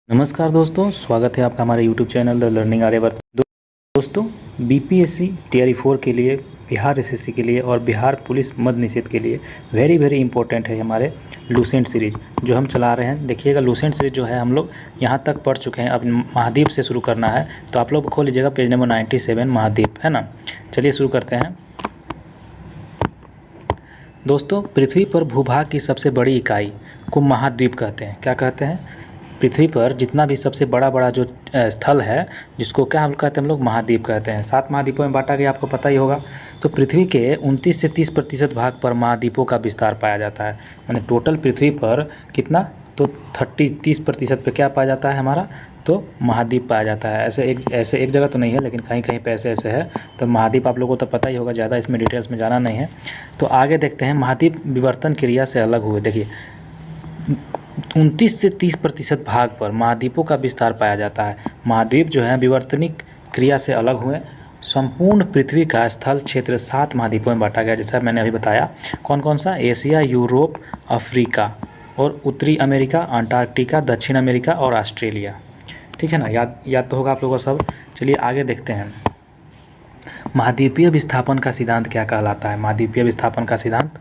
नमस्कार दोस्तों, स्वागत है आपका हमारे YouTube channel the learning Aryavart. दोस्तों, बीपीएससी टीआरई 4 के लिए, बिहार एसएससी के लिए और बिहार पुलिस मद्य निषेध के लिए वेरी इंपॉर्टेंट है हमारे लूसेंट सीरीज जो हम चला रहे हैं। देखिएगा, लूसेंट सीरीज जो है हम लोग यहाँ तक पढ़ चुके हैं। अब महाद्वीप से शुरू करना है, तो आप लोग खोल लीजिएगा पेज नंबर 97 महाद्वीप, है ना। चलिए शुरू करते हैं। दोस्तों, पृथ्वी पर भूभाग की सबसे बड़ी इकाई को महाद्वीप कहते हैं। क्या कहते हैं? पृथ्वी पर जितना भी सबसे बड़ा जो स्थल है, जिसको क्या हम कहते हैं, हम लोग महाद्वीप कहते हैं। 7 महाद्वीपों में बांटा गया, आपको पता ही होगा। तो पृथ्वी के 29 से 30% भाग पर महाद्वीपों का विस्तार पाया जाता है। यानी टोटल पृथ्वी पर कितना, तो 30% पे क्या पाया जाता है हमारा, तो महाद्वीप पाया जाता है। ऐसे एक जगह तो नहीं है, लेकिन कहीं कहीं पे ऐसे है। तो महाद्वीप आप लोगों को तो पता ही होगा, ज़्यादा इसमें डिटेल्स में जाना नहीं है। तो आगे देखते हैं, महाद्वीप विवर्तन क्रिया से अलग हुए। देखिए, 29 से 30% भाग पर महाद्वीपों का विस्तार पाया जाता है। महाद्वीप जो है विवर्तनिक क्रिया से अलग हुए। संपूर्ण पृथ्वी का स्थल क्षेत्र 7 महाद्वीपों में बांटा गया, जैसा मैंने अभी बताया। कौन कौन सा? एशिया, यूरोप, अफ्रीका और उत्तरी अमेरिका, अंटार्कटिका, दक्षिण अमेरिका और ऑस्ट्रेलिया। ठीक है ना, याद तो होगा आप लोगों को सब। चलिए आगे देखते हैं, महाद्वीपीय विस्थापन का सिद्धांत क्या कहलाता है। महाद्वीपीय विस्थापन का सिद्धांत,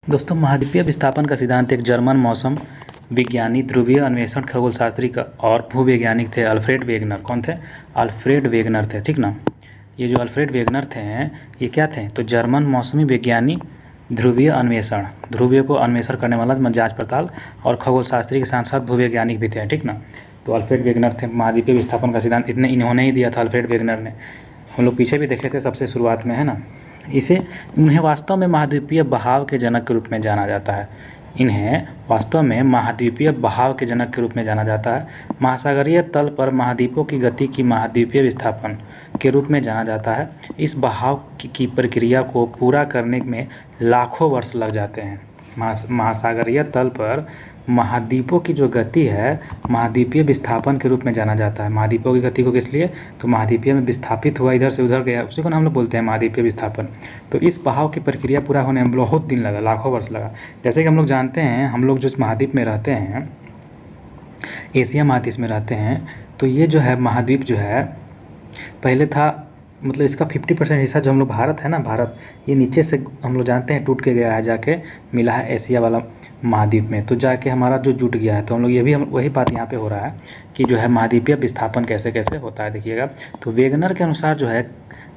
दोस्तों, महाद्वीपीय विस्थापन का सिद्धांत एक जर्मन मौसम विज्ञानी, ध्रुवीय अन्वेषण खगोलशास्त्री और भूवैज्ञानिक थे, अल्फ्रेड वेगनर। कौन थे? अल्फ्रेड वेगनर थे। ठीक ना, ये जो अल्फ्रेड वेगनर थे, ये क्या थे? तो जर्मन मौसमी विज्ञानी, ध्रुवीय अन्वेषण, ध्रुवीय को अन्वेषण करने वाला जांच पड़ताल, और खगोलशास्त्री के साथ साथ भूवैज्ञानिक भी थे। ठीक ना, तो अल्फ्रेड वेगनर थे। महाद्वीपीय विस्थापन का सिद्धांत इन्होंने ही दिया था, अल्फ्रेड वेगनर ने। हम लोग पीछे भी देखे थे सबसे शुरुआत में, है ना। इन्हें वास्तव में महाद्वीपीय बहाव के जनक के रूप में जाना जाता है। इन्हें वास्तव में महाद्वीपीय बहाव के जनक के रूप में जाना जाता है। महासागरीय तल पर महाद्वीपों की गति की महाद्वीपीय विस्थापन के रूप में जाना जाता है। इस बहाव की प्रक्रिया को पूरा करने में लाखों वर्ष लग जाते हैं। महासागरीय तल पर महाद्वीपों की जो गति है, महाद्वीपीय विस्थापन के रूप में जाना जाता है। महाद्वीपों की गति को किस लिए? तो महाद्वीपीय में विस्थापित हुआ, इधर से उधर गया, उसी को हम लोग बोलते हैं महाद्वीपीय विस्थापन। तो इस बहाव की प्रक्रिया पूरा होने में बहुत दिन लगा, लाखों वर्ष लगा। जैसे कि हम लोग जानते हैं, हम लोग जो महाद्वीप में रहते हैं, एशिया महाद्वीप में रहते हैं, तो ये जो है महाद्वीप जो है पहले था, मतलब इसका 50% हिस्सा जो हम लोग भारत है ना, भारत, ये नीचे से हम लोग जानते हैं टूट के गया है, जाके मिला है एशिया वाला महाद्वीप में। तो जाके हमारा जो जुट गया है, तो हम लोग ये भी वही बात यहाँ पे हो रहा है कि जो है महाद्वीपीय विस्थापन कैसे कैसे होता है। देखिएगा, तो वेगनर के अनुसार जो है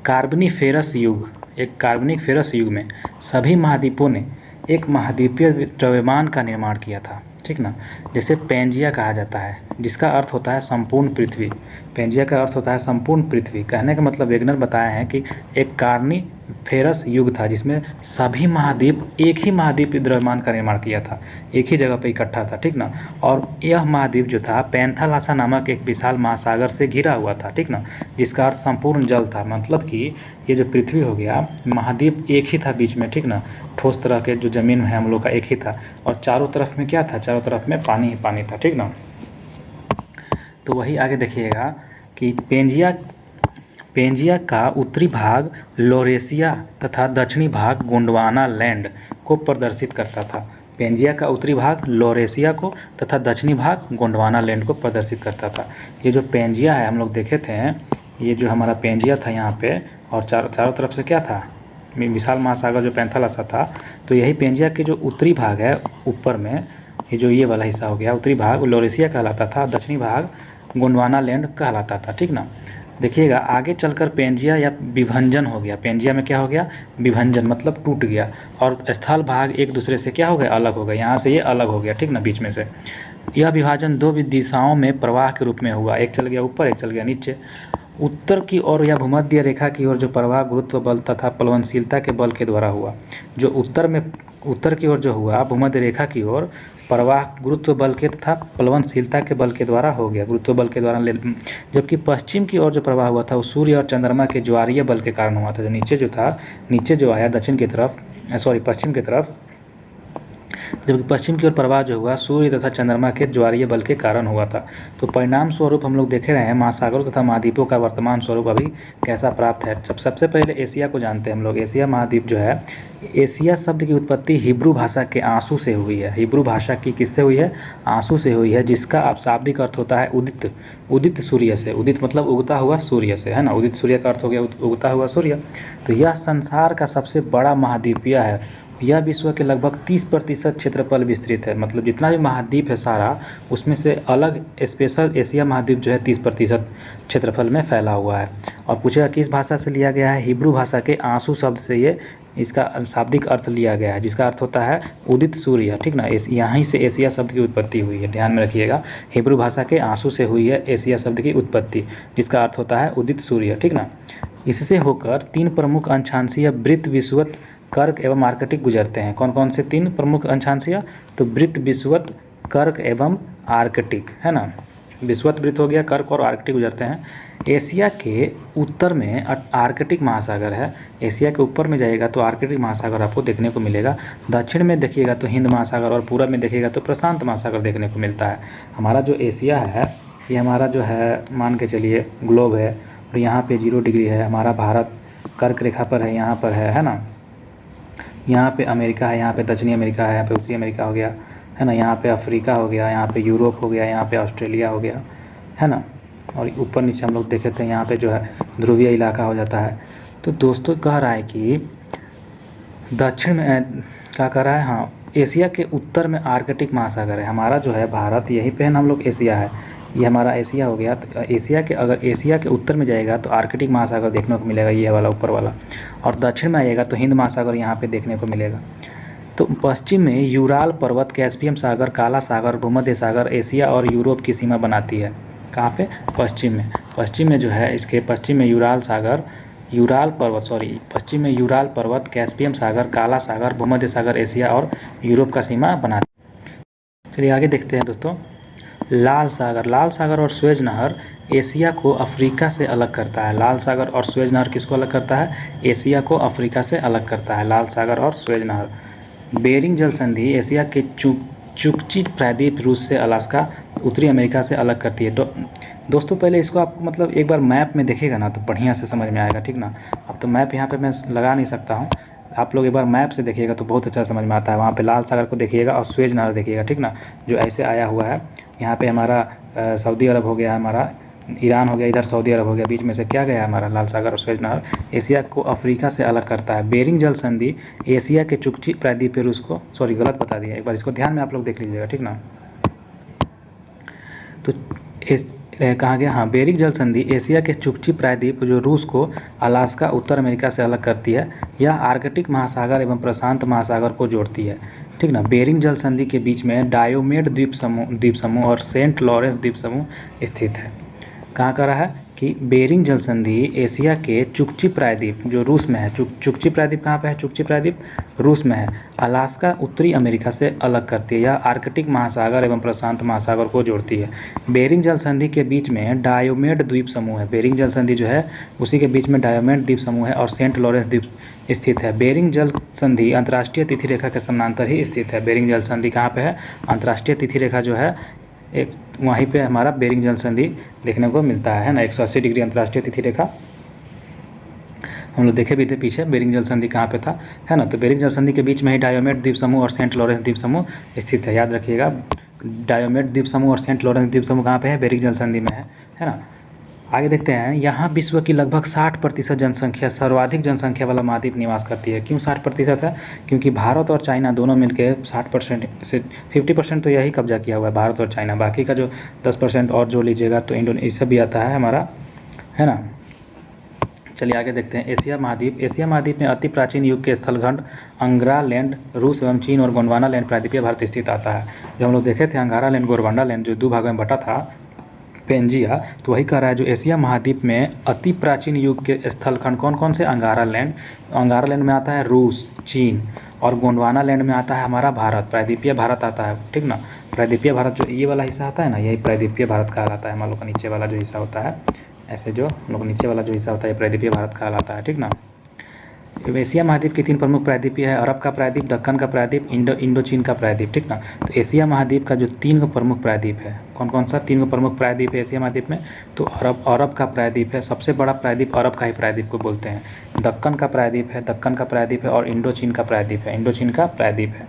कार्बनिफेरस युग, एक कार्बनिफेरस युग में सभी महाद्वीपों ने एक महाद्वीपीय द्रव्यमान का निर्माण किया था। ठीक ना, जैसे पैंजिया कहा जाता है, जिसका अर्थ होता है संपूर्ण पृथ्वी। पैंजिया का अर्थ होता है संपूर्ण पृथ्वी। कहने का मतलब वेगनर बताया है कि एक कार्बनिफेरस युग था जिसमें सभी महाद्वीप एक ही महाद्वीप द्रव्यमान का निर्माण किया था, एक ही जगह पे इकट्ठा था। ठीक ना, और यह महाद्वीप जो था पैंथालासा नामक एक विशाल महासागर से घिरा हुआ था। ठीक ना, जिसका अर्थ संपूर्ण जल था। मतलब कि ये जो पृथ्वी हो गया, महाद्वीप एक ही था बीच में। ठीक ना, ठोस तरह के जो ज़मीन है हम लोग का एक ही था, और चारों तरफ में क्या था? चारों तरफ में पानी ही पानी था। ठीक ना, तो वही आगे देखिएगा कि पेंजिया का उत्तरी भाग लोरेशिया तथा दक्षिणी भाग गोंडवाना लैंड को प्रदर्शित करता था। पेंजिया का उत्तरी भाग लोरेशिया को तथा दक्षिणी भाग गोंडवाना लैंड को प्रदर्शित करता था। ये जो पेंजिया है, हम लोग देखे थे, ये जो हमारा पेंजिया था यहाँ पे, और चारों तरफ से क्या था? विशाल महासागर जो पैंथालासा था। तो यही पेंजिया के जो उत्तरी भाग है, ऊपर में ये जो ये वाला हिस्सा हो गया, उत्तरी भाग लोरेशिया कहलाता था, दक्षिणी भाग गोंडवाना लैंड कहलाता था। ठीक ना, देखिएगा आगे चलकर पेंजिया या विभंजन हो गया। पेंजिया में क्या हो गया? विभंजन, मतलब टूट गया, और स्थल भाग एक दूसरे से क्या हो गया? अलग हो गया। यहाँ से ये अलग हो गया। ठीक ना, बीच में से यह विभाजन 2 दिशाओं में प्रवाह के रूप में हुआ, एक चल गया ऊपर, एक चल गया नीचे। उत्तर की ओर या भूमध्य रेखा की ओर जो प्रवाह गुरुत्व बल तथा प्लवनशीलता के बल के द्वारा हुआ, जो उत्तर की ओर जो हुआ भूमध्य रेखा की ओर प्रवाह गुरुत्व बल के तथा प्लवनशीलता के बल के द्वारा हो गया, गुरुत्व बल के द्वारा। जबकि पश्चिम की ओर जो प्रवाह हुआ था वो सूर्य और चंद्रमा के ज्वारीय बल के कारण हुआ था। जो नीचे जो था, नीचे जो आया दक्षिण की तरफ, पश्चिम की तरफ, जबकि पश्चिम की ओर प्रवाह जो हुआ सूर्य तथा चंद्रमा के ज्वारीय बल के कारण हुआ था। तो परिणाम स्वरूप हम लोग देखे रहे हैं महासागरों तथा महाद्वीपों का वर्तमान स्वरूप अभी कैसा प्राप्त है। सबसे पहले एशिया को जानते हैं हम लोग। एशिया महाद्वीप जो है, एशिया शब्द की उत्पत्ति हिब्रू भाषा के आंसू से हुई है। हिब्रू भाषा की किससे हुई है? आंसू से हुई है, जिसका अब शाब्दिक अर्थ होता है उदित। उदित सूर्य से, उदित मतलब उगता हुआ सूर्य से, है ना। उदित सूर्य का अर्थ हो गया उगता हुआ सूर्य। तो यह संसार का सबसे बड़ा महाद्वीपीय है। यह विश्व के लगभग 30% क्षेत्रफल विस्तृत है। मतलब जितना भी महाद्वीप है सारा, उसमें से अलग स्पेशल एशिया महाद्वीप जो है 30% क्षेत्रफल में फैला हुआ है। और पूछेगा किस भाषा से लिया गया है? हिब्रू भाषा के आंसू शब्द से ये इसका शाब्दिक अर्थ लिया गया है, जिसका अर्थ होता है उदित सूर्य, ठीक ना। यहीं से एशिया शब्द की उत्पत्ति हुई है, ध्यान में रखिएगा। हिब्रू भाषा के आंसू से हुई है एशिया शब्द की उत्पत्ति, जिसका अर्थ होता है उदित सूर्य, ठीक ना। इससे होकर 3 प्रमुख अंशांशीय वृत्त, विषुवत, कर्क एवं आर्कटिक गुजरते हैं। कौन कौन से 3 प्रमुख अंशांशीय? तो वृत्त, विषुवत, कर्क एवं आर्कटिक, है ना। विषुवत वृत्त हो गया, कर्क और आर्कटिक गुजरते हैं। एशिया के उत्तर में आर्कटिक महासागर है। एशिया के ऊपर में जाइएगा तो आर्कटिक महासागर आपको देखने को मिलेगा। दक्षिण में देखिएगा तो हिंद महासागर, और पूरब में देखिएगा तो प्रशांत महासागर देखने को मिलता है। हमारा जो एशिया है, ये हमारा जो है मान के चलिए ग्लोब है, और यहाँ पे 0 डिग्री है। हमारा भारत कर्क रेखा पर है, यहाँ पर है ना। यहाँ पे अमेरिका है, यहाँ पे दक्षिणी अमेरिका है, यहाँ पे उत्तरी अमेरिका हो गया, है ना। यहाँ पे अफ्रीका हो गया, यहाँ पे यूरोप हो गया, यहाँ पे ऑस्ट्रेलिया हो गया, है ना। और ऊपर नीचे हम लोग देखे थे, यहाँ पे जो है ध्रुवीय इलाका हो जाता है। तो दोस्तों कह रहा है कि दक्षिण में क्या कह रहा है, हाँ, एशिया के उत्तर में आर्कटिक महासागर है। हमारा जो है भारत, यहीं पे है ना हम लोग, एशिया है, ये हमारा एशिया हो गया। तो एशिया के, अगर एशिया के उत्तर में जाएगा तो आर्कटिक महासागर देखने को मिलेगा, ये वाला ऊपर वाला। और दक्षिण में आइएगा तो हिंद महासागर यहाँ पे देखने को मिलेगा। तो पश्चिम में यूराल पर्वत, कैस्पियन सागर, काला सागर, भूमध्य सागर एशिया और यूरोप की सीमा बनाती है। कहाँ पे? पश्चिम में। पश्चिम में जो है, इसके पश्चिम में पश्चिम में यूराल पर्वत, कैस्पियन सागर, काला सागर, भूमध्य सागर एशिया और यूरोप का सीमा बनाती है। चलिए आगे देखते हैं दोस्तों। लाल सागर और स्वेज नहर एशिया को अफ्रीका से अलग करता है। लाल सागर और स्वेज नहर किसको अलग करता है? एशिया को अफ्रीका से अलग करता है, लाल सागर और स्वेज नहर। बेरिंग जल संधि एशिया के चुकची प्रायद्वीप, रूस से अलास्का, उत्तरी अमेरिका से अलग करती है। दोस्तों पहले इसको आपको मतलब एक बार मैप में देखेगा ना तो बढ़िया से समझ में आएगा, ठीक ना। अब तो मैप यहाँ पे मैं लगा नहीं सकता हूँ, आप लोग एक बार मैप से देखिएगा तो बहुत अच्छा समझ में आता है। वहाँ पे लाल सागर को देखिएगा और स्वेज नहर देखिएगा, ठीक ना, जो ऐसे आया हुआ है। यहाँ पे हमारा सऊदी अरब हो गया, हमारा ईरान हो गया, इधर सऊदी अरब हो गया, बीच में से क्या गया हमारा लाल सागर और स्वेज नहर। एशिया को अफ्रीका से अलग करता है। बेरिंग जल संधि एशिया के चुकची प्रायद्वीप, रूस को, सॉरी गलत बता दिया, एक बार इसको ध्यान में आप लोग देख लीजिएगा, ठीक ना। तो कहाँ गया, हाँ, बेरिंग जल संधि एशिया के चुकची प्रायद्वीप, जो रूस को, अलास्का, उत्तर अमेरिका से अलग करती है। यह आर्कटिक महासागर एवं प्रशांत महासागर को जोड़ती है, ठीक ना। बेरिंग जल संधि के बीच में डायोमेड द्वीप समूह और सेंट लॉरेंस द्वीप समूह स्थित है। कहाँ का रहा है कि बेरिंग जल संधि एशिया के चुकची प्रायद्वीप, जो रूस में है, चुकची प्रायद्वीप कहाँ पे है? चुकची प्रायद्वीप रूस में है। अलास्का उत्तरी अमेरिका से अलग करती है। यह आर्कटिक महासागर एवं प्रशांत महासागर को जोड़ती है। बेरिंग जल संधि के बीच में डायोमेड द्वीप समूह है। बेरिंग जल संधि जो है उसी के बीच में डायोमेड द्वीप समूह है और सेंट लॉरेंस द्वीप स्थित है। बेरिंग जल संधि अंतर्राष्ट्रीय तिथि रेखा के समानांतर ही स्थित है। बेरिंग जल संधि कहाँ पे है? अंतर्राष्ट्रीय तिथि रेखा जो है एक वहीं पे हमारा बेरिंग जल संधि देखने को मिलता है ना। 180 डिग्री अंतर्राष्ट्रीय तिथि रेखा हम लोग देखे भी थे पीछे, बेरिंग जल संधि कहाँ पे था, है ना। तो बेरिंग जल संधि के बीच में ही डायोमेड द्वीप समूह और सेंट लॉरेंस द्वीप समूह स्थित है, याद रखिएगा। डायोमेड द्वीप समूह और सेंट लॉरेंस द्वीप समूह कहाँ पे है? बेरिंग जल संधि में है ना। आगे देखते हैं, यहाँ विश्व की लगभग 60% जनसंख्या, सर्वाधिक जनसंख्या वाला महाद्वीप निवास करती है। क्यों 60% है? क्योंकि भारत और चाइना दोनों मिलकर 60% से 50% तो यही कब्जा किया हुआ है, भारत और चाइना। बाकी का जो 10% और जो लीजिएगा तो इंडोनेशिया भी आता है हमारा, है ना। चलिए आगे देखते हैं। एशिया महाद्वीप में अति प्राचीन युग के स्थलखंड अंगारा लैंड, रूस एवं चीन और गोंडवाना लैंड प्रायद्वीपीय भारत स्थित आता है। जो हम लोग देखे थे अंगारा लैंड, गोंडवाना लैंड, जो 2 भागों में बटा था पेंजिया, तो वही कह रहा है जो एशिया महाद्वीप में अति प्राचीन युग के स्थलखंड कौन कौन से? अंगारा लैंड में आता है रूस, चीन, और गोंडवाना लैंड में आता है हमारा भारत, प्रायद्वीपीय भारत आता है, ठीक ना। प्रायद्वीपीय भारत जो ये वाला हिस्सा आता है ना, यही प्रायद्वीपीय भारत कहलाता है। मान लो का नीचे वाला जो हिस्सा होता है, ऐसे जो हम लोग नीचे वाला जो हिस्सा होता है प्रायद्वीपीय भारत कहलाता है, ठीक ना। एशिया महाद्वीप की 3 प्रमुख प्रायद्वीप है, अरब का प्रायद्वीप, दक्कन का प्रायद्वीप, इंडोचीन का प्रायद्वीप, ठीक ना। तो एशिया महाद्वीप का जो 3 प्रमुख प्रायद्वीप है, कौन कौन सा 3 प्रमुख प्रायद्वीप है एशिया महाद्वीप में? तो अरब का प्रायद्वीप है, सबसे बड़ा प्रायद्वीप अरब का ही प्रायद्वीप को बोलते हैं। दक्कन का प्रायद्वीप है और इंडोचीन का प्रायद्वीप है।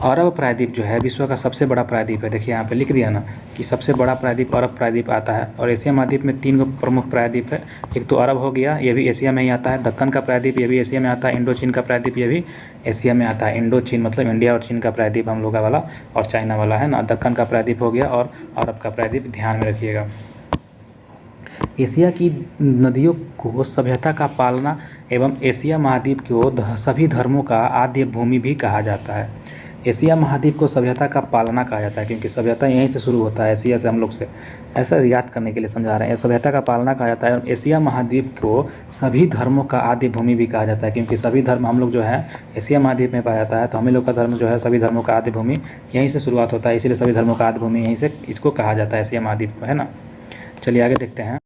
अरब प्रायद्वीप जो है विश्व का सबसे बड़ा प्रायद्वीप है। देखिए यहाँ पे लिख दिया ना कि सबसे बड़ा प्रायद्वीप अरब प्रायद्वीप आता है। और एशिया महाद्वीप में 3 प्रमुख प्रायद्वीप है। एक तो अरब हो गया, ये भी एशिया में ही आता है। दक्कन का प्रायद्वीप, ये भी एशिया में आता है। इंडोचीन का प्रायद्वीप, ये भी एशिया में आता है। इंडोचीन मतलब इंडिया और चीन का प्रायद्वीप हम लोग का वाला और चाइना वाला है ना। दक्कन का प्रायद्वीप हो गया और अरब का प्रायद्वीप, ध्यान में रखिएगा। एशिया की नदियों को सभ्यता का पालना एवं एशिया महाद्वीप को सभी धर्मों का आद्य भूमि भी कहा जाता है। एशिया महाद्वीप को सभ्यता का पालना कहा जाता है क्योंकि सभ्यता यहीं से शुरू होता है, एशिया से हम लोग से। ऐसा याद करने के लिए समझा रहे हैं। सभ्यता का पालना कहा जाता है और एशिया महाद्वीप को सभी धर्मों का आद्य भूमि भी कहा जाता है क्योंकि सभी धर्म हम लोग जो है एशिया महाद्वीप में पाया जाता है। तो हम लोग का धर्म जो है सभी धर्मों का आद्य भूमि यहीं से शुरुआत होता है, इसीलिए सभी धर्मों का आद्य भूमि यहीं से इसको कहा जाता है, एशिया महाद्वीप को, है ना। चलिए आगे देखते हैं।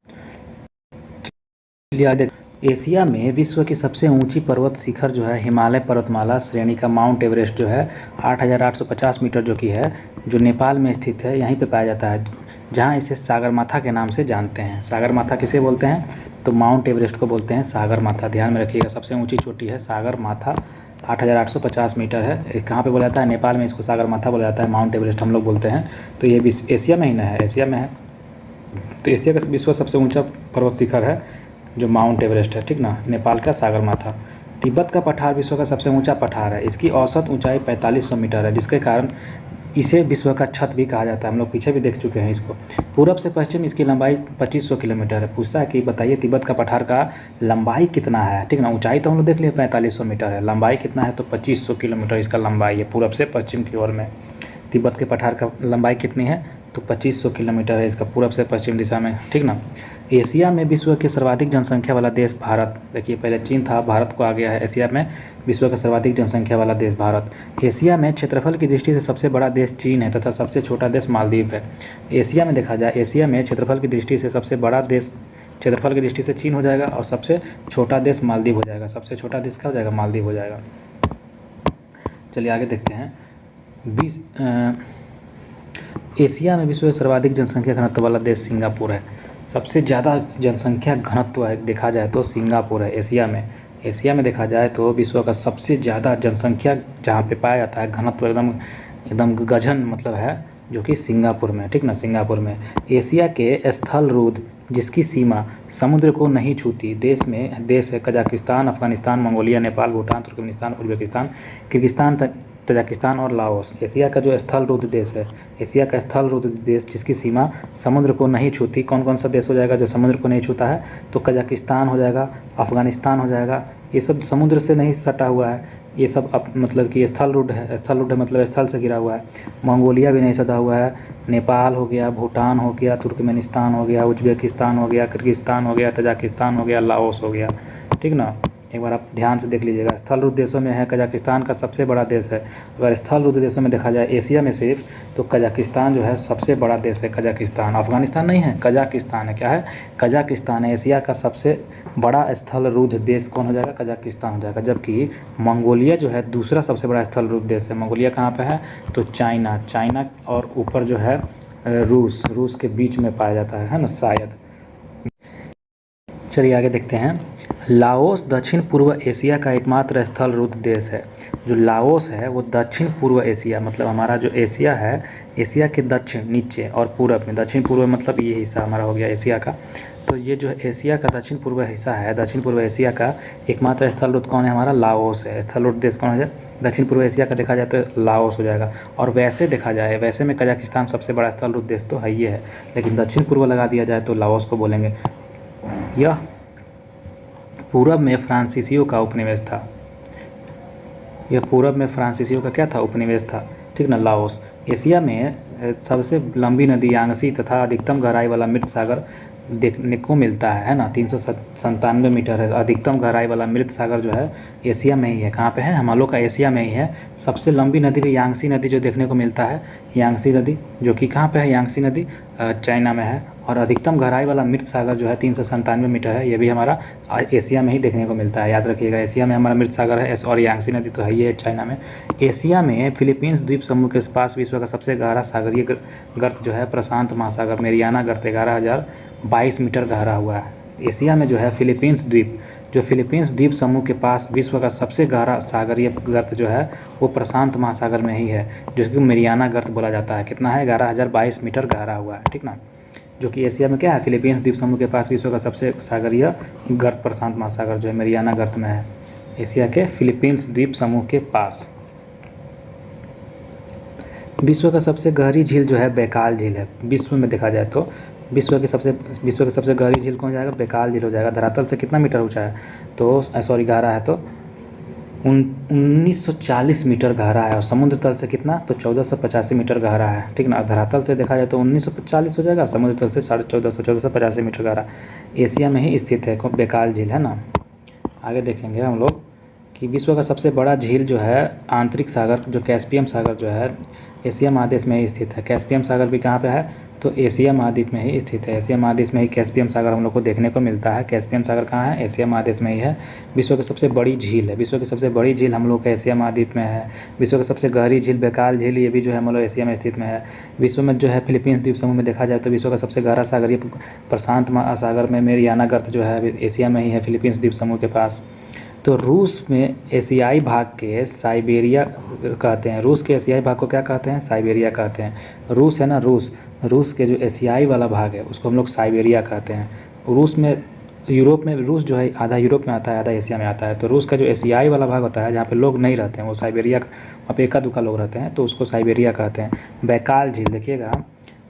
एशिया में विश्व की सबसे ऊंची पर्वत शिखर जो है हिमालय पर्वतमाला श्रेणी का माउंट एवरेस्ट जो है 8,850 मीटर जो कि है, जो नेपाल में स्थित है, यहीं पे पाया जाता है, जहां इसे सागरमाथा के नाम से जानते हैं। सागरमाथा किसे बोलते हैं? तो माउंट एवरेस्ट को बोलते हैं सागरमाथा। ध्यान में रखिएगा, सबसे ऊँची चोटी है सागरमाथा, 8,850 मीटर है। कहाँ पे बोला जाता है? नेपाल में इसको सागरमाथा बोला जाता है, माउंट एवरेस्ट हम लोग बोलते हैं। तो ये एशिया में ही ना है, एशिया में है। तो एशिया का विश्व सबसे ऊँचा पर्वत शिखर है जो माउंट एवरेस्ट है, ठीक ना। नेपाल का सागरमाथा। तिब्बत का पठार विश्व का सबसे ऊंचा पठार है। इसकी औसत ऊंचाई 4500 मीटर है, जिसके कारण इसे विश्व का छत भी कहा जाता है। हम लोग पीछे भी देख चुके हैं इसको। पूरब से पश्चिम इसकी लंबाई 2500 किलोमीटर है। पूछता है कि बताइए तिब्बत का पठार का लंबाई कितना है, ठीक ना। ऊंचाई तो हम लोग देख लिए 4500 मीटर है, लंबाई कितना है? तो 2500 किलोमीटर इसका लंबाई है पूरब से पश्चिम की ओर में। तिब्बत के पठार का लंबाई कितनी है? तो 2500 किलोमीटर है इसका पूरब से पश्चिम दिशा में, ठीक ना। एशिया में विश्व के सर्वाधिक जनसंख्या वाला देश भारत। देखिए पहले चीन था, भारत को आ गया है। एशिया में विश्व का सर्वाधिक जनसंख्या वाला देश भारत। एशिया में क्षेत्रफल की दृष्टि से सबसे बड़ा देश चीन है तथा सबसे छोटा देश मालदीव है। एशिया में देखा जाए, एशिया में क्षेत्रफल की दृष्टि से सबसे बड़ा देश क्षेत्रफल की दृष्टि से चीन हो जाएगा और सबसे छोटा देश मालदीव हो जाएगा। सबसे छोटा देश क्या हो जाएगा? मालदीव हो जाएगा। चलिए आगे देखते हैं। एशिया में विश्व में सर्वाधिक जनसंख्या घनत्व वाला देश सिंगापुर है। सबसे ज़्यादा जनसंख्या घनत्व है देखा जाए तो सिंगापुर है एशिया में। एशिया में देखा जाए तो विश्व का सबसे ज़्यादा जनसंख्या जहाँ पे पाया जाता है, घनत्व एकदम गजन मतलब है, जो कि सिंगापुर में, ठीक ना। सिंगापुर में एशिया के स्थल रुद्ध जिसकी सीमा समुद्र को नहीं छूती देश है Kazakhstan, Afghanistan, Mongolia, Nepal, Bhutan, Turkmenistan, Uzbekistan, Kyrgyzstan, Tajikistan और लाओस। एशिया का जो स्थल रुद्ध देश है, एशिया का स्थल रुद्ध देश जिसकी सीमा समुद्र को नहीं छूती, कौन कौन सा देश हो जाएगा जो समुद्र को नहीं छूता है? तो कजाकिस्तान हो जाएगा, अफगानिस्तान हो जाएगा। ये सब समुद्र से नहीं सटा हुआ है, ये सब मतलब कि स्थल रुद्ध है। स्थल रुद्ध मतलब स्थल से घिरा हुआ है। मंगोलिया भी नहीं सटा हुआ है। नेपाल हो गया, भूटान हो गया, तुर्कमेनिस्तान हो गया, उज्बेकिस्तान हो गया, किर्गिस्तान हो गया, तजाकिस्तान हो गया, लाओस हो गया, ठीक ना। एक बार आप ध्यान से देख लीजिएगा। स्थल रुद्ध देशों में है कजाकिस्तान का सबसे बड़ा देश है। अगर स्थल रुद्ध देशों में देखा जाए एशिया में सिर्फ, तो कजाकिस्तान जो है सबसे बड़ा देश है। कजाकिस्तान, अफगानिस्तान नहीं है, कजाकिस्तान है। क्या है? कजाकिस्तान है। एशिया का सबसे बड़ा स्थल रुद्ध देश कौन हो जाएगा? कजाकिस्तान हो जाएगा। जबकि मंगोलिया जो है दूसरा सबसे बड़ा स्थल रुद्ध देश है। मंगोलिया कहाँ पे है? तो चाइना और ऊपर जो है रूस के बीच में पाया जाता है ना शायद। चलिए आगे देखते हैं। लाओस दक्षिण पूर्व एशिया का एकमात्र स्थल रुद्ध देश है। जो लाओस है वो दक्षिण पूर्व एशिया मतलब हमारा जो एशिया है, एशिया के दक्षिण नीचे और पूरब में, दक्षिण पूर्व मतलब ये हिस्सा हमारा हो गया एशिया का। तो ये जो एशिया का दक्षिण पूर्व हिस्सा है, दक्षिण पूर्व एशिया का एकमात्र स्थल रुद्ध कौन है? हमारा लाओस है। स्थल रुद्ध देश कौन है? दक्षिण पूर्व एशिया का देखा जाए तो लाओस हो जाएगा। और वैसे देखा जाए, वैसे में कजाकिस्तान सबसे बड़ा स्थल रुद्ध देश तो है ये है, लेकिन दक्षिण पूर्व लगा दिया जाए तो लाओस को बोलेंगे। यह पूरब में फ्रांसीसियों का उपनिवेश था। यह पूरब में फ्रांसीसियों का क्या था? उपनिवेश था, ठीक ना। लाओस एशिया में सबसे लंबी नदी यांगसी तथा अधिकतम गहराई वाला मृत सागर देखने को मिलता है ना। 397 मीटर है। अधिकतम गहराई वाला मृत सागर जो है एशिया में ही है। कहाँ पे है? हम लोग का एशिया में ही है। सबसे लंबी नदी भी यांगसी नदी जो देखने को मिलता है, यांगसी नदी, जो कि कहाँ पे है? यांगसी नदी चाइना में है। और अधिकतम गहराई वाला मृत सागर जो है 397 मीटर है, ये भी हमारा एशिया में ही देखने को मिलता है। याद रखिएगा, एशिया में हमारा मृत सागर है और यांगसी नदी तो है ही है चाइना में। एशिया में फिलीपींस द्वीप समूह के पास विश्व का सबसे गहरा सागरीय गर्त जो है प्रशांत महासागर मेरियाना गर्त 11,022 मीटर गहरा हुआ है। एशिया में जो है फिलीपींस द्वीप समूह के पास विश्व का सबसे गहरा सागरीय गर्त जो है वो प्रशांत महासागर में ही है, जो कि मेरियाना गर्त बोला जाता है। कितना है? 11,022 मीटर गहरा हुआ है, ठीक ना। जो कि एशिया में क्या है? फिलीपींस द्वीप समूह के पास विश्व का सबसे सागरीय गर्त प्रशांत महासागर जो है मेरियाना गर्त में है, एशिया के फिलीपींस द्वीप समूह के पास। विश्व का सबसे गहरी झील जो है बैकाल झील है। विश्व में देखा जाए तो विश्व की सबसे गहरी झील कौन जाएगा? बैकाल झील हो जाएगा। धरातल से कितना मीटर ऊंचा है? तो गहरा है तो 1940 मीटर गहरा है। और समुद्र तल से कितना? तो 1485 मीटर गहरा है, ठीक ना। धरातल से देखा जाए तो 1940 हो जाएगा, समुद्र तल से 1485 मीटर गहरा। एशिया में ही स्थित है बैकाल झील, है ना। आगे देखेंगे हम लोग कि विश्व का सबसे बड़ा झील जो है आंतरिक सागर जो कैस्पियन सागर जो है एशिया महादेश में ही स्थित है। कैस्पियन सागर भी कहाँ पे है? तो एशिया महाद्वीप में ही स्थित है। एशिया महादेश में ही कैस्पियन सागर हम लोग को देखने को मिलता है। कैस्पियन सागर कहाँ है? एशिया महादेश में ही है। विश्व की सबसे बड़ी झील है। विश्व की सबसे बड़ी झील हम लोग का एशिया महाद्वीप में है। विश्व की सबसे गहरी झील बैकाल झील, ये भी जो है हम लोग एशिया में स्थित में है। विश्व में जो है फिलीपींस द्वीप समूह में देखा जाए तो विश्व का सबसे गहरा सागरीय प्रशांत महासागर में मेरियाना गर्त जो है एशिया में ही है, फिलीपींस द्वीप समूह के पास। तो रूस में एशियाई भाग के साइबेरिया कहते हैं। रूस के एशियाई भाग को क्या कहते हैं? साइबेरिया कहते हैं। रूस है ना, रूस के जो एशियाई वाला भाग है उसको हम लोग साइबेरिया कहते हैं। रूस में यूरोप में रूस जो है आधा यूरोप में आता है, आधा एशिया में आता है। तो रूस का जो एशियाई वाला भाग होता है जहाँ पे लोग नहीं रहते हैं, वो साइबेरिया, वहाँ पे एका दुक्का लोग रहते हैं, तो उसको साइबेरिया कहते हैं। बैकाल झील देखिएगा,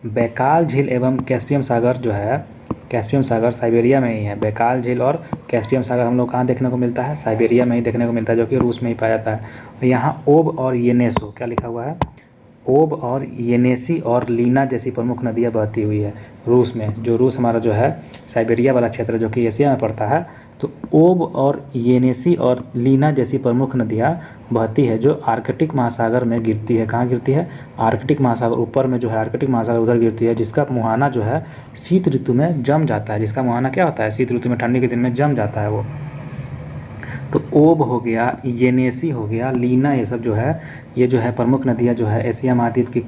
बैकाल झील एवं कैस्पियन सागर जो है, कैस्पियन सागर साइबेरिया में ही है। बैकाल झील और कैस्पियन सागर हम लोग कहाँ देखने को मिलता है? साइबेरिया में ही देखने को मिलता है, जो कि रूस में ही पाया जाता है। यहाँ ओब और येनेसो, क्या लिखा हुआ है? ओब और येनेसी और लीना जैसी प्रमुख नदियाँ बहती हुई है रूस में। जो रूस हमारा जो है साइबेरिया वाला क्षेत्र जो कि एशिया में पड़ता है, तो ओब और येनेसी और लीना जैसी प्रमुख नदियाँ बहती है जो आर्कटिक महासागर में गिरती है। कहाँ गिरती है? आर्कटिक महासागर ऊपर में जो है आर्कटिक महासागर उधर गिरती है, जिसका मुहाना जो है शीत ऋतु में जम जाता है। जिसका मुहाना क्या होता है? शीत ऋतु में, ठंडी के दिन में जम जाता है वो। तो ओब हो गया, येनेसी हो गया, लीना, ये सब जो है ये जो है प्रमुख नदियाँ जो है एशिया महाद्वीप की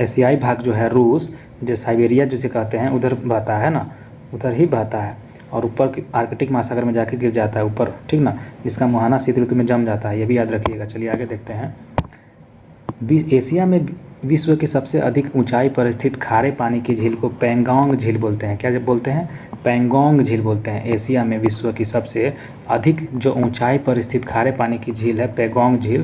एशियाई भाग जो है रूस, जो साइबेरिया जिसे कहते हैं, उधर बहता है ना, उधर ही बहता है और ऊपर आर्कटिक महासागर में जाके गिर जाता है ऊपर, ठीक ना। जिसका मुहाना शीत ऋतु में जम जाता है, ये भी याद रखिएगा। चलिए आगे देखते हैं। एशिया में विश्व की सबसे अधिक ऊंचाई पर स्थित खारे पानी की झील को पैंगोंग झील बोलते हैं। क्या बोलते हैं? पैंगोंग झील बोलते हैं। एशिया में विश्व की सबसे अधिक जो ऊंचाई पर स्थित खारे पानी की झील है पैंगोंग झील,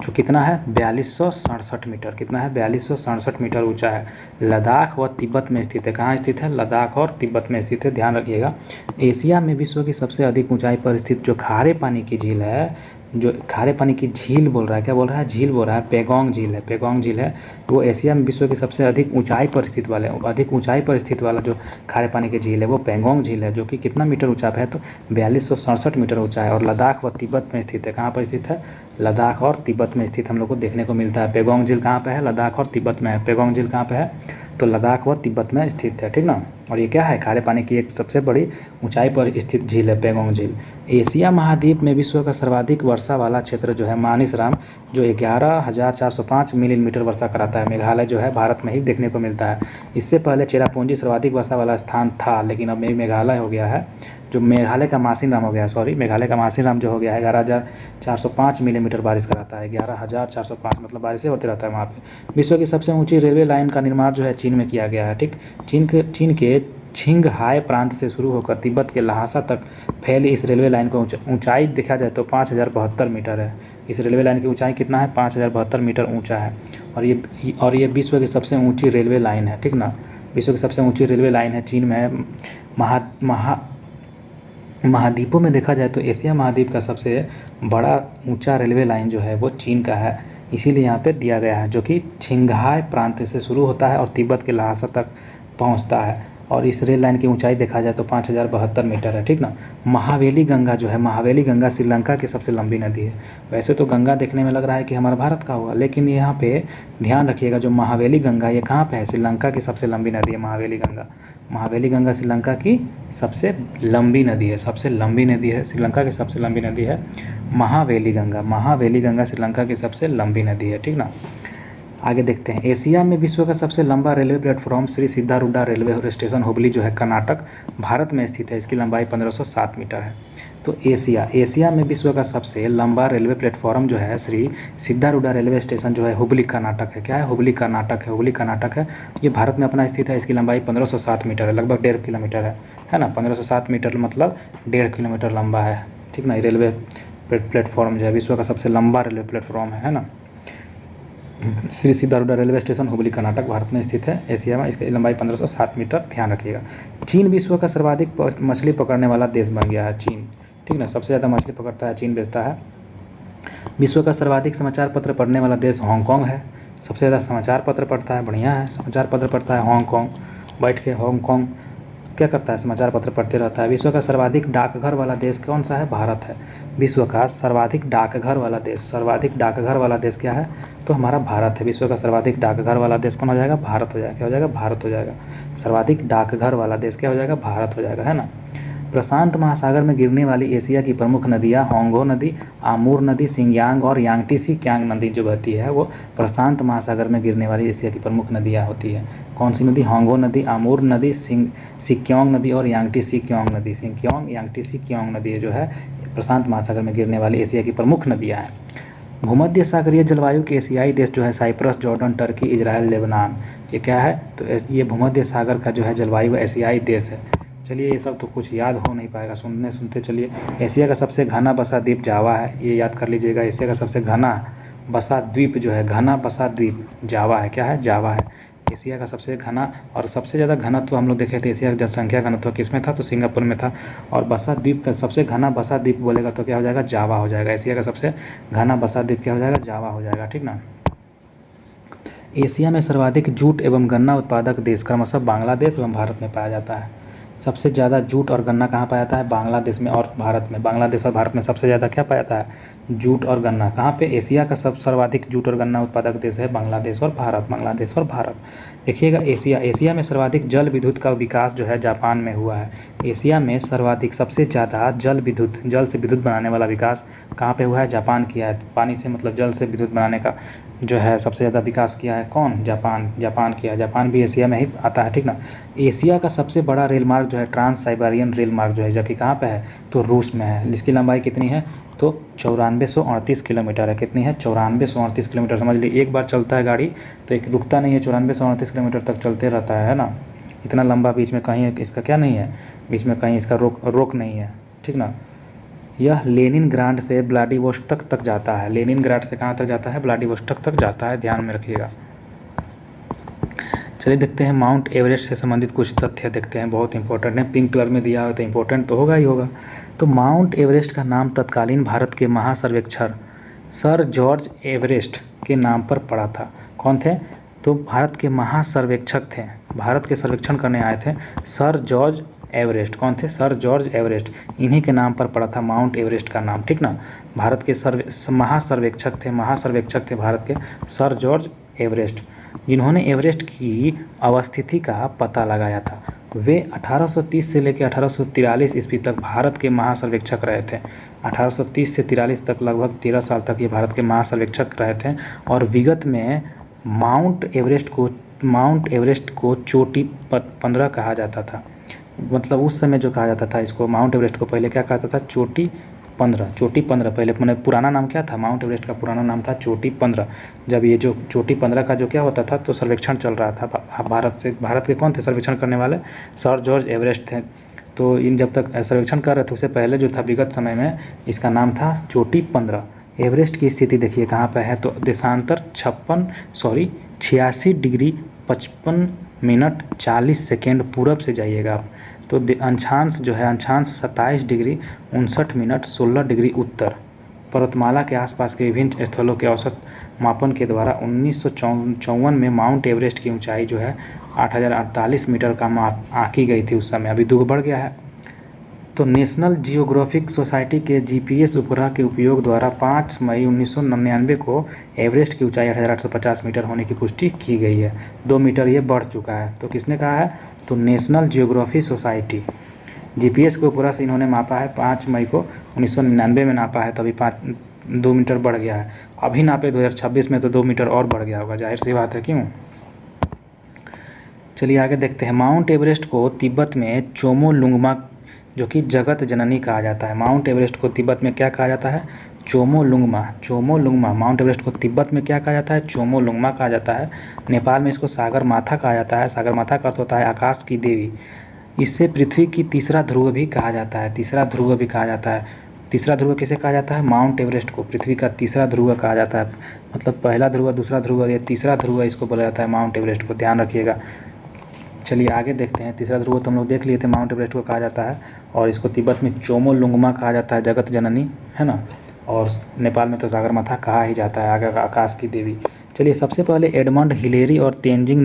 जो कितना है? 4267 मीटर। कितना है? 4267 मीटर ऊंचा है। लद्दाख व तिब्बत में स्थित है। कहाँ स्थित है? लद्दाख और तिब्बत में स्थित है, ध्यान रखिएगा। एशिया में विश्व की सबसे अधिक ऊंचाई पर स्थित जो खारे पानी की झील है, जो खारे पानी की झील बोल रहा है, क्या बोल रहा है? झील बोल रहा है, पैंगोंग झील है। पैंगोंग झील है वो एशिया में विश्व की सबसे अधिक ऊंचाई पर स्थित वाला जो खारे पानी की झील है वो पैंगोंग झील है, जो कि कितना मीटर ऊंचा है? तो 4267 मीटर ऊंचा है और लद्दाख व तिब्बत में स्थित है। कहाँ पर स्थित है? लद्दाख और तिब्बत में स्थित हम लोग को देखने को मिलता है। पैंगोंग झील कहाँ पे है? लद्दाख और तिब्बत में है। पैंगोंग झील कहाँ पे है? तो लद्दाख व तिब्बत में स्थित है, ठीक ना। और ये क्या है? खारे पानी की एक सबसे बड़ी ऊंचाई पर स्थित झील है पैंगोंग झील। एशिया महाद्वीप में विश्व का सर्वाधिक वर्षा वाला क्षेत्र जो है मानिसराम, जो 11,405 मिलीमीटर वर्षा कराता है। मेघालय जो है भारत में ही देखने को मिलता है। इससे पहले चेरापूंजी सर्वाधिक वर्षा वाला स्थान था, लेकिन अब मेघालय हो गया है, जो मेघालय का मासिनराम हो गया है। सॉरी, मेघालय का मासिनराम जो हो गया है 11,405 मिलीमीटर बारिश कराता है। 11,405 मतलब बारिशें होते रहता है वहाँ पे। विश्व की सबसे ऊंची रेलवे लाइन का निर्माण जो है चीन में किया गया है, ठीक। चीन के छिंगहाई प्रांत से शुरू होकर तिब्बत के लहासा तक फैली इस रेलवे लाइन को ऊंचाई देखा जाए तो 5072 मीटर है। इस रेलवे लाइन की ऊंचाई कितना है? 5072 मीटर ऊंचा है। और ये विश्व की सबसे ऊंची रेलवे लाइन है, ठीक ना। विश्व की सबसे ऊंची रेलवे लाइन है, चीन में है। महाद्वीपों में देखा जाए तो एशिया महाद्वीप का सबसे बड़ा ऊंचा रेलवे लाइन जो है वो चीन का है, इसीलिए यहाँ पे दिया गया है, जो कि छिंगहाई प्रांत से शुरू होता है और तिब्बत के लहासा तक पहुँचता है। और इस रेल लाइन की ऊंचाई देखा जाए तो 5072 मीटर है, ठीक ना। महावेली गंगा जो है, महावेली गंगा श्रीलंका की सबसे लंबी नदी है। वैसे तो गंगा देखने में लग रहा है कि हमारा भारत का होगा, लेकिन यहाँ पे ध्यान रखिएगा जो महावेली गंगा ये कहाँ पे है, श्रीलंका की सबसे लंबी नदी है महावेली गंगा। महावेली गंगा श्रीलंका की सबसे लंबी नदी है, सबसे लंबी नदी है, श्रीलंका की सबसे लंबी नदी है महावेली गंगा। महावेली गंगा श्रीलंका की सबसे लंबी नदी है, ठीक ना। आगे देखते हैं, एशिया में विश्व का सबसे लंबा railway platform Shri Siddharudha railway station Hubli जो है कर्नाटक भारत में स्थित है। इसकी लंबाई 1507 मीटर है। तो एशिया में विश्व का सबसे लंबा रेलवे प्लेटफॉर्म जो है श्री सिद्धारूढ़ा रेलवे स्टेशन जो है हुबली कर्नाटक है। क्या है, हुबली कर्नाटक है, हुबली कर्नाटक है। ये भारत में अपना स्थित है। इसकी लंबाई 1507 मीटर है, लगभग 1.5 किलोमीटर है ना। 1507 मीटर मतलब 1.5 किलोमीटर लंबा है, ठीक ना। रेलवे प्लेटफॉर्म जो है विश्व का सबसे लंबा रेलवे प्लेटफॉर्म है ना। श्री सिद्धारूढ़ा रेलवे स्टेशन हुबली कर्नाटक भारत में स्थित है एशिया में। इसकी लंबाई 1507 मीटर, ध्यान रखिएगा। चीन विश्व का सर्वाधिक मछली पकड़ने वाला देश बन गया है, चीन, ठीक ना। सबसे ज़्यादा मछली पकड़ता है चीन, बेचता है। विश्व का सर्वाधिक समाचार पत्र पढ़ने वाला देश हांगकांग है। सबसे ज़्यादा समाचार पत्र पढ़ता है, बढ़िया है, समाचार पत्र पढ़ता है हांगकांग। बैठ के हांगकांग क्या करता है, समाचार पत्र पढ़ते रहता है। विश्व का सर्वाधिक डाकघर वाला देश कौन सा है, भारत है। विश्व का सर्वाधिक डाकघर वाला देश, सर्वाधिक डाकघर वाला देश क्या है, तो हमारा भारत है। विश्व का सर्वाधिक डाकघर वाला देश कौन हो जाएगा, भारत हो जाएगा। क्या हो जाएगा, भारत हो जाएगा। सर्वाधिक डाकघर वाला देश क्या हो जाएगा, भारत हो जाएगा, है ना। प्रशांत महासागर में गिरने वाली एशिया की प्रमुख नदियाँ होंगो नदी, आमूर नदी, सिंगयांग और यांगटीसी क्यांग नदी जो बहती है वो प्रशांत महासागर में गिरने वाली एशिया की प्रमुख नदियाँ होती है। कौन सी नदी, होंगो नदी, आमूर नदी, सिक्योंग नदी और यांगटीसी क्योंग नदी। सिक्योंग यांगटीसी क्योंग नदी जो है प्रशांत महासागर में गिरने वाली एशिया की प्रमुख नदियाँ हैं। भूमध्य सागरीय जलवायु के एशियाई देश जो है Cyprus, Jordan, Turkey, Israel, Lebanon, ये क्या है, तो ये भूमध्य सागर का जो है जलवायु एशियाई देश है। चलिए ये सब तो कुछ याद हो नहीं पाएगा सुनने सुनते। चलिए, एशिया का सबसे घना बसा द्वीप जावा है, ये याद कर लीजिएगा। एशिया का सबसे घना बसा द्वीप जो है, घना बसा द्वीप जावा है। क्या है, जावा है एशिया का सबसे घना। और सबसे ज़्यादा घनत्व हम लोग देखे थे, एशिया का जनसंख्या घनत्व किस में था, तो सिंगापुर में था। और बसा द्वीप का सबसे घना बसा द्वीप बोलेगा तो क्या हो जाएगा, जावा हो जाएगा। एशिया का सबसे घना बसा द्वीप क्या हो जाएगा, जावा हो जाएगा, ठीक ना। एशिया में सर्वाधिक जूट एवं गन्ना उत्पादक देश क्रमशः बांग्लादेश एवं भारत में पाया जाता है। सबसे ज़्यादा जूट और गन्ना कहाँ पाया जाता है, बांग्लादेश में और भारत में। बांग्लादेश और भारत में सबसे ज़्यादा क्या पाया जाता है, जूट और गन्ना। कहाँ पे, एशिया का सर्वाधिक जूट और गन्ना उत्पादक देश है बांग्लादेश और भारत, बांग्लादेश और भारत। देखिएगा, एशिया में सर्वाधिक जल विद्युत का विकास जो है जापान में हुआ है। एशिया में सर्वाधिक सबसे ज़्यादा जल से विद्युत बनाने वाला विकास कहाँ पे हुआ है, जापान किया है। पानी से मतलब जल से विद्युत बनाने का जो है सबसे ज़्यादा विकास किया है कौन, जापान किया है। जापान भी एशिया में ही आता है, ठीक ना। एशिया का सबसे बड़ा रेल मार्ग जो है ट्रांस साइबेरियन रेल मार्ग जो है, जबकि कहाँ पे है, तो रूस में है। इसकी लंबाई कितनी है, तो 9438 किलोमीटर है। कितनी है, 9438 किलोमीटर। समझ लीजिए एक बार चलता है गाड़ी तो एक रुकता नहीं है, 9438 किलोमीटर तक चलते रहता है ना। इतना लंबा, बीच में कहीं इसका क्या नहीं है, बीच में कहीं इसका रोक नहीं है, ठीक ना। यह लेनिनग्राड से व्लादिवोस्टोक तक जाता है। लेनिनग्राड से कहाँ तक जाता है, व्लादिवोस्टोक तक जाता है, ध्यान में रखिएगा। चलिए देखते हैं माउंट एवरेस्ट से संबंधित कुछ तथ्य देखते हैं, बहुत इंपॉर्टेंट है। पिंक कलर में दिया हो तो इंपॉर्टेंट तो होगा ही होगा। तो माउंट एवरेस्ट का नाम तत्कालीन भारत के महासर्वेक्षक सर जॉर्ज एवरेस्ट के नाम पर पड़ा था। कौन थे, तो भारत के महासर्वेक्षक थे, भारत के सर्वेक्षण करने आए थे सर जॉर्ज एवरेस्ट। कौन थे, सर जॉर्ज एवरेस्ट। इन्हीं के नाम पर पड़ा था माउंट एवरेस्ट का नाम, ठीक ना। भारत के महासर्वेक्षक थे भारत के सर जॉर्ज एवरेस्ट, जिन्होंने एवरेस्ट की अवस्थिति का पता लगाया था। वे 1830 से लेकर 1843 ईस्वी तक भारत के महासर्वेक्षक रहे थे। 1830 से 43 तक लगभग 13 साल तक ये भारत के महासर्वेक्षक रहे थे। और विगत में माउंट एवरेस्ट को चोटी 15 कहा जाता था। मतलब उस समय जो कहा जाता था इसको, माउंट एवरेस्ट को पहले क्या कहता था, चोटी 15 पहले मैंने पुराना नाम क्या था, माउंट एवरेस्ट का पुराना नाम था चोटी 15। जब ये जो चोटी 15 का जो क्या होता था, तो सर्वेक्षण चल रहा था भारत के कौन थे सर्वेक्षण करने वाले, सर जॉर्ज एवरेस्ट थे। तो इन जब तक सर्वेक्षण कर रहे थे उससे पहले जो था विगत समय में इसका नाम था चोटी 15। एवरेस्ट की स्थिति देखिए कहाँ पे है, तो देशांतर 86 डिग्री 55 मिनट 40 सेकेंड पूरब से जाइएगा आप, तो अक्षांश जो है, अक्षांश 27 डिग्री 59 मिनट 16 डिग्री उत्तर, पर्वतमाला के आसपास के विभिन्न स्थलों के औसत मापन के द्वारा 1954 में माउंट एवरेस्ट की ऊंचाई जो है 8048 मीटर का आंकी गई थी उस समय। अभी दुगुना बढ़ गया है। तो नेशनल जियोग्राफिक सोसाइटी के जीपीएस उपग्रह के उपयोग द्वारा 5 मई 1999 को एवरेस्ट की ऊंचाई 8850 मीटर होने की पुष्टि की गई है। 2 मीटर ये बढ़ चुका है। तो किसने कहा है? तो नेशनल जियोग्राफी सोसाइटी, जीपीएस के उपग्रह से इन्होंने मापा है। 5 मई को 1999 में नापा है, तो अभी 2 मीटर बढ़ गया है। अभी नापे 2026 में तो 2 मीटर और बढ़ गया होगा, जाहिर सी बात है। क्यों? चलिए आगे देखते हैं। माउंट एवरेस्ट को तिब्बत में चोमोलुंगमा, जो कि जगत जननी कहा जाता है। माउंट एवरेस्ट को तिब्बत में क्या कहा जाता है? चोमोलुंगमा। चोमोलुंगमा। माउंट एवरेस्ट को तिब्बत में क्या कहा जाता है? चोमोलुंगमा कहा जाता है। नेपाल में इसको सागर माथा कहा जाता है। सागर माथा का अर्थ होता है आकाश की देवी। इससे पृथ्वी की तीसरा ध्रुव भी कहा जाता है। तीसरा ध्रुव भी कहा जाता है। तीसरा ध्रुव किसे कहा जाता है? माउंट एवरेस्ट को पृथ्वी का तीसरा ध्रुव कहा जाता है। मतलब पहला ध्रुव, दूसरा ध्रुव, ये तीसरा ध्रुव इसको बोला जाता है माउंट एवरेस्ट को, ध्यान रखिएगा। चलिए आगे देखते हैं। तीसरा ध्रुव तो हम लोग देख लिए थे, माउंट एवरेस्ट को कहा जाता है। और इसको तिब्बत में चोमोलुंगमा कहा जाता है, जगत जननी, है ना। और नेपाल में तो सागरमाथा कहा ही जाता है, आगे आकाश की देवी। चलिए सबसे पहले एडमंड हिलेरी और तेंजिंग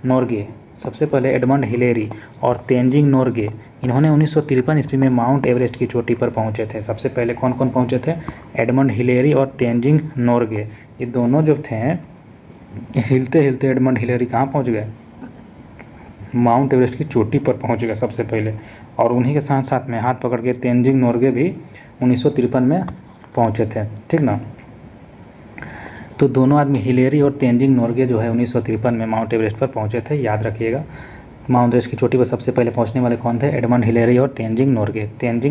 नोर्गे, सबसे पहले एडमंड हिलेरी और तेंजिंग नोर्गे, इन्होंने 1953 ईस्वी में माउंट एवरेस्ट की चोटी पर पहुंचे थे। सबसे पहले कौन कौन पहुंचे थे? एडमंड हिलेरी और तेंजिंग नोर्गे। ये दोनों जो थे, हिलते हिलते एडमंड हिलेरी कहाँ पहुँच गए? माउंट एवरेस्ट की चोटी पर पहुंच गए सबसे पहले। और उन्हीं के साथ साथ में हाथ पकड़ के तेंजिंग नोर्गे भी 1953 में पहुंचे थे, ठीक ना। तो दोनों आदमी हिलेरी और तेंजिंग नोर्गे जो है 1953 में माउंट एवरेस्ट पर पहुंचे थे, याद रखिएगा। माउंट एवरेस्ट की चोटी पर सबसे पहले पहुंचने वाले कौन थे? एडमंड हिलेरी और तेंजिंग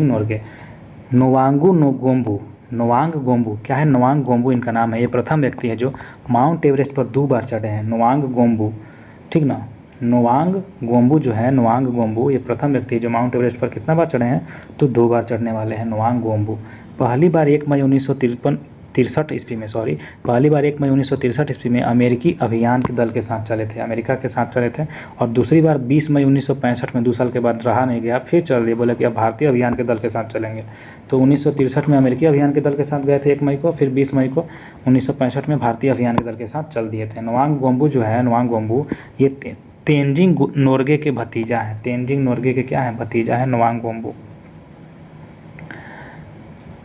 नोर्गे। नोवांग गोम्बू क्या है? नोवांग गोम्बू इनका नाम है। ये प्रथम व्यक्ति है जो माउंट एवरेस्ट पर 2 बार चढ़े हैं। नोवांग गोम्बू, ठीक ना। नोवांग गोम्बू ये प्रथम व्यक्ति है जो माउंट एवरेस्ट पर कितना बार चढ़े हैं? तो 2 बार चढ़ने वाले हैं नोवांग गोम्बू। पहली बार 1 मई 1963 ईस्वी में, पहली बार 1 मई 1963 ईस्वी में अमेरिकी अभियान के दल के साथ चले थे, अमेरिका के साथ चले थे। और दूसरी बार 20 मई 1965 में, 2 साल के बाद रहा नहीं गया, फिर चल दिए, बोले कि अब भारतीय अभियान के दल के साथ चलेंगे। तो 1963 में अमेरिकी अभियान के दल के साथ गए थे 1 मई को, फिर 20 मई को 1965 में भारतीय अभियान के दल के साथ चल दिए थे। नोवांग गोम्बू जो है, नोवांग गोम्बू ये तेंजिंग नोर्गे के भतीजा है। तेंजिंग नोर्गे के क्या है? भतीजा है नोवांग गोम्बू।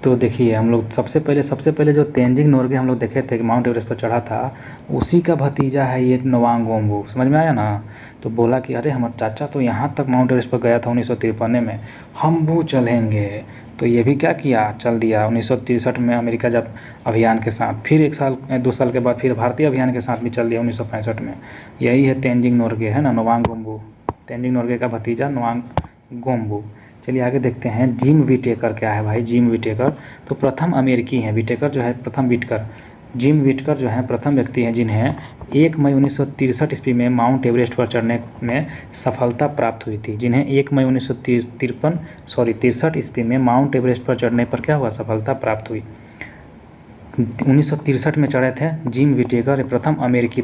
तो देखिए हम लोग सबसे पहले जो तेंजिंग नोर्गे हम लोग देखे थे कि माउंट एवरेस्ट पर चढ़ा था, उसी का भतीजा है ये नोवांग गोम्बू। समझ में आया ना। तो बोला कि अरे हमारा चाचा तो यहाँ तक माउंट एवरेस्ट पर गया था 1953 में, हम वो चलेंगे। तो ये भी क्या किया? चल दिया 1963 में अमेरिका जब अभियान के साथ, फिर 2 साल के बाद फिर भारतीय अभियान के साथ भी चल दिया 1965 में। यही है तेंजिंग नोर्गे, है ना, नोवांग गोम्बू। तेंजिंग नोर्गे का भतीजा नोवांग गोम्बू। चलिए आगे देखते हैं। जिम विटेकर क्या है भाई? जिम विटेकर तो प्रथम अमेरिकी हैं। विटेकर जो है प्रथम जिम विटेकर जो है प्रथम व्यक्ति हैं जिन्हें 1 मई 1963 ईस्वी में माउंट एवरेस्ट पर चढ़ने में सफलता प्राप्त हुई थी। जिन्हें 1 मई 1963 ईस्वी में माउंट एवरेस्ट पर चढ़ने पर क्या हुआ? सफलता प्राप्त हुई। 1963 में चढ़े थे जिम विटेकर, प्रथम अमेरिकी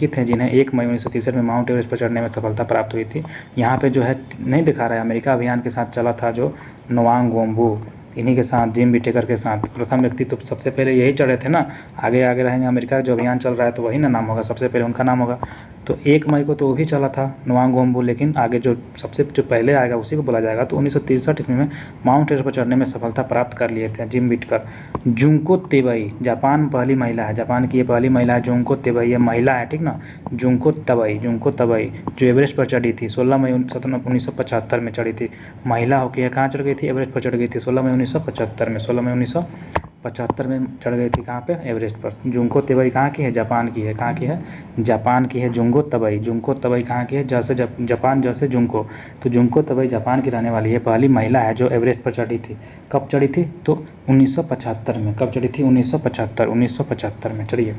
थे जिन्हें 1 मई 1963 में माउंट एवरेस्ट पर चढ़ने में सफलता प्राप्त हुई थी। यहाँ पे जो है नहीं दिखा रहा है, अमेरिका अभियान के साथ चला था जो नोवांग गोम्बू, इन्हीं के साथ जिम विटेकर के साथ। प्रथम व्यक्ति तो सबसे पहले यही चढ़े थे ना, आगे आगे रहेंगे। अमेरिका का जो अभियान चल रहा है तो वही ना नाम होगा, सबसे पहले उनका नाम होगा। तो 1 मई को तो वो भी चला था नोवांग गोम्बू, लेकिन आगे जो पहले आएगा उसी को बोला जाएगा। तो 1963 ईस्वी में माउंट एवरेस्ट पर चढ़ने में सफलता प्राप्त कर लिए थे Jim Whittaker. Junko Tabei Japan पहली महिला है, जापान की ये पहली महिला है जुंको तेबई, ये महिला है, ठीक ना। जुंको तबई जो एवरेस्ट पर चढ़ी थी 16 मई 1975 में चढ़ी थी। महिला होकर कहाँ चढ़ गई थी? एवरेस्ट पर चढ़ गई थी 16 मई 1975 में। 16 मई 1975 में चढ़ गई थी कहाँ पे? एवरेस्ट पर। जुंको तेबई कहाँ की है? जापान की है। कहाँ की है? जापान की है जुंको तबई कहाँ की है? जैसे जापान जैसे जुंको, तो जुंको तबई जापान की रहने वाली है, पहली महिला है जो एवरेस्ट पर चढ़ी थी। कब चढ़ी थी? तो 1975 में। कब चढ़ी थी? 1975 में। चलिए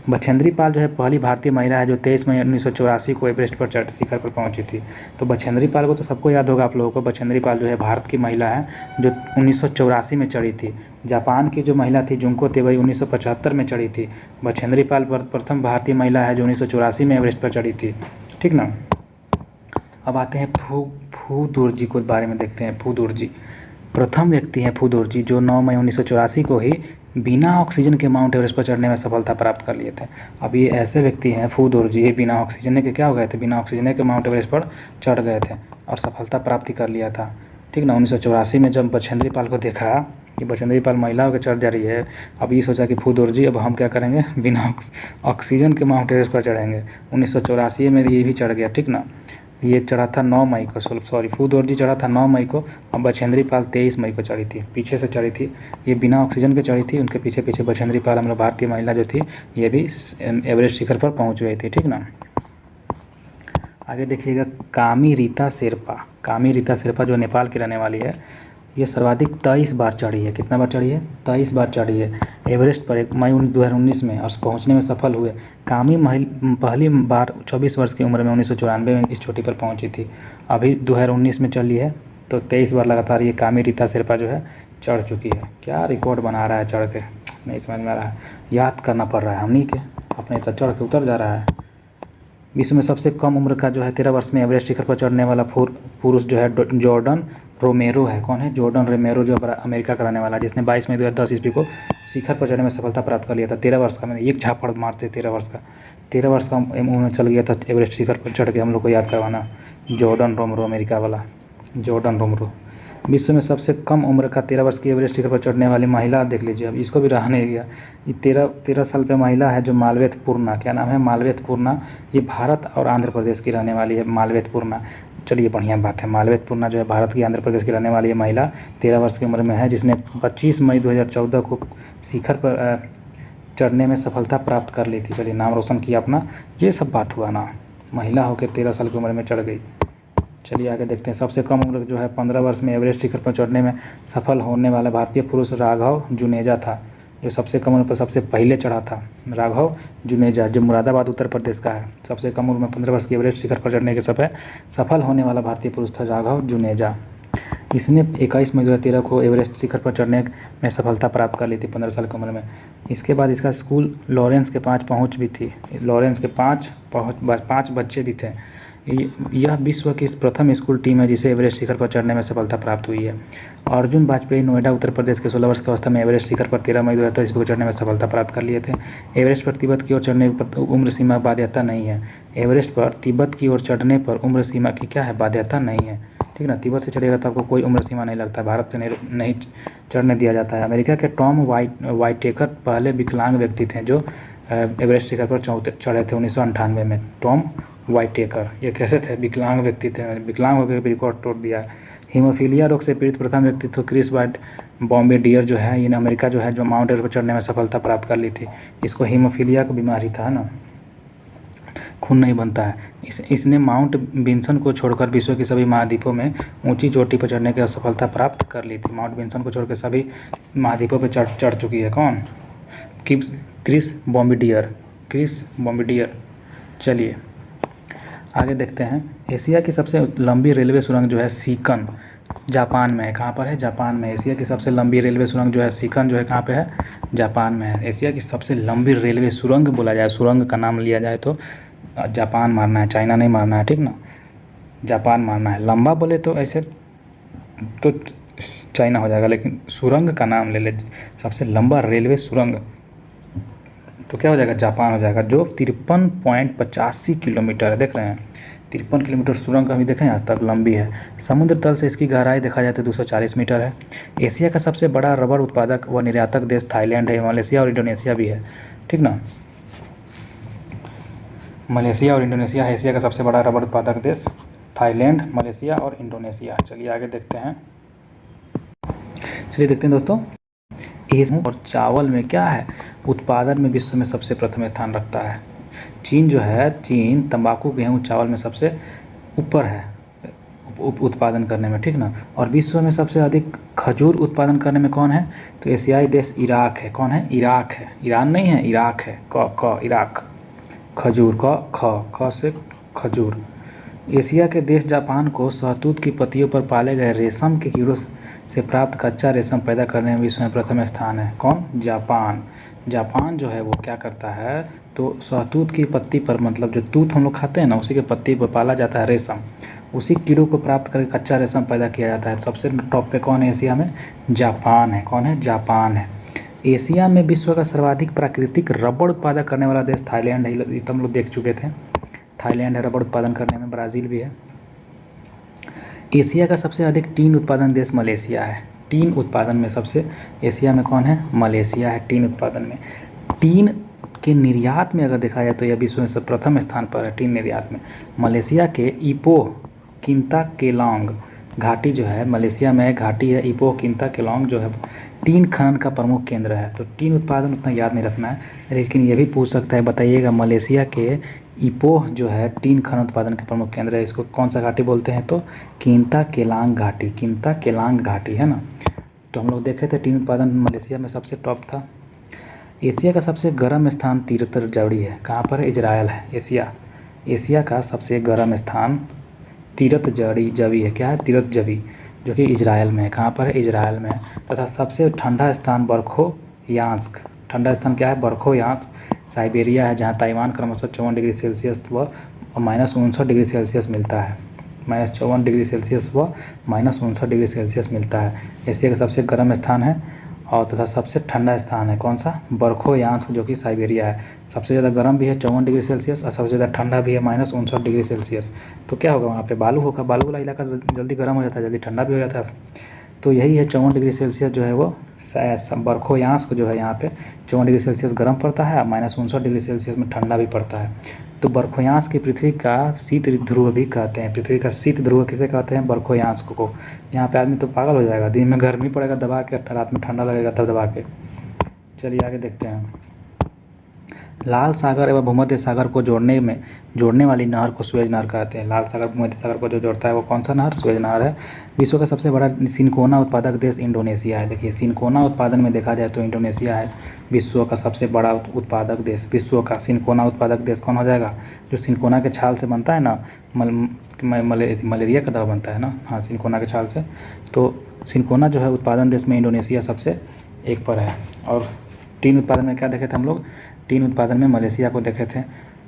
बछेंद्री पाल जो है पहली भारतीय महिला है जो 23 मई 1984 को एवरेस्ट पर शिखर पर पहुंची थी। तो बछेंद्री पाल को तो सबको याद होगा आप लोगों को। बछेंद्री पाल जो है भारत की महिला है जो 1984 में चढ़ी थी। जापान की जो महिला थी जुंको तेबई 1975 में चढ़ी थी। बछेंद्री पाल प्रथम भारतीय महिला है जो 1984 में एवरेस्ट पर चढ़ी थी, ठीक ना। अब आते हैं फू दुर्जी को बारे में देखते हैं। फू दुर्जी प्रथम व्यक्ति हैं फूदोरजी, जो 9 मई 1984 को ही बिना ऑक्सीजन के माउंट एवरेस्ट पर चढ़ने में सफलता प्राप्त कर लिए थे। अब ये ऐसे व्यक्ति हैं फूदोरजी, ये बिना ऑक्सीजन के क्या हो गए थे, बिना ऑक्सीजन के माउंट एवरेस्ट पर चढ़ गए थे और सफलता प्राप्ति कर लिया था। ठीक ना। 1984 में जब बछेंद्री पाल को देखा कि बछेंद्री पाल महिला होकर चढ़ जा रही है, अब ये सोचा कि फूदोरजी अब हम क्या करेंगे, बिना ऑक्सीजन के माउंट एवरेस्ट पर चढ़ेंगे। 1984 में ये भी चढ़ गया। ठीक ना। ये चढ़ा था 9 मई को, सॉरी फूदोरजी चढ़ा था 9 मई को, और बछेंद्री पाल 23 मई को चढ़ी थी, पीछे से चढ़ी थी। ये बिना ऑक्सीजन के चढ़ी थी, उनके पीछे पीछे बछेंद्री पाल हम लोग भारतीय महिला जो थी ये भी एवरेस्ट शिखर पर पहुंच गई थी। ठीक ना। आगे देखिएगा कामी रीता शेरपा। कामी रीता शेरपा जो नेपाल की रहने वाली है, ये सर्वाधिक 23 बार चढ़ी है। कितना बार चढ़ी है, 23 बार चढ़ी है एवरेस्ट पर, 1 मई 2019 में, और पहुंचने में सफल हुए। कामी पहली बार 24 वर्ष की उम्र में 1994 में इस चोटी पर पहुंची थी। अभी 2019 में चली है, तो 23 बार लगातार ये कामी रीता शेरपा जो है चढ़ चुकी है। क्या रिकॉर्ड बना रहा है चढ़ के, नहीं समझ में आ रहा है, याद करना पड़ रहा है हमनी के, अपने तो चढ़ के उतर जा रहा है। विश्व में सबसे कम उम्र का जो है 13 वर्ष में एवरेस्ट शिखर पर चढ़ने वाला पुरुष जो है जॉर्डन रोमेरो है। कौन है, जॉर्डन रोमेरो, जो अमेरिका का रहने वाला है, जिसने 22 मई 2010 ईस्वी को शिखर पर चढ़ने में सफलता प्राप्त कर लिया था। 13 वर्ष का, मैंने एक झापड़ मारते 13 वर्ष का, 13 वर्ष का उम्र चल गया था एवरेस्ट शिखर पर चढ़ के हम लोग को याद करवाना। जॉर्डन रोमेरो, अमेरिका वाला जॉर्डन रोमेरो। विश्व में सबसे कम उम्र का 13 वर्ष की एवरेस्ट शिखर पर चढ़ने वाली महिला देख लीजिए, अब इसको भी रहा नहीं गया। ये 13 साल पे महिला है जो मालवेत पूर्णा, क्या नाम है, मालवेत पूर्णा। ये भारत और आंध्र प्रदेश की रहने वाली है मालवेत पूर्णा। चलिए बढ़िया बात है, मालवेत पूर्णा जो है भारत की आंध्र प्रदेश की रहने वाली है महिला, 13 वर्ष की उम्र में है, जिसने 25 मई 2014 को शिखर पर चढ़ने में सफलता प्राप्त कर ली थी। चलिए नाम रोशन किया अपना, ये सब बात हुआ ना, महिला होकर 13 साल की उम्र में चढ़ गई। चलिए आगे देखते हैं। सबसे कम उम्र जो है 15 वर्ष में एवरेस्ट शिखर पर चढ़ने में सफल होने वाला भारतीय पुरुष राघव जुनेजा था, जो सबसे कम उम्र पर सबसे पहले चढ़ा था। राघव जुनेजा, जो मुरादाबाद उत्तर प्रदेश का है, सबसे कम उम्र में 15 वर्ष की एवरेस्ट शिखर पर चढ़ने के समय सफल होने वाला भारतीय पुरुष था राघव जुनेजा। इसने 21 मई 2013 को एवरेस्ट शिखर पर चढ़ने में सफलता प्राप्त कर ली थी 15 साल की उम्र में। इसके बाद इसका स्कूल लॉरेंस के 5 पहुँच भी थी, लॉरेंस के 5 बच्चे भी थे। यह विश्व की प्रथम स्कूल टीम है जिसे एवरेस्ट शिखर पर चढ़ने में सफलता प्राप्त हुई है। अर्जुन वाजपेयी नोएडा उत्तर प्रदेश के 16 वर्ष की अवस्था में एवरेस्ट शिखर पर 13 मई 2023 को चढ़ने में सफलता प्राप्त कर लिए थे। एवरेस्ट पर तिब्बत की ओर चढ़ने पर उम्र सीमा बाध्यता नहीं है। एवरेस्ट पर तिब्बत की ओर चढ़ने पर उम्र सीमा की क्या है, बाध्यता नहीं है। ठीक ना। तिब्बत से चढ़ेगा तो आपको कोई उम्र सीमा नहीं लगता, भारत से नहीं चढ़ने दिया जाता है। अमेरिका के टॉम वाइटेकर पहले विकलांग व्यक्ति थे जो एवरेस्ट शिखर पर चढ़े थे 1998 में। टॉम वाइटेकर, ये कैसे थे, विकलांग व्यक्ति थे, विकलांग होकर भी रिकॉर्ड तोड़ दिया। हीमोफीलिया रोग से पीड़ित प्रथम व्यक्ति तो क्रिस वाइट बॉम्बे डियर जो है, इन अमेरिका जो है, जो माउंट एवरेस्ट पर चढ़ने में सफलता प्राप्त कर ली थी। इसको हीमोफीलिया की बीमारी था ना, खून नहीं बनता है। इसने माउंट विंसन को छोड़कर विश्व की सभी महाद्वीपों में ऊंची चोटी पर चढ़ने की सफलता प्राप्त कर ली थी। माउंट विंसन को छोड़कर सभी महाद्वीपों पर चढ़ चुकी है। कौन, क्रिस बॉम्बिडियर। चलिए आगे देखते हैं। एशिया की सबसे लंबी रेलवे सुरंग जो है सीकन, जापान में है। कहाँ पर है, जापान में। एशिया की सबसे लंबी रेलवे सुरंग जो है सीकन जो है कहाँ पे है, जापान में है। एशिया की सबसे लंबी रेलवे सुरंग बोला जाए, सुरंग का नाम लिया जाए तो जापान मारना है, चाइना नहीं मारना है। ठीक ना, जापान मारना है। लंबा बोले तो ऐसे तो चाइना हो जाएगा, लेकिन सुरंग का नाम ले ले, सबसे लंबा रेलवे सुरंग तो क्या हो जाएगा, जापान हो जाएगा, जो 53.85 किलोमीटर है। देख रहे हैं 53 किलोमीटर सुरंग कभी देखें आज तक, लंबी है। समुद्र तल से इसकी गहराई देखा जाए तो 240 मीटर है। एशिया का सबसे बड़ा रबर उत्पादक व निर्यातक देश थाईलैंड है। मलेशिया और इंडोनेशिया भी है। ठीक ना, मलेशिया और इंडोनेशिया है एशिया का सबसे बड़ा रबर उत्पादक देश, थाईलैंड, मलेशिया और इंडोनेशिया। चलिए आगे देखते हैं। चलिए देखते हैं दोस्तों, गेहूं और चावल में क्या है, उत्पादन में विश्व में सबसे प्रथम स्थान रखता है। चीन जो है, चीन तंबाकू, गेहूं, चावल में सबसे ऊपर है उत्पादन करने में। ठीक ना, और विश्व में सबसे अधिक खजूर उत्पादन करने में कौन है, तो एशियाई देश इराक है। कौन है, इराक है, ईरान नहीं है, इराक है। इराक, खजूर ख से खजूर। एशिया के देश जापान को शहतूत की पत्तियों पर पाले गए रेशम के कीड़ों से प्राप्त कच्चा रेशम पैदा करने में विश्व में प्रथम स्थान है। कौन, जापान। जापान जो है वो क्या करता है, तो शहतूत की पत्ती पर, मतलब जो तूत हम लोग खाते हैं ना, उसी के पत्ती पर पाला जाता है रेशम, उसी कीड़ों को प्राप्त करके कच्चा रेशम पैदा किया जाता है। सबसे टॉप पे कौन है एशिया में? जापान है। कौन है? जापान है। एशिया में विश्व का सर्वाधिक प्राकृतिक रबड़ उत्पादन करने वाला देश थाईलैंड है। ये तो हम लोग देख चुके थे। थाईलैंड है रबड़ उत्पादन करने में, ब्राज़ील भी है। एशिया का सबसे अधिक टीन उत्पादन देश मलेशिया है। टीन उत्पादन में सबसे एशिया में कौन है? मलेशिया है टीन उत्पादन में। टीन के निर्यात में अगर देखा जाए तो यह विश्व में प्रथम स्थान पर है टीन निर्यात में। मलेशिया के इपोह किंताकेलांग घाटी जो है, मलेशिया में घाटी है इपोह किंताकेलांग जो है टीन खनन का प्रमुख केंद्र है। तो टीन उत्पादन उतना याद नहीं रखना है, लेकिन ये भी पूछ सकता है, बताइएगा मलेशिया के इपोह जो है टीन खनन उत्पादन के प्रमुख केंद्र है। इसको कौन सा घाटी बोलते हैं? तो किंताकेलांग घाटी। किंताकेलांग घाटी है ना। तो हम लोग देखे थे टीन उत्पादन मलेशिया में सबसे टॉप था। एशिया का सबसे गर्म स्थान तीरथ जड़ी है। कहाँ पर है? इजराइल है। एशिया का सबसे गर्म स्थान तीरथ जवी है। क्या है? तीरथ जवी, जो कि इजराइल में है। कहाँ पर है? इजराइल में है। तथा सबसे ठंडा स्थान बरखोयांस्क। ठंडा स्थान क्या है? बरखोयांस्क साइबेरिया है, जहाँ ताइवान क्रमशः 54 डिग्री सेल्सियस व -59 डिग्री सेल्सियस मिलता है। -54 डिग्री सेल्सियस व -59 डिग्री सेल्सियस मिलता है। एशिया का सबसे गर्म स्थान है और तथा सबसे ठंडा स्थान है कौन सा? बरखोयांस्क, जो कि साइबेरिया है। सबसे ज़्यादा गर्म भी है 54 डिग्री सेल्सियस और सबसे ज़्यादा ठंडा भी है -59 डिग्री सेल्सियस। तो क्या होगा वहाँ पे? बालू होगा। बालू वाला इलाका जल्दी गर्म हो जाता है, जल्दी ठंडा भी हो जाता है। तो यही है 54 डिग्री सेल्सियस जो है वो बरखोयांस्क जो है यहाँ पे 54 डिग्री सेल्सियस गर्म पड़ता है और -59 डिग्री सेल्सियस में ठंडा भी पड़ता है। तो बरखोयांस्क की पृथ्वी का शीत ध्रुव भी कहते हैं। पृथ्वी का शीत ध्रुव किसे कहते हैं? बरखोयांस्क को। यहाँ पे आदमी तो पागल हो जाएगा, दिन में गर्मी पड़ेगा दबा के, रात में ठंडा लगेगा तब दबा के। चलिए आगे देखते हैं। लाल सागर एवं भूमध्य सागर को जोड़ने वाली नहर को सुएज नहर कहते हैं। लाल सागर भूमध्य सागर को जो जोड़ता है वो कौन सा नहर? सुएज नहर है। विश्व का सबसे बड़ा सिनकोना उत्पादक देश इंडोनेशिया है। देखिए सिनकोना उत्पादन में देखा जाए तो इंडोनेशिया है विश्व का सबसे बड़ा उत्पादक देश। विश्व का सिनकोना उत्पादक देश कौन हो जाएगा? जो सिनकोना के छाल से बनता है ना, मलेरिया का दवा बनता है ना, हाँ सिनकोना के छाल से। तो सिनकोना जो है उत्पादन देश में इंडोनेशिया सबसे एक पर है। और टीन उत्पादन में क्या देखे थे हम लोग? टीन उत्पादन में मलेशिया को देखे थे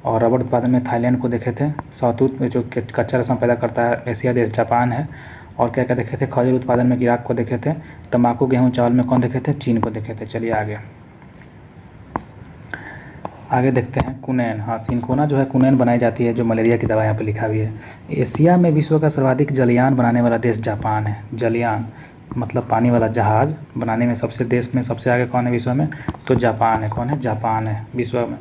और रबड़ उत्पादन में थाईलैंड को देखे थे। शहतूत में जो कच्चा रेशम पैदा करता है एशिया देश जापान है। और क्या क्या देखे थे? खजूर उत्पादन में इराक को देखे थे। तंबाकू गेहूं चावल में कौन देखे थे? चीन को देखे थे। चलिए आगे देखते हैं। कुनैन, हाँ सिनकोना जो है कुनैन बनाई जाती है, जो मलेरिया की दवा यहाँ पे लिखा भी है। एशिया में विश्व का सर्वाधिक जलयान बनाने वाला देश जापान है। जलयान मतलब पानी वाला जहाज़ बनाने में देश में सबसे आगे कौन है विश्व में? तो जापान है। कौन है? जापान है। विश्व में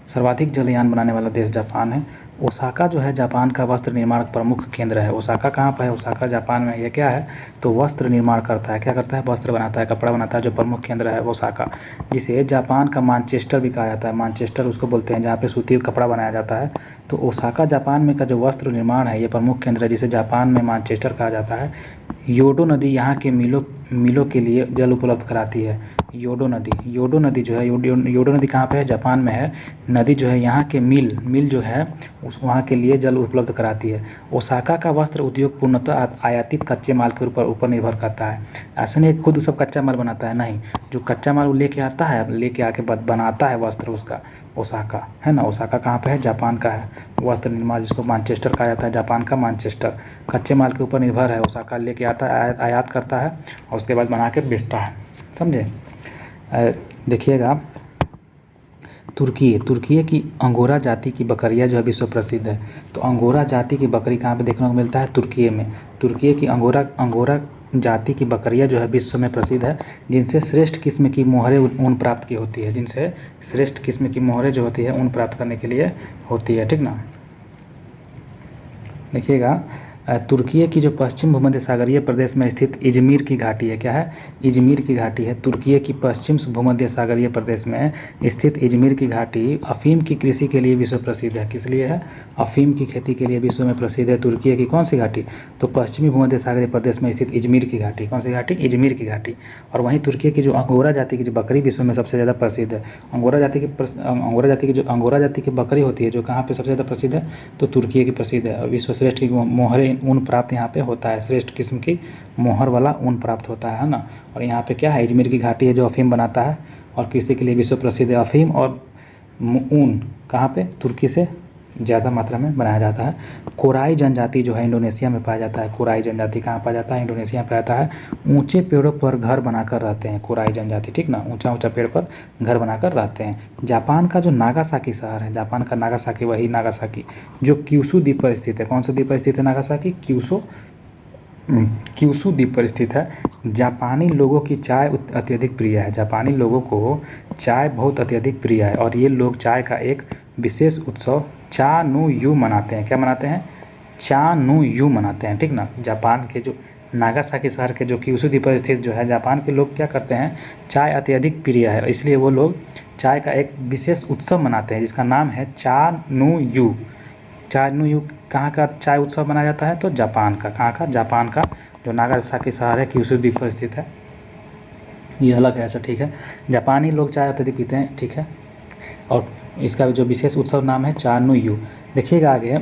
सर्वाधिक जलयान बनाने वाला देश जापान है। ओसाका जो है जापान का वस्त्र निर्माण प्रमुख केंद्र है। ओसाका कहाँ पर है? ओसाका जापान में। ये क्या है? तो वस्त्र निर्माण करता है। क्या करता है? वस्त्र बनाता है, कपड़ा बनाता है। जो प्रमुख केंद्र है ओसाका, जिसे जापान का मानचेस्टर भी कहा जाता है। मानचेस्टर उसको बोलते हैं जहाँ पे सूती कपड़ा बनाया जाता है। तो ओसाका जापान में का जो वस्त्र निर्माण है ये प्रमुख केंद्र है, जिसे जापान में मानचेस्टर कहा जाता है। योडो नदी यहाँ के मिलों के लिए जल उपलब्ध कराती है। योडो नदी जो है, योडो नदी कहाँ पे है? जापान में है। नदी जो है यहाँ के मिल जो है वहाँ के लिए जल उपलब्ध कराती है। ओसाका का वस्त्र उद्योग पूर्णतः आयातित कच्चे माल के ऊपर निर्भर करता है। ऐसा नहीं खुद सब कच्चा माल बनाता है, नहीं, जो कच्चा माल वो लेके आता है, लेके आके बनाता है वस्त्र उसका, ओसाका है ना। ओसाका कहाँ पे है? जापान का है। वस्त्र निर्माण जिसको मानचेस्टर कहा जाता है, जापान का मानचेस्टर। कच्चे माल के ऊपर निर्भर है। ओसाका लेके आता है, आयात करता है और उसके बाद बना के बेचता है। समझे? देखिएगा तुर्की की अंगोरा जाति की बकरियां जो है विश्व प्रसिद्ध है। तो अंगोरा जाति की बकरी कहाँ पे देखने को मिलता है? तुर्की में। तुर्की की अंगोरा जाति की बकरियां जो है विश्व में प्रसिद्ध है, जिनसे श्रेष्ठ किस्म की मोहरें ऊन प्राप्त की होती है। जिनसे श्रेष्ठ किस्म की मोहरें जो होती है ऊन प्राप्त करने के लिए होती है, ठीक ना। देखिएगा तुर्की की जो पश्चिम भूमध्य सागरीय प्रदेश में स्थित इजमीर की घाटी है। क्या है? इजमीर की घाटी है। तुर्की की पश्चिम भूमध्य सागरीय प्रदेश में स्थित इजमीर की घाटी अफीम की कृषि के लिए विश्व प्रसिद्ध है। किस लिए है? अफीम की खेती के लिए विश्व में प्रसिद्ध है। तुर्की की कौन सी घाटी? तो पश्चिमी भूमध्य सागरीय प्रदेश में स्थित इजमीर की घाटी। कौन सी घाटी? इजमीर की घाटी। और वहीं तुर्की की जो अंगोरा जाति की जो बकरी विश्व में सबसे ज़्यादा प्रसिद्ध है। अंगोरा जाति की अंगोरा जाति की बकरी होती है जो कहाँ पर सबसे ज़्यादा प्रसिद्ध है? तो तुर्की की प्रसिद्ध है। विश्व श्रेष्ठ की मोहरें ऊन प्राप्त यहाँ पे होता है। श्रेष्ठ किस्म की मोहर वाला ऊन प्राप्त होता है ना। और यहाँ पे क्या है? इजमीर की घाटी है जो अफीम बनाता है और कृषि के लिए विश्व प्रसिद्ध है। अफीम और ऊन कहाँ पे? तुर्की से ज़्यादा मात्रा में बनाया जाता है। कोराई जनजाति जो है इंडोनेशिया में पाया जाता है। कोराई जनजाति कहाँ पाया जाता है? इंडोनेशिया में पाया जाता है। ऊंचे पेड़ों पर घर बनाकर रहते हैं कोराई जनजाति, ठीक ना, ऊंचा ऊंचा पेड़ पर घर बनाकर रहते हैं। जापान का जो नागासाकी शहर है, जापान का नागासाकी, वही नागासाकी जो क्यूशू द्वीप पर स्थित है। कौन सा द्वीप पर स्थित है? नागासाकी क्यूशू द्वीप पर स्थित है। जापानी लोगों की चाय अत्यधिक प्रिय है। जापानी लोगों को चाय बहुत अत्यधिक प्रिय है और ये लोग चाय का एक विशेष उत्सव चा नु यू मनाते हैं। क्या मनाते हैं? चा नु यू मनाते हैं, ठीक ना। जापान के जो नागासाकी शहर के जो क्यूशू द्वीप पर स्थित जो है, जापान के लोग क्या करते हैं? चाय अत्यधिक प्रिय है, इसलिए वो लोग चाय का एक विशेष उत्सव मनाते हैं जिसका नाम है चा नु यू। चा नु यू कहाँ का चाय उत्सव मनाया जाता है? तो जापान का। कहाँ का? जापान का, जो नागासाकी शहर है क्यूशू द्वीप पर स्थित है। ये अलग है, अच्छा ठीक है। जापानी लोग चाय अत्यधिक पीते हैं, ठीक है। और इसका जो विशेष उत्सव नाम है चा नु यू। देखिएगा आगे,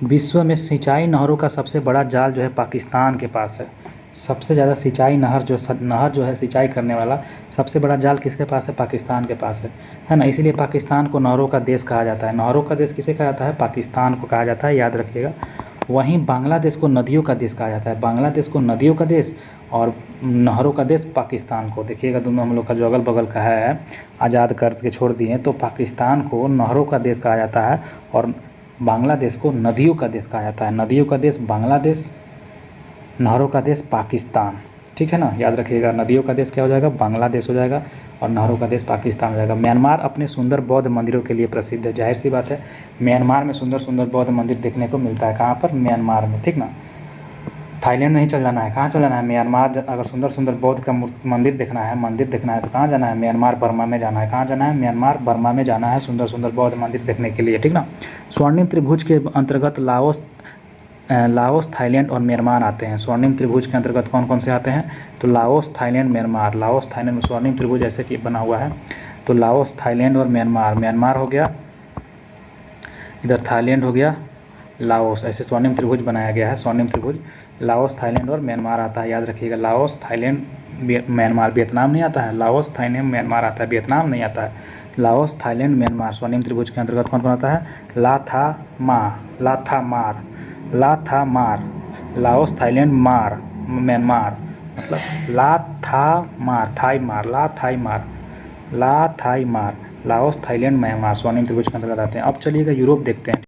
विश्व में सिंचाई नहरों का सबसे बड़ा जाल जो है पाकिस्तान के पास है। सबसे ज़्यादा सिंचाई नहर जो है सिंचाई करने वाला सबसे बड़ा जाल किसके पास है? पाकिस्तान के पास है ना। इसीलिए पाकिस्तान को नहरों का देश कहा जाता है। नहरों का देश किसे कहा जाता है? पाकिस्तान को कहा जाता है, याद रखिएगा। वहीं बांग्लादेश को नदियों का देश कहा जाता है। बांग्लादेश को नदियों का देश और नहरों का देश पाकिस्तान को। देखिएगा दोनों हम लोग का जो अगल बगल का है आज़ाद करके छोड़ दिए, तो पाकिस्तान को नहरों का देश कहा जाता है और बांग्लादेश को नदियों का देश कहा जाता है। नदियों का देश बांग्लादेश, नहरों का देश पाकिस्तान, ठीक है ना, याद रखिएगा। नदियों का देश क्या हो जाएगा? बांग्लादेश हो जाएगा और नहरों का देश पाकिस्तान हो जाएगा। म्यांमार अपने सुंदर बौद्ध मंदिरों के लिए प्रसिद्ध है। जाहिर सी बात है, म्यांमार में सुंदर सुंदर बौद्ध मंदिर देखने को मिलता है। कहाँ पर? म्यांमार में, ठीक ना। थाईलैंड नहीं चल जाना है, कहाँ चल जाना है? म्यांमार। अगर सुंदर सुंदर बौद्ध का मंदिर देखना है तो कहाँ जाना है? म्यांमार बर्मा में जाना है। कहाँ जाना है? म्यांमार बर्मा में जाना है सुंदर सुंदर बौद्ध मंदिर देखने के लिए, ठीक ना। स्वर्णिम त्रिभुज के अंतर्गत लाओस, थाईलैंड और म्यांमार आते हैं। स्वर्णिम त्रिभुज के अंतर्गत कौन कौन से आते हैं? तो Laos, Thailand, Myanmar. Laos, Thailand में स्वर्णिम त्रिभुज ऐसे कि बना हुआ है, तो लाओस, थाईलैंड और म्यांमार। म्यांमार हो गया, इधर थाईलैंड हो गया, लाओस, ऐसे स्वर्णिम त्रिभुज बनाया गया है। स्वर्णिम त्रिभुज लाओस, थाईलैंड और म्यांमार आता है, याद रखिएगा। Laos, Thailand, Myanmar. वियतनाम नहीं आता है। लाओस, थाईलैंड, म्यांमार आता है, वियतनाम नहीं आता है। Laos, Thailand, Myanmar. स्वर्णिम त्रिभुज के अंतर्गत कौन कौन आता है? लाथामार, लाओस, थाईलैंड, म्यांमार, मतलब लाथाईमार, लाओस, थाईलैंड, म्यांमार स्वर्णिम त्रिभुज के अंतर्गत आते हैं। अब चलिएगा यूरोप देखते हैं।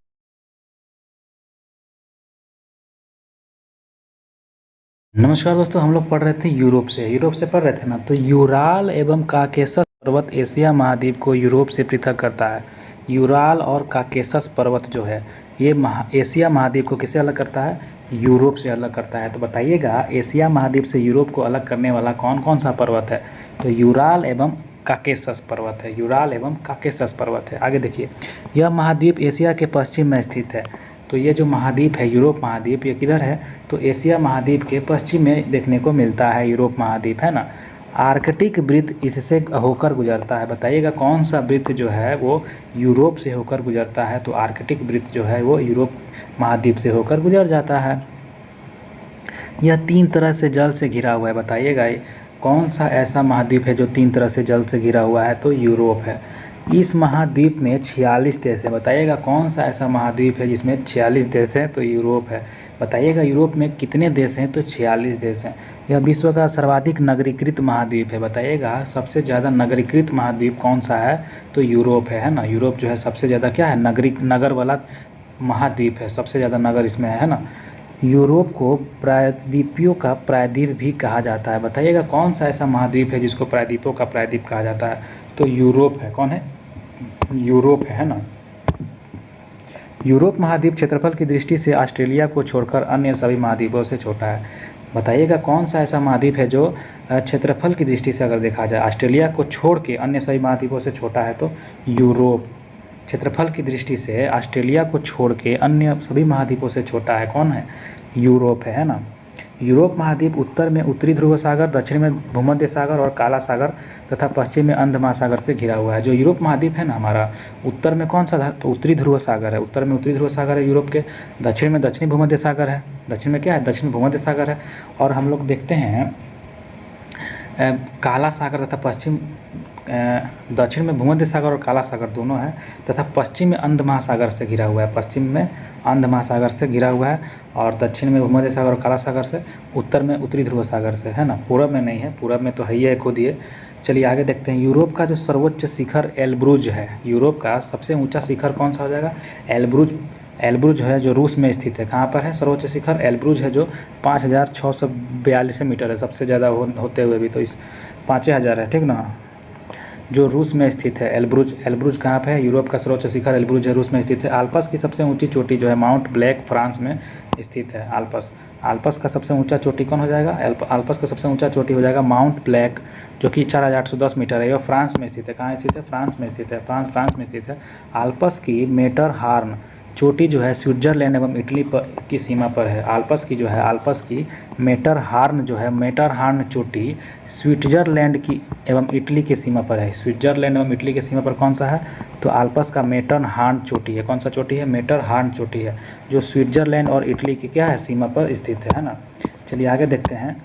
नमस्कार दोस्तों, हम लोग पढ़ रहे थे यूरोप से पढ़ रहे थे ना। तो यूराल एवं काकेशस पर्वत एशिया महाद्वीप को यूरोप से पृथक करता है। यूराल और काकेशस पर्वत जो है ये एशिया महाद्वीप को किससे अलग करता है? यूरोप से अलग करता है। तो बताइएगा एशिया महाद्वीप से यूरोप को अलग करने वाला कौन कौन सा पर्वत है? तो यूराल एवं काकेशस पर्वत है। यूराल एवं काकेशस पर्वत है। आगे देखिए, यह महाद्वीप एशिया के पश्चिम में स्थित है। तो ये जो महाद्वीप है यूरोप महाद्वीप, ये किधर है? तो एशिया महाद्वीप के पश्चिम में देखने को मिलता है यूरोप महाद्वीप, है ना। आर्कटिक वृत्त इससे होकर गुजरता है। बताइएगा कौन सा वृत्त जो है वो यूरोप से होकर गुजरता है? तो आर्कटिक वृत्त जो है वो यूरोप महाद्वीप से होकर गुजर जाता है। यह 3 तरह से जल से घिरा हुआ है। बताइएगा कौन सा ऐसा महाद्वीप है जो 3 तरह से जल से घिरा हुआ है? तो यूरोप है। इस महाद्वीप में 46 देश है। बताइएगा कौन सा ऐसा महाद्वीप है जिसमें 46 देश हैं? तो यूरोप है। बताइएगा यूरोप में कितने देश हैं? तो 46 देश हैं। यह विश्व का सर्वाधिक नगरीकृत महाद्वीप है। बताइएगा सबसे ज़्यादा नगरीकृत महाद्वीप कौन सा है? तो यूरोप है ना। यूरोप जो है सबसे ज़्यादा क्या है? नगर वाला महाद्वीप है, सबसे ज़्यादा नगर इसमें है ना। यूरोप को प्रायद्वीपियों का प्रायद्वीप भी कहा जाता है। बताइएगा कौन सा ऐसा महाद्वीप है जिसको प्रायद्वीपों का प्रायद्वीप कहा जाता है? तो यूरोप है। कौन है? यूरोप है ना। यूरोप महाद्वीप क्षेत्रफल की दृष्टि से ऑस्ट्रेलिया को छोड़कर अन्य सभी महाद्वीपों से छोटा है। बताइएगा कौन सा ऐसा महाद्वीप है जो क्षेत्रफल की दृष्टि से अगर देखा जाए ऑस्ट्रेलिया को छोड़ के अन्य सभी महाद्वीपों से छोटा है? तो यूरोप। क्षेत्रफल की दृष्टि से ऑस्ट्रेलिया को छोड़ के अन्य सभी महाद्वीपों से छोटा है। कौन है? यूरोप है ना। यूरोप महाद्वीप उत्तर में उत्तरी ध्रुव सागर, दक्षिण में भूमध्य सागर और काला सागर तथा पश्चिम में अंध महासागर से घिरा हुआ है। जो यूरोप महाद्वीप है ना हमारा, उत्तर में कौन सा था? तो उत्तरी ध्रुव सागर है। उत्तर में उत्तरी ध्रुव सागर है यूरोप के। दक्षिण में दक्षिणी भूमध्य सागर है। दक्षिण में क्या है? दक्षिण भूमध्य सागर है। और हम लोग देखते हैं काला सागर तथा पश्चिम दक्षिण में भूमध्य सागर और काला सागर दोनों है, तथा पश्चिम में अंध महासागर से घिरा हुआ है। पश्चिम में अंध महासागर से घिरा हुआ है और दक्षिण में भूमध्य सागर और काला सागर से, उत्तर में उत्तरी ध्रुव सागर से, है ना। पूरब में नहीं है, पूरब में तो है ही है खुद ये। चलिए आगे देखते हैं। यूरोप का जो सर्वोच्च शिखर एल्ब्रुज है, यूरोप का सबसे ऊंचा शिखर कौन सा हो जाएगा? एल्ब्रुज। एल्ब्रुज है जो रूस में स्थित है। कहाँ पर है सर्वोच्च शिखर? एल्ब्रुज है, जो 5642 मीटर है, सबसे ज़्यादा होते हुए भी तो इस 5000 है, ठीक ना, जो रूस में स्थित है। एल्ब्रुज, एल्ब्रुज कहाँ पे है? यूरोप का सर्वोच्च शिखर एल्ब्रुज है, रूस में स्थित है। आल्प्स की सबसे ऊंची चोटी जो है माउंट ब्लैक फ्रांस में स्थित है। आल्प्स, आल्प्स का सबसे ऊंचा चोटी कौन हो जाएगा? आल्प्स का सबसे ऊंचा चोटी हो जाएगा माउंट ब्लैक, जो कि 4810 मीटर है। यह फ्रांस में स्थित है। कहाँ स्थित है? फ्रांस में स्थित है। फ्रांस में स्थित है। आल्प्स की मेटरहार्न चोटी जो है स्विट्जरलैंड एवं इटली की सीमा पर है। आल्प्स की जो है, आल्प्स की मेटरहार्न जो है, मेटरहार्न चोटी स्विट्जरलैंड की एवं इटली की सीमा पर है। स्विट्जरलैंड एवं इटली की सीमा पर कौन सा है? तो आल्प्स का मेटरहार्न चोटी है। कौन सा चोटी है? मेटरहार्न चोटी है, जो स्विट्जरलैंड और इटली की क्या है? सीमा पर स्थित है ना। चलिए आगे देखते हैं।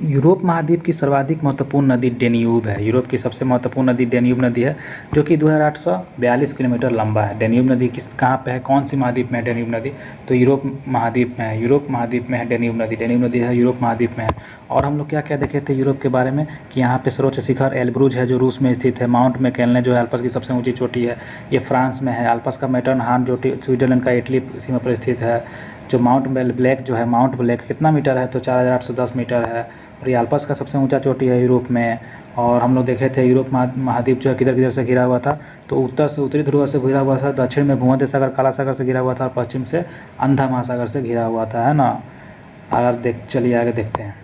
यूरोप महाद्वीप की सर्वाधिक महत्वपूर्ण नदी डेन्यूब है। यूरोप की सबसे महत्वपूर्ण नदी डेन्यूब नदी है, जो कि 2842 किलोमीटर लंबा है। डेन्यूब नदी किस कहाँ पे है? कौन सी महाद्वीप में है डेन्यूब नदी? तो यूरोप महाद्वीप में है। यूरोप महाद्वीप में है डेन्यूब नदी। डेन्यूब नदी है यूरोप महाद्वीप में है। और हम लोग क्या क्या देखे थे यूरोप के बारे में कि यहाँ पे सर्वोच्च शिखर एल्ब्रुज है, जो रूस में स्थित है। माउंट मैककिनले जो है आल्प्स की सबसे ऊँची चोटी है, ये फ्रांस में है। आल्प्स का मेटरहार्न जो स्विट्जरलैंड का इटली सीमा पर स्थित है। जो माउंट ब्लैक जो है, माउंट ब्लैक कितना मीटर है? तो 4810 मीटर है। और ये आल्प्स का सबसे ऊंचा चोटी है यूरोप में। और हम लोग देखे थे यूरोप महाद्वीप जो है किधर किधर से घिरा हुआ था? तो उत्तर से उत्तरी ध्रुव से घिरा हुआ था, दक्षिण में भूमध्य सागर काला सागर से घिरा हुआ था, और पश्चिम से अंधा महासागर से घिरा हुआ था, है ना। चलिए आगे देखते हैं।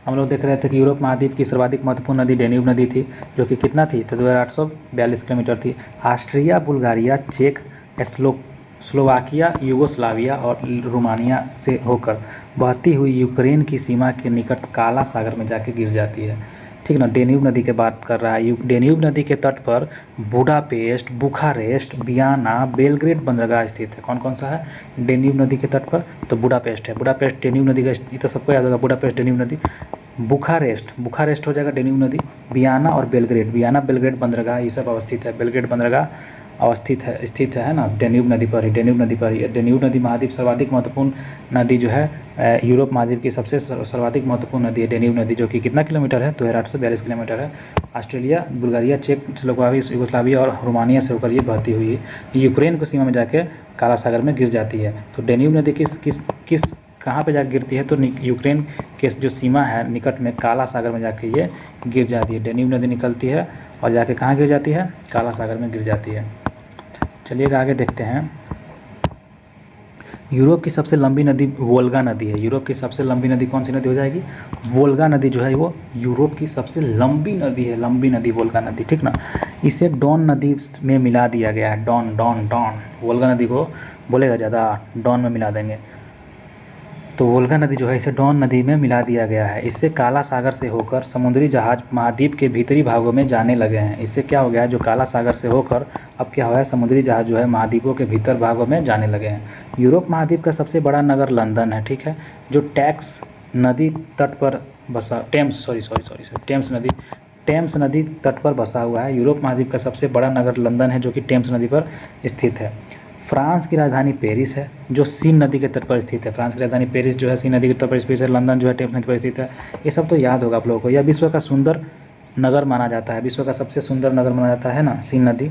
हम लोग देख रहे थे कि यूरोप महाद्वीप की सर्वाधिक महत्वपूर्ण नदी डेन्यूब नदी थी, जो कि कितना थी? तो 2842 किलोमीटर थी। ऑस्ट्रिया, बुल्गारिया, चेक, स्लोवाकिया, यूगोस्लाविया और रोमानिया से होकर बहती हुई यूक्रेन की सीमा के निकट काला सागर में जाके गिर जाती है, ठीक ना। डेन्यूब नदी की बात कर रहा है। डेन्यूब नदी के तट पर बुडापेस्ट, बुखारेस्ट, वियना, बेलग्रेड बंदरगाह स्थित है। कौन कौन सा है डेन्यूब नदी के तट पर? तो बुडापेस्ट है। बुडापेस्ट डेन्यूब नदी का, ये तो सबको याद होगा, बुडापेस्ट डेन्यूब नदी। बुखारेस्ट हो जाएगा डेन्यूब नदी। वियना और बेलग्रेड, वियना बेलग्रेड बंदरगाह ये सब अवस्थित है। बेलग्रेड बंदरगाह स्थित है ना डेन्यूब नदी पर ही। डेन्यूब नदी पर ही। डेन्यूब नदी महाद्वीप सर्वाधिक महत्वपूर्ण नदी जो है यूरोप महाद्वीप की सबसे सर्वाधिक महत्वपूर्ण नदी है डेन्यूब नदी, जो कि कितना किलोमीटर है? 2842 किलोमीटर है। ऑस्ट्रेलिया, बुल्गारिया, चेक, स्लोवाकिया, यूगोस्लाविया और रोमानिया से होकर ये बहती हुई यूक्रेन की सीमा में जाके काला सागर में गिर जाती है। तो डेन्यूब नदी किस कहाँ पे जाकर गिरती है? तो यूक्रेन के जो सीमा है निकट में काला सागर में जाके ये गिर जाती है। डेन्यूब नदी निकलती है और जाके कहाँ गिर जाती है? काला सागर में गिर जाती है। चलिएगा आगे देखते हैं। यूरोप की सबसे लंबी नदी वोल्गा नदी है। यूरोप की सबसे लंबी नदी कौन सी नदी हो जाएगी? वोल्गा नदी जो है वो यूरोप की सबसे लंबी नदी है। लंबी नदी वोल्गा नदी, ठीक ना। इसे डॉन नदी में मिला दिया गया है। डॉन डॉन डॉन, वोल्गा नदी को बोलेगा ज़्यादा, डॉन में मिला देंगे। तो वोल्गा नदी जो है इसे डॉन नदी में मिला दिया गया है। इससे काला सागर से होकर समुद्री जहाज महाद्वीप के भीतरी भागों में जाने लगे हैं। इससे क्या हो गया है? जो काला सागर से होकर अब क्या हुआ है? समुद्री जहाज जो है महाद्वीपों के भीतर भागों में जाने लगे हैं। यूरोप महाद्वीप का सबसे बड़ा नगर लंदन है, ठीक है, जो टेम्स नदी तट पर बसा टेम्स नदी तट पर बसा हुआ है। यूरोप महाद्वीप का सबसे बड़ा नगर लंदन है, जो कि टेम्स नदी पर स्थित है। फ्रांस की राजधानी पेरिस है, जो सीन नदी के तट पर स्थित है। फ्रांस की राजधानी पेरिस जो है सीन नदी के तट पर स्थित है। लंदन जो है टेम्स नदी पर स्थित है। ये सब तो याद होगा आप लोगों को। यह विश्व का सुंदर नगर माना जाता है। विश्व का सबसे सुंदर नगर माना जाता है ना सीन नदी।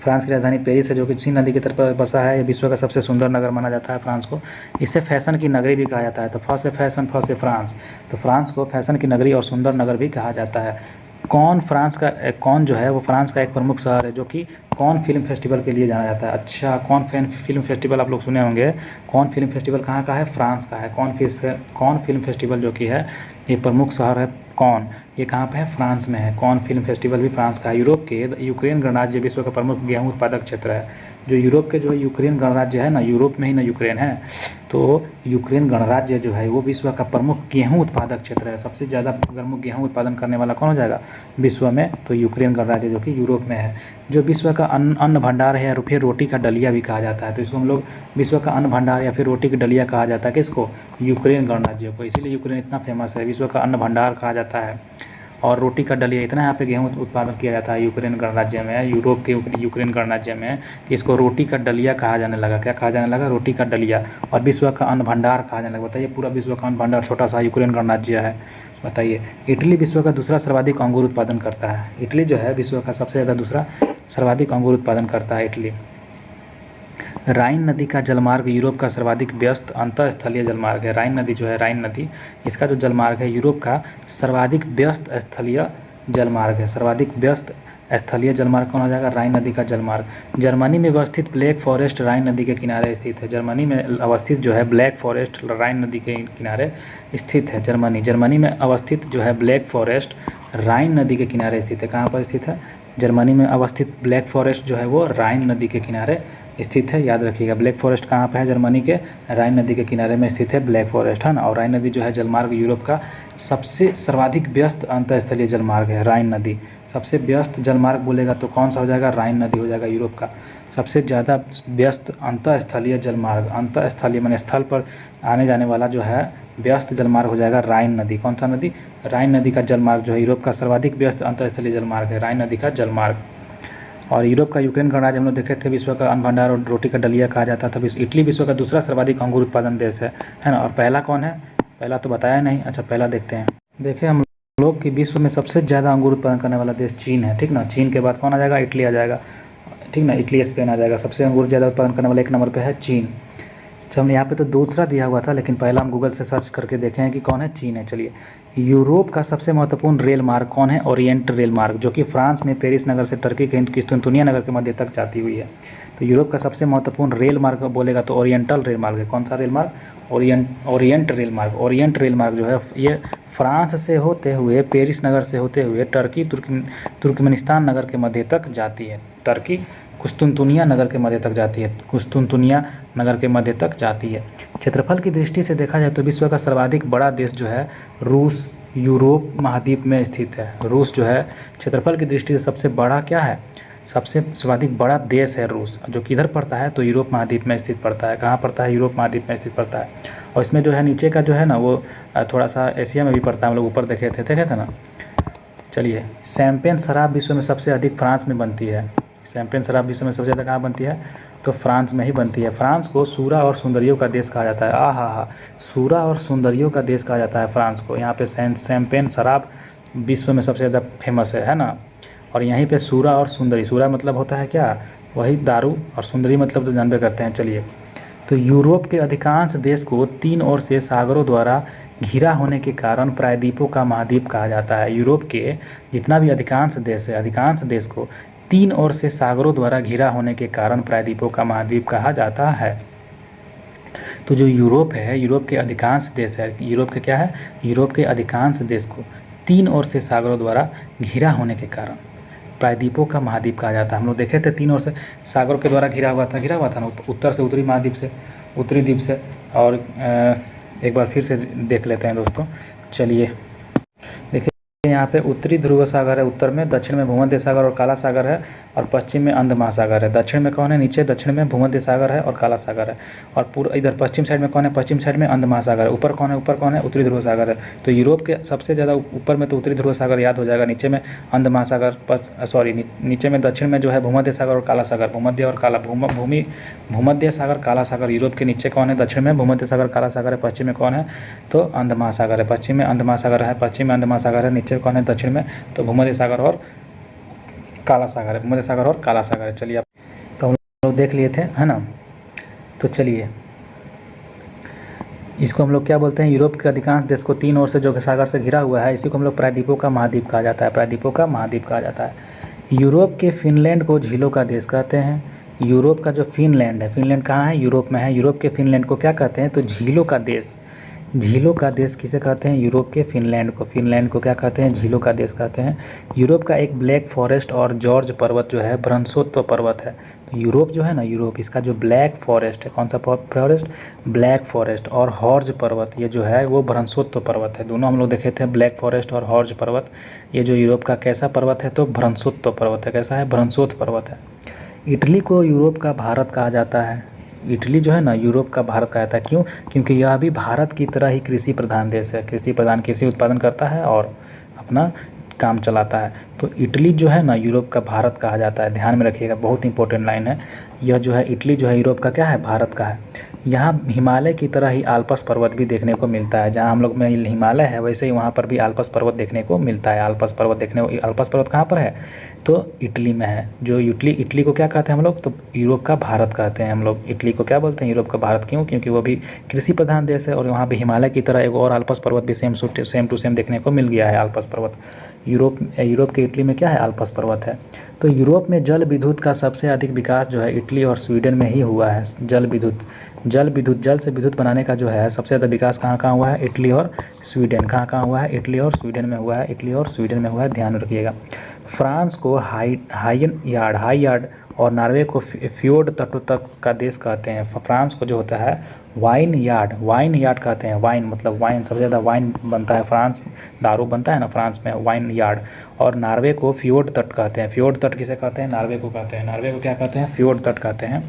फ्रांस की राजधानी पेरिस है, जो कि सीन नदी के तट पर बसा है। यह विश्व का सबसे सुंदर नगर माना जाता है फ्रांस को। इसे फैशन की नगरी भी कहा जाता है। तो फ से फैशन, फ से फ्रांस, तो फ्रांस को फैशन की नगरी और सुंदर नगर भी कहा जाता है। कौन जो है वो फ्रांस का एक प्रमुख शहर है, जो कि कौन फिल्म फेस्टिवल के लिए जाना जाता है। अच्छा, कौन फिल्म फेस्टिवल आप लोग सुने होंगे। कौन फिल्म फेस्टिवल कहाँ का है? फ्रांस का है। कौन फिल्म फेस्टिवल जो कि है ये प्रमुख शहर है। कौन, ये कहाँ पे है? फ्रांस में है। कौन फिल्म फेस्टिवल भी फ्रांस का है। यूरोप के यूक्रेन गणराज्य विश्व का प्रमुख गेहूं उत्पादक क्षेत्र है। जो यूरोप के जो है यूक्रेन गणराज्य है ना, यूरोप में ही ना यूक्रेन है, तो यूक्रेन गणराज्य जो है वो विश्व का प्रमुख गेहूं उत्पादक क्षेत्र है। सबसे ज़्यादा गेहूं उत्पादन करने वाला कौन हो जाएगा विश्व में? तो यूक्रेन गणराज्य जो कि यूरोप में है। जो विश्व का अन्न अन्न भंडार है या फिर रोटी का डलिया भी कहा जाता है। तो इसको हम लोग विश्व का अन्न भंडार या फिर रोटी का डलिया कहा जाता है किसको? यूक्रेन गणराज्य को। इसीलिए यूक्रेन इतना फेमस है, विश्व का अन्न भंडार कहा जाता है। और रोटी का डलिया, इतना यहाँ पे गेहूँ उत्पादन किया जाता है यूक्रेन गणराज्य में, यूरोप के यूक्रेन गणराज्य में, कि इसको रोटी का डलिया कहा जाने लगा। क्या कहा जाने लगा? रोटी का डलिया। और विश्व का अन्न भंडार कहा जाने लगा। बताइए, पूरा विश्व का अन्न भंडार छोटा सा यूक्रेन गणराज्य है। बताइए, इटली विश्व का दूसरा सर्वाधिक अंगूर उत्पादन करता है। इटली जो है विश्व का सबसे ज़्यादा दूसरा सर्वाधिक अंगूर उत्पादन करता है इटली। राइन नदी का जलमार्ग यूरोप का सर्वाधिक व्यस्त अंतःस्थलीय जलमार्ग है। राइन नदी जो है, राइन नदी, इसका जो जलमार्ग है यूरोप का सर्वाधिक व्यस्त स्थलीय जलमार्ग है। सर्वाधिक व्यस्त स्थलीय जलमार्ग कौन हो जाएगा? राइन नदी का जलमार्ग। जर्मनी में अवस्थित ब्लैक फॉरेस्ट राइन नदी के किनारे स्थित है। जर्मनी में अवस्थित जो है ब्लैक फॉरेस्ट राइन नदी के किनारे स्थित है। जर्मनी में अवस्थित जो है ब्लैक फॉरेस्ट राइन नदी के किनारे स्थित है। कहाँ पर स्थित है? जर्मनी में अवस्थित ब्लैक फॉरेस्ट जो है वो राइन नदी के किनारे स्थित है। याद रखिएगा, ब्लैक फॉरेस्ट कहाँ पे है? जर्मनी के राइन नदी के किनारे में स्थित है ब्लैक फॉरेस्ट, है ना। और राइन नदी जो है जलमार्ग यूरोप का सबसे सर्वाधिक व्यस्त अंतःस्थलीय जलमार्ग है राइन नदी। सबसे व्यस्त जलमार्ग बोलेगा तो कौन सा हो जाएगा? राइन नदी हो जाएगा। यूरोप का सबसे ज़्यादा व्यस्त अंतःस्थलीय जलमार्ग, अंतःस्थलीय माने स्थल पर आने जाने वाला जो है व्यस्त जलमार्ग हो जाएगा राइन नदी। कौन सा नदी? राइन नदी का जलमार्ग जो है यूरोप का सर्वाधिक व्यस्त अंतःस्थलीय जलमार्ग है राइन नदी का जलमार्ग। और यूरोप का यूक्रेन गणराज्य हम लोग देखे थे विश्व का अन्न भंडार और रोटी का डलिया कहा जाता था। इटली विश्व का दूसरा सर्वाधिक अंगूर उत्पादन देश है ना। और पहला कौन है? पहला तो बताया नहीं। अच्छा, पहला देखते हैं। देखिए हम लोग कि विश्व में सबसे ज़्यादा अंगूर उत्पादन करने वाला देश चीन है, ठीक ना। चीन के बाद कौन आ जाएगा? इटली आ जाएगा, ठीक ना। इटली स्पेन आ जाएगा। सबसे अंगूर ज़्यादा उत्पादन करने वाला एक नंबर पर है चीन। अच्छा, हमने यहाँ पे तो दूसरा दिया हुआ था, लेकिन पहला हम गूगल से सर्च करके देखे हैं कि कौन है? चीन है। चलिए, यूरोप का सबसे महत्वपूर्ण रेल मार्ग कौन है? ओरिएंट रेल मार्ग, जो कि फ्रांस में पेरिस नगर से टर्की के किस्तुनतुनिया नगर के मध्य तक जाती हुई है। तो यूरोप का सबसे महत्वपूर्ण रेल मार्ग बोलेगा तो ओरिएंटल रेल मार्ग है। कौन सा रेल मार्ग? ओरिएंट रेल मार्ग। ओरिएंट रेल मार्ग जो है ये फ्रांस से होते हुए, पेरिस नगर से होते हुए टर्की तुर्कमेनिस्तान नगर के मध्य तक जाती है। टर्की कुस्तुनतुनिया नगर के मध्य तक जाती है। कुस्तुनतुनिया नगर के मध्य तक जाती है। क्षेत्रफल की दृष्टि से देखा जाए तो विश्व का सर्वाधिक बड़ा देश जो है रूस यूरोप महाद्वीप में स्थित है। रूस जो है क्षेत्रफल की दृष्टि से सबसे बड़ा क्या है? सबसे सर्वाधिक बड़ा देश है रूस, जो किधर पड़ता है? तो यूरोप महाद्वीप में स्थित पड़ता है। कहाँ पड़ता है? यूरोप महाद्वीप में स्थित पड़ता है। और इसमें जो है नीचे का जो है ना वो थोड़ा सा एशिया में भी पड़ता है। हम लोग ऊपर देखे थे ना। चलिए, शैंपेन शराब विश्व में सबसे अधिक फ्रांस में बनती है। शैंपेन शराब विश्व में सबसे ज़्यादा कहाँ बनती है? तो फ्रांस में ही बनती है। फ्रांस को सूरा और सुंदरियों का देश कहा जाता है। हा, सूरा और सुंदरियों का देश कहा जाता है फ्रांस को। यहाँ पे शैंपेन शराब विश्व में सबसे ज़्यादा फेमस है ना। और यहीं पे सूरा और सुंदरी, सूरा मतलब होता है क्या? वही दारू, और सुंदरी मतलब तो जानबे करते हैं। चलिए, तो यूरोप के अधिकांश देश को तीन ओर से सागरों द्वारा घिरा होने के कारण प्रायद्वीपों का महाद्वीप कहा जाता है। यूरोप के जितना भी अधिकांश देश है, अधिकांश देश को तीन ओर से सागरों द्वारा घिरा होने के कारण प्रायद्वीपों का महाद्वीप कहा जाता है। तो जो यूरोप है, यूरोप के अधिकांश देश है, यूरोप के क्या है? यूरोप के अधिकांश देश को तीन ओर से सागरों द्वारा घिरा होने के कारण प्रायद्वीपों का महाद्वीप कहा जाता है। हम लोग देखे थे तीन ओर से सागरों के द्वारा घिरा हुआ था ना, उत्तर से उत्तरी महाद्वीप से, उत्तरी द्वीप से। और एक बार फिर से देख लेते हैं दोस्तों। चलिए देखिए, यहाँ पे उत्तरी ध्रुव सागर है उत्तर में, दक्षिण में भूमध्य सागर और काला सागर है, और पश्चिम में अंध महासागर है। दक्षिण में कौन है? नीचे दक्षिण में भूमध्य सागर है और काला सागर है। और पूरा इधर पश्चिम साइड में कौन है? पश्चिम साइड में अंध महासागर है। ऊपर कौन है? ऊपर कौन है? उत्तरी ध्रुव सागर है। तो यूरोप के सबसे ज़्यादा ऊपर में तो उत्तरी ध्रुव सागर याद हो जाएगा, नीचे में अंध महासागर, नीचे में दक्षिण में जो है भूमध्य सागर और काला सागर। भूमध्य और काला भूमध्य सागर, काला सागर। यूरोप के नीचे कौन है? दक्षिण में भूमध्य सागर, काला सागर है। पश्चिम में कौन है? तो अंध महासागर है। पश्चिम में अंध महासागर है, पश्चिम में अंध महासागर है। नीचे कौन है? दक्षिण में तो भूमध्य सागर और काला सागर है। भूमध्य सागर और काला सागर है। चलिए, आप तो हम लोग देख लिए थे, है ना। तो चलिए, इसको हम लोग क्या बोलते हैं? यूरोप के अधिकांश देश को तीन ओर से जो सागर से घिरा हुआ है, इसी को हम लोग प्रायद्वीपों का महाद्वीप कहा जाता है। प्रायद्वीपों का महाद्वीप कहा जाता है। यूरोप के फिनलैंड को झीलों का देश कहते हैं। यूरोप का जो फिनलैंड है, फिनलैंड कहाँ है? यूरोप में है। यूरोप के फिनलैंड को क्या कहते हैं? तो झीलों का देश। झीलों का देश किसे कहते हैं? यूरोप के फिनलैंड को। फिनलैंड को क्या कहते हैं? झीलों का देश कहते हैं। यूरोप का एक ब्लैक फॉरेस्ट और जॉर्ज पर्वत जो है भ्रंशोत्व पर्वत है। तो यूरोप जो है ना, यूरोप, इसका जो ब्लैक फॉरेस्ट है, कौन सा फॉरेस्ट? ब्लैक फॉरेस्ट, और हॉर्ज पर्वत, ये जो है वो भ्रंशोत्व पर्वत है। दोनों हम लोग देखे थे, ब्लैक फॉरेस्ट और हॉर्ज पर्वत। ये जो यूरोप का कैसा पर्वत है? तो भ्रंशोत्व पर्वत है। कैसा है? भ्रंशोत्व पर्वत है। इटली को यूरोप का भारत कहा जाता है। इटली जो है ना, यूरोप का भारत कहा जाता है। क्यों? क्योंकि यह भी भारत की तरह ही कृषि प्रधान देश है। कृषि उत्पादन करता है और अपना काम चलाता है। तो इटली जो है ना, यूरोप का भारत कहा जाता है। ध्यान में रखिएगा, बहुत इंपॉर्टेंट लाइन है। यह जो है इटली जो है यूरोप का क्या है? भारत का है। यहाँ हिमालय की तरह ही आल्प्स पर्वत भी देखने को मिलता है। जहाँ हम लोग में हिमालय है, वैसे ही वहाँ पर भी आल्प्स पर्वत देखने को मिलता है। आल्प्स पर्वत कहाँ पर है? तो इटली में है। जो इटली को क्या कहते हैं हम लोग? तो यूरोप का भारत कहते हैं हम लोग। इटली को क्या बोलते हैं? यूरोप का भारत। क्यों? क्योंकि वो भी कृषि प्रधान देश है और वहाँ भी हिमालय की तरह एक और आल्प्स पर्वत भी सेम टू सेम देखने को मिल गया है। आल्प्स पर्वत यूरोप के इटली में क्या है? आल्प्स पर्वत है। तो यूरोप में जल विद्युत का सबसे अधिक विकास जो है इटली और स्वीडन में ही हुआ है। जल से विद्युत बनाने का जो है सबसे ज़्यादा विकास कहाँ हुआ है? इटली और स्वीडन। कहाँ हुआ है? इटली और स्वीडन में हुआ है। इटली और स्वीडन में हुआ है, ध्यान रखिएगा। फ्रांस को हाई यार्ड और नॉर्वे को फ्योर्ड तटों तक का देश कहते हैं। फ्रांस को जो होता है वाइन यार्ड कहते हैं। वाइन मतलब वाइन, सबसे ज़्यादा वाइन बनता है फ्रांस, दारू बनता है ना फ्रांस में, वाइन यार्ड। और नॉर्वे को फ्योर्ड तट कहते हैं। फ्योर्ड तट किसे कहते हैं? नॉर्वे को कहते हैं। नॉर्वे को क्या कहते हैं? फ्योर्ड तट कहते हैं।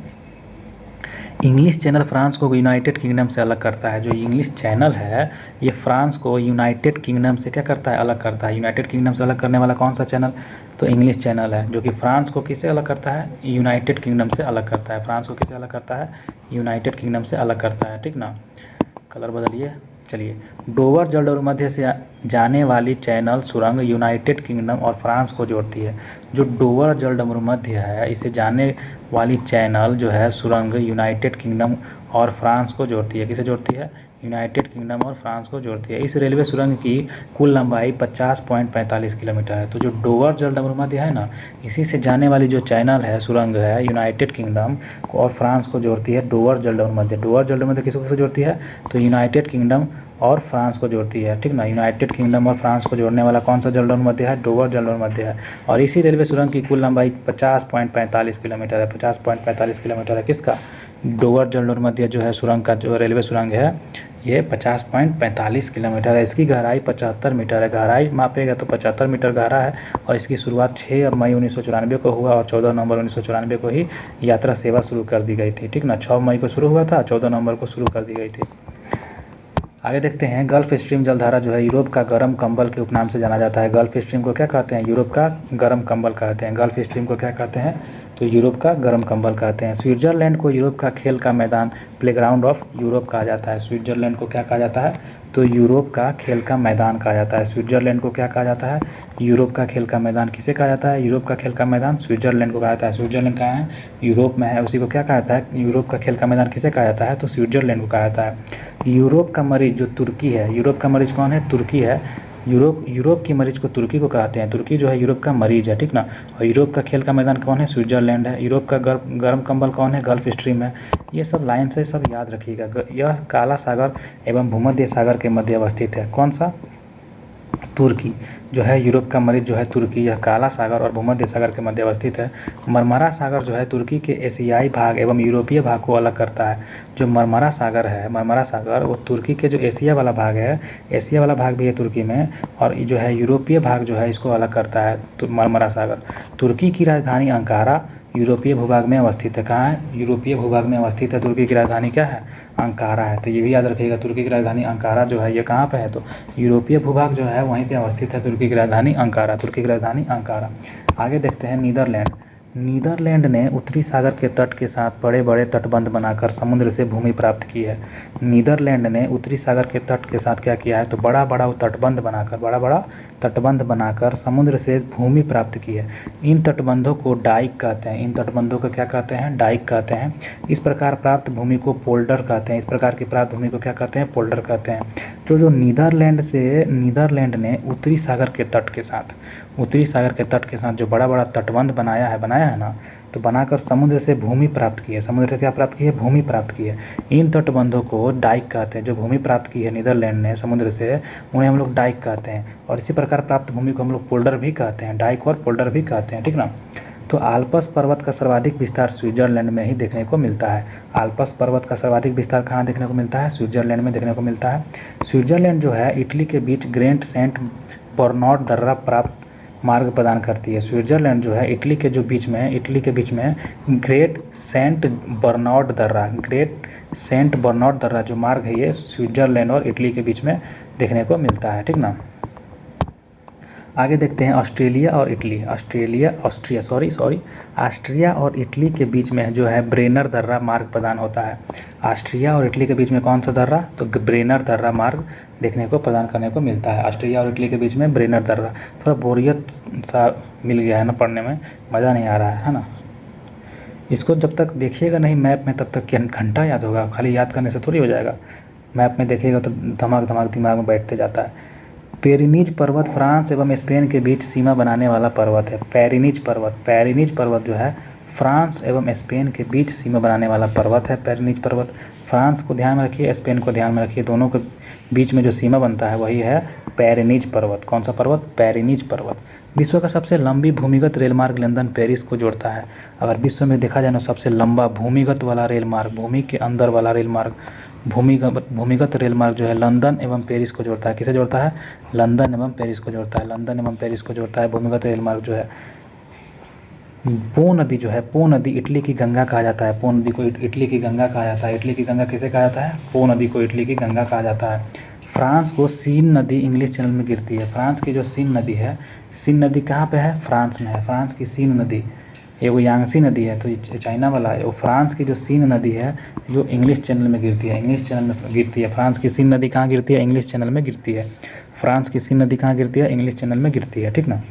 इंग्लिश चैनल फ्रांस को यूनाइटेड किंगडम से अलग करता है। जो इंग्लिश चैनल है ये फ्रांस को यूनाइटेड किंगडम से क्या करता है? अलग करता है। यूनाइटेड किंगडम से अलग करने वाला कौन सा चैनल? तो इंग्लिश चैनल है, जो कि फ्रांस को किससे अलग करता है? यूनाइटेड किंगडम से अलग करता है। फ्रांस को किससे अलग करता है? यूनाइटेड किंगडम से अलग करता है, ठीक ना। कलर बदलिए। चलिए, डोवर जलडोर मध्य से जाने वाली चैनल सुरंग यूनाइटेड किंगडम और फ्रांस को जोड़ती है। जो डोवर जलडोर मध्य है, इसे जाने वाली चैनल जो है सुरंग यूनाइटेड किंगडम और फ्रांस को जोड़ती है। किसे जोड़ती है? यूनाइटेड किंगडम और फ्रांस को जोड़ती है। इस रेलवे सुरंग की कुल लंबाई 50.45 किलोमीटर है। तो जो डोवर जलडोर मध्य है ना, इसी से जाने वाली जो चैनल है, सुरंग है, यूनाइटेड किंगडम और फ्रांस को जोड़ती है। डोवर जलडोर मध्य किसको जोड़ती है? तो यूनाइटेड किंगडम और फ्रांस को जोड़ती है, ठीक ना। यूनाइटेड किंगडम और फ्रांस को जोड़ने वाला कौन सा जलडोर मध्य है? डोवर जलडोर मध्य है। और इसी रेलवे सुरंग की कुल लंबाई 50.45 किलोमीटर है। 50.45 किलोमीटर है किसका? डोवर जलडोर मध्य जो है सुरंग का, जो रेलवे सुरंग है, ये 50.45 किलोमीटर है। इसकी गहराई 75 मीटर है। गहराई मापेगा तो 75 मीटर गहरा है। और इसकी शुरुआत 6 मई 1994 को हुआ और 14 नवंबर 1994 को ही यात्रा सेवा शुरू कर दी गई थी, ठीक ना। 6 मई को शुरू हुआ था, 14 नवंबर को शुरू कर दी गई थी। आगे देखते हैं, गल्फ स्ट्रीम जलधारा जो है यूरोप का गर्म कंबल के उपनाम से जाना जाता है। गल्फ स्ट्रीम को क्या कहते हैं? यूरोप का गर्म कंबल कहते हैं। गल्फ स्ट्रीम को क्या कहते हैं? तो यूरोप का गर्म कंबल कहते हैं। स्विट्जरलैंड को यूरोप का खेल का मैदान, प्लेग्राउंड ऑफ यूरोप कहा जाता है। स्विट्जरलैंड को क्या कहा जाता है? तो यूरोप का खेल का मैदान कहा जाता है। स्विट्जरलैंड को क्या कहा जाता है? यूरोप का खेल का मैदान। किसे कहा जाता है? यूरोप का खेल का मैदान स्विट्जरलैंड को कहा जाता है। स्विट्जरलैंड कहाँ है? यूरोप में है। उसी को क्या कहा जाता है? यूरोप का खेल का मैदान किसे कहा जाता है? तो स्विट्जरलैंड को कहा जाता है। यूरोप का मरीज जो तुर्की है, यूरोप का मरीज कौन है? तुर्की है। यूरोप की मरीज को तुर्की को कहते हैं। तुर्की जो है यूरोप का मरीज है, ठीक ना। और यूरोप का खेल का मैदान कौन है? स्विट्जरलैंड है। यूरोप का गर्म कंबल कौन है? गल्फ स्ट्रीम है। ये सब लाइन से सब याद रखिएगा। यह काला सागर एवं भूमध्य सागर के मध्य अवस्थित है। कौन सा? तुर्की जो है यूरोप का मरीज जो है तुर्की, यह काला सागर और भूमध्य सागर के मध्य अवस्थित है। मरमरा सागर जो है तुर्की के एशियाई भाग एवं यूरोपीय भाग को अलग करता है। जो मरमरा सागर वो तुर्की के जो एशिया वाला भाग है, एशिया वाला भाग भी है तुर्की में, और जो है यूरोपीय भाग जो है इसको अलग करता है। तो मरमरा सागर। तुर्की की राजधानी अंकारा यूरोपीय भूभाग में अवस्थित है। कहाँ है? यूरोपीय भूभाग में अवस्थित है। तुर्की की राजधानी क्या है? अंकारा है। तो ये भी याद रखिएगा, तुर्की की राजधानी अंकारा जो है ये कहाँ पे है? तो यूरोपीय भूभाग जो है वहीं पे अवस्थित है। तुर्की की राजधानी अंकारा। तुर्की की राजधानी अंकारा। आगे देखते हैं, नीदरलैंड ने उत्तरी सागर के तट के साथ बड़े बड़े तटबंध बनाकर समुद्र से भूमि प्राप्त की है। नीदरलैंड ने उत्तरी सागर के तट के साथ क्या किया है? तो बड़ा बड़ा तटबंध बनाकर समुद्र से भूमि प्राप्त की है। इन तटबंधों को डाइक कहते हैं। इन तटबंधों को क्या कहते हैं? डाइक कहते हैं। इस प्रकार प्राप्त भूमि को पोल्डर कहते हैं। इस प्रकार की प्राप्त भूमि को क्या कहते हैं? पोल्डर कहते हैं। जो नीदरलैंड ने उत्तरी सागर के तट के साथ जो बड़ा बड़ा तटबंध बनाया है ना, तो बनाकर समुद्र से भूमि प्राप्त की है। समुद्र से क्या प्राप्त की है? भूमि प्राप्त की है। इन तटबंधों को डाइक कहते हैं। जो भूमि प्राप्त की है नीदरलैंड ने समुद्र से, उन्हें हम लोग डाइक कहते हैं। और इसी प्रकार प्राप्त भूमि को हम लोग पोल्डर भी कहते हैं, डाइक और पोल्डर भी कहते हैं, ठीक ना। तो आल्प्स पर्वत का सर्वाधिक विस्तार स्विट्जरलैंड में ही देखने को मिलता है। आल्प्स पर्वत का सर्वाधिक विस्तार कहाँ देखने को मिलता है? स्विट्जरलैंड में देखने को मिलता है। स्विट्जरलैंड जो है इटली के बीच ग्रेट सेंट बर्नार्ड दर्रा प्राप्त मार्ग प्रदान करती है। स्विट्जरलैंड जो है इटली के बीच में ग्रेट सेंट बर्नार्ड दर्रा जो मार्ग है, ये स्विट्जरलैंड और इटली के बीच में देखने को मिलता है, ठीक ना। आगे देखते हैं ऑस्ट्रिया और इटली के बीच में जो है ब्रेनर दर्रा मार्ग प्रदान होता है। ऑस्ट्रिया और इटली के बीच में कौन सा दर्रा? तो ब्रेनर दर्रा मार्ग देखने को प्रदान करने को मिलता है। ऑस्ट्रिया और इटली के बीच में ब्रेनर दर्रा। थोड़ा बोरियत सा मिल गया है ना, पढ़ने में मज़ा नहीं आ रहा है ना। इसको जब तक देखिएगा नहीं मैप में, तब तक घंटा याद होगा। खाली याद करने से थोड़ी हो जाएगा। मैप में देखिएगा तो धमाक दिमाग में बैठते जाता है। पेरिनीज पर्वत फ्रांस एवं स्पेन के बीच सीमा बनाने वाला पर्वत है। पेरिनीज पर्वत जो है फ्रांस एवं स्पेन के बीच सीमा बनाने वाला पर्वत है। पेरिनीज पर्वत फ्रांस को ध्यान में रखिए, स्पेन को ध्यान में रखिए, दोनों के बीच में जो सीमा बनता है वही है पेरिनीज पर्वत। कौन सा पर्वत? पेरिनीज पर्वत। विश्व का सबसे लंबी भूमिगत रेलमार्ग लंदन पेरिस को जोड़ता है। अगर विश्व में देखा जाए ना, सबसे लंबा भूमिगत वाला रेलमार्ग, भूमि के अंदर वाला रेलमार्ग, भूमिगत रेलमार्ग जो है लंदन एवं पेरिस को जोड़ता है। किसे जोड़ता है? लंदन एवं पेरिस को जोड़ता है। भूमिगत रेलमार्ग जो है। पो नदी इटली की गंगा कहा जाता है। पो नदी को इटली की गंगा कहा जाता है। इटली की गंगा किसे कहा जाता है? पो नदी को इटली की गंगा कहा जाता है। फ्रांस को सीन नदी इंग्लिश चैनल में गिरती है। फ्रांस की जो सीन नदी है, सीन नदी कहाँ पे है? फ्रांस में है। फ्रांस की सीन नदी, एगो यांगसी नदी है तो चाइना वाला है। वो फ्रांस की जो सीन नदी है जो इंग्लिश चैनल में गिरती है। फ्रांस की सीन नदी कहाँ गिरती है? इंग्लिश चैनल में गिरती है। फ्रांस की सीन नदी कहाँ गिरती है? इंग्लिश चैनल में गिरती है, ठीक ना।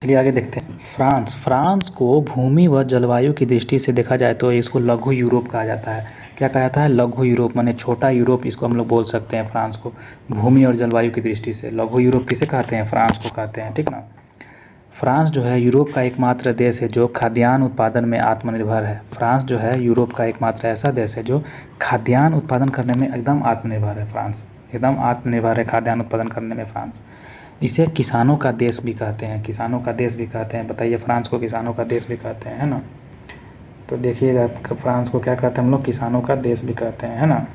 चलिए आगे देखते हैं। फ्रांस को भूमि व जलवायु की दृष्टि से देखा जाए तो इसको लघु यूरोप कहा जाता है। क्या कहा जाता है? लघु यूरोप, माने छोटा यूरोप इसको हम लोग बोल सकते हैं। फ्रांस को भूमि और जलवायु की दृष्टि से लघु यूरोप किसे कहते हैं? फ्रांस को कहते हैं, ठीक ना। फ्रांस जो है यूरोप का एकमात्र देश है जो खाद्यान्न उत्पादन में आत्मनिर्भर है। फ्रांस जो है यूरोप का एकमात्र ऐसा देश है जो खाद्यान्न उत्पादन करने में एकदम आत्मनिर्भर है। फ्रांस एकदम आत्मनिर्भर है खाद्यान्न उत्पादन करने में फ्रांस। इसे किसानों का देश भी कहते हैं। बताइए, फ्रांस को किसानों का देश भी कहते हैं, है ना। तो देखिएगा फ्रांस को क्या कहते हैं हम लोग? किसानों का देश भी कहते हैं, है ना।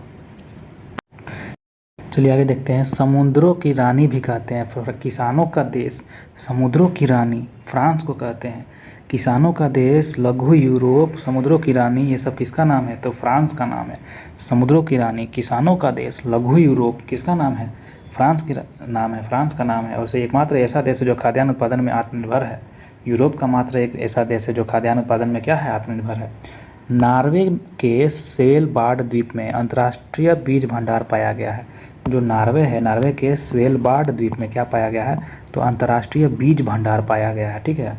चलिए आगे देखते हैं। समुद्रों की रानी भी कहते हैं। किसानों का देश, समुद्रों की रानी फ्रांस को कहते हैं। किसानों का देश, लघु यूरोप, समुद्रों की रानी, ये सब किसका नाम है? तो फ्रांस का नाम है। समुद्रों की रानी, किसानों का देश, लघु यूरोप, किसका नाम है? फ्रांस का नाम है। और से एकमात्र ऐसा देश है जो खाद्यान्न उत्पादन में आत्मनिर्भर है। यूरोप का मात्र एक ऐसा देश है जो खाद्यान्न उत्पादन में क्या है? आत्मनिर्भर है। नॉर्वे के स्वेलबार्ड द्वीप में अंतर्राष्ट्रीय बीज भंडार पाया गया है। जो नॉर्वे है, नॉर्वे के स्वेलबार्ड द्वीप में क्या पाया गया है? तो अंतर्राष्ट्रीय बीज भंडार पाया गया है, ठीक है।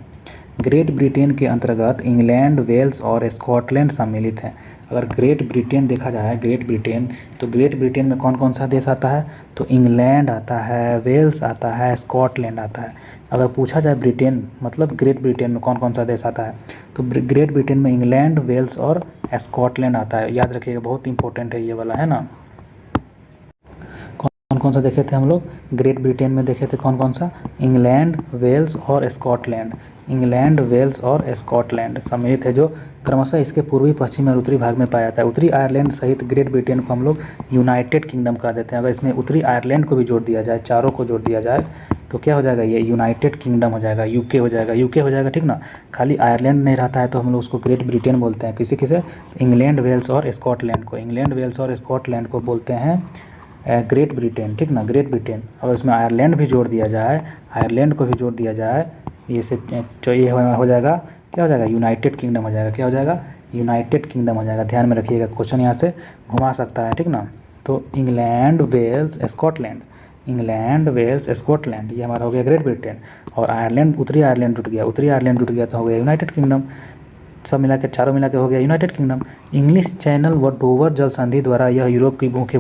ग्रेट ब्रिटेन के अंतर्गत इंग्लैंड, वेल्स और स्कॉटलैंड सम्मिलित हैं। अगर ग्रेट ब्रिटेन देखा जाए, तो ग्रेट ब्रिटेन में कौन कौन सा देश आता है? तो इंग्लैंड आता है, वेल्स आता है, स्कॉटलैंड आता है। अगर पूछा जाए ब्रिटेन मतलब ग्रेट ब्रिटेन में कौन कौन सा देश आता है, तो ग्रेट ब्रिटेन में इंग्लैंड, वेल्स और स्कॉटलैंड आता है। याद रखिएगा, बहुत इंपॉर्टेंट है ये वाला, है ना। कौन कौन सा देखे थे हम लोग? ग्रेट ब्रिटेन में देखे थे कौन कौन सा? इंग्लैंड, वेल्स और स्कॉटलैंड। इंग्लैंड, वेल्स और स्कॉटलैंड सम्मिलित है, जो क्रमशः इसके पूर्वी, पश्चिमी और उत्तरी भाग में पाया जाता है। उत्तरी आयरलैंड सहित ग्रेट ब्रिटेन को हम लोग यूनाइटेड किंगडम कह देते हैं। अगर इसमें उत्तरी आयरलैंड को भी जोड़ दिया जाए, चारों को जोड़ दिया जाए, तो क्या हो जाएगा? ये यूनाइटेड किंगडम हो जाएगा, यूके हो जाएगा, ठीक ना। खाली आयरलैंड नहीं रहता है तो हम लोग उसको ग्रेट ब्रिटेन बोलते हैं। किसे? इंग्लैंड, वेल्स और स्कॉटलैंड को बोलते हैं ग्रेट ब्रिटेन, ठीक ना, ग्रेट ब्रिटेन। और इसमें आयरलैंड भी जोड़ दिया जाए, ये हो जाएगा, क्या हो जाएगा? यूनाइटेड किंगडम हो जाएगा। क्या हो जाएगा? यूनाइटेड किंगडम हो जाएगा। ध्यान में रखिएगा, क्वेश्चन यहाँ से घुमा सकता है, ठीक ना। तो इंग्लैंड, वेल्स, स्कॉटलैंड, ये हमारा हो गया ग्रेट ब्रिटेन। और आयरलैंड, उत्तरी आयरलैंड जुट गया तो हो गया यूनाइटेड किंगडम। सब मिला के चारों मिला के हो गया यूनाइटेड किंगडम। इंग्लिश चैनल व डोवर जल संधि द्वारा यह यूरोप की मुख्य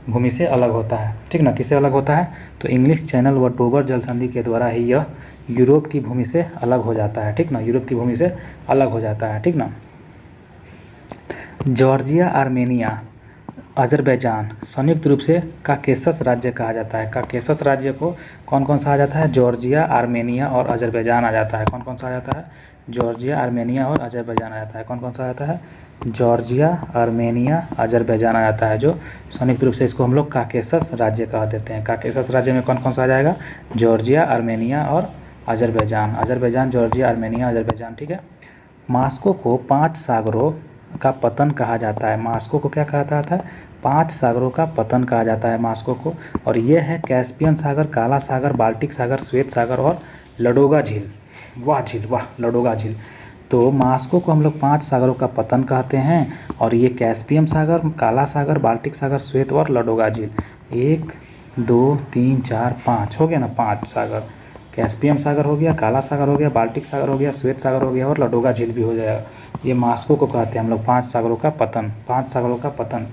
भूमि से अलग होता है, ठीक ना। किससे अलग होता है? तो इंग्लिश चैनल व डोवर जल संधि के द्वारा ही यह यूरोप की भूमि से अलग हो जाता है, ठीक ना। यूरोप की भूमि से अलग हो जाता है, ठीक ना। जॉर्जिया, आर्मेनिया, अजरबैजान संयुक्त रूप से काकेशस राज्य कहा जाता है। काकेशस राज्य को कौन कौन सा आ जाता है? जॉर्जिया, आर्मेनिया और अजरबैजान आ जाता है। कौन कौन सा आ जाता है? जॉर्जिया, आर्मेनिया और अजरबैजान आ जाता है। कौन कौन सा आ जाता है? जॉर्जिया, आर्मेनिया, अजरबैजान आ जाता है, जो संयुक्त रूप से इसको हम लोग काकेशस राज्य कह देते हैं। काकेशस राज्य में कौन कौन सा आ जाएगा? जॉर्जिया, आर्मेनिया और Azerbaijan. Azerbaijan, Georgia, Armenia, Azerbaijan, ठीक है। मास्को को 5 सागरों का पतन कहा जाता है। मास्को को क्या कहा जाता है? 5 सागरों का पतन कहा जाता है मास्को को। और ये है कैस्पियन सागर, काला सागर, बाल्टिक सागर, श्वेत सागर और लडोगा झील। वाह झील, वाह, लडोगा झील। तो मास्को को हम लोग 5 सागरों का पतन कहते हैं। और ये कैस्पियन सागर, काला सागर, बाल्टिक सागर, श्वेत और लडोगा झील। 1 2 3 4 5 हो गया ना, 5 सागर। कैस्पियन सागर हो गया, काला सागर हो गया, बाल्टिक सागर हो गया, श्वेत सागर हो गया और लडोगा झील भी हो जाएगा। ये मास्को को कहते हैं हम लोग 5 सागरों का पतन। 5 सागरों का पतन।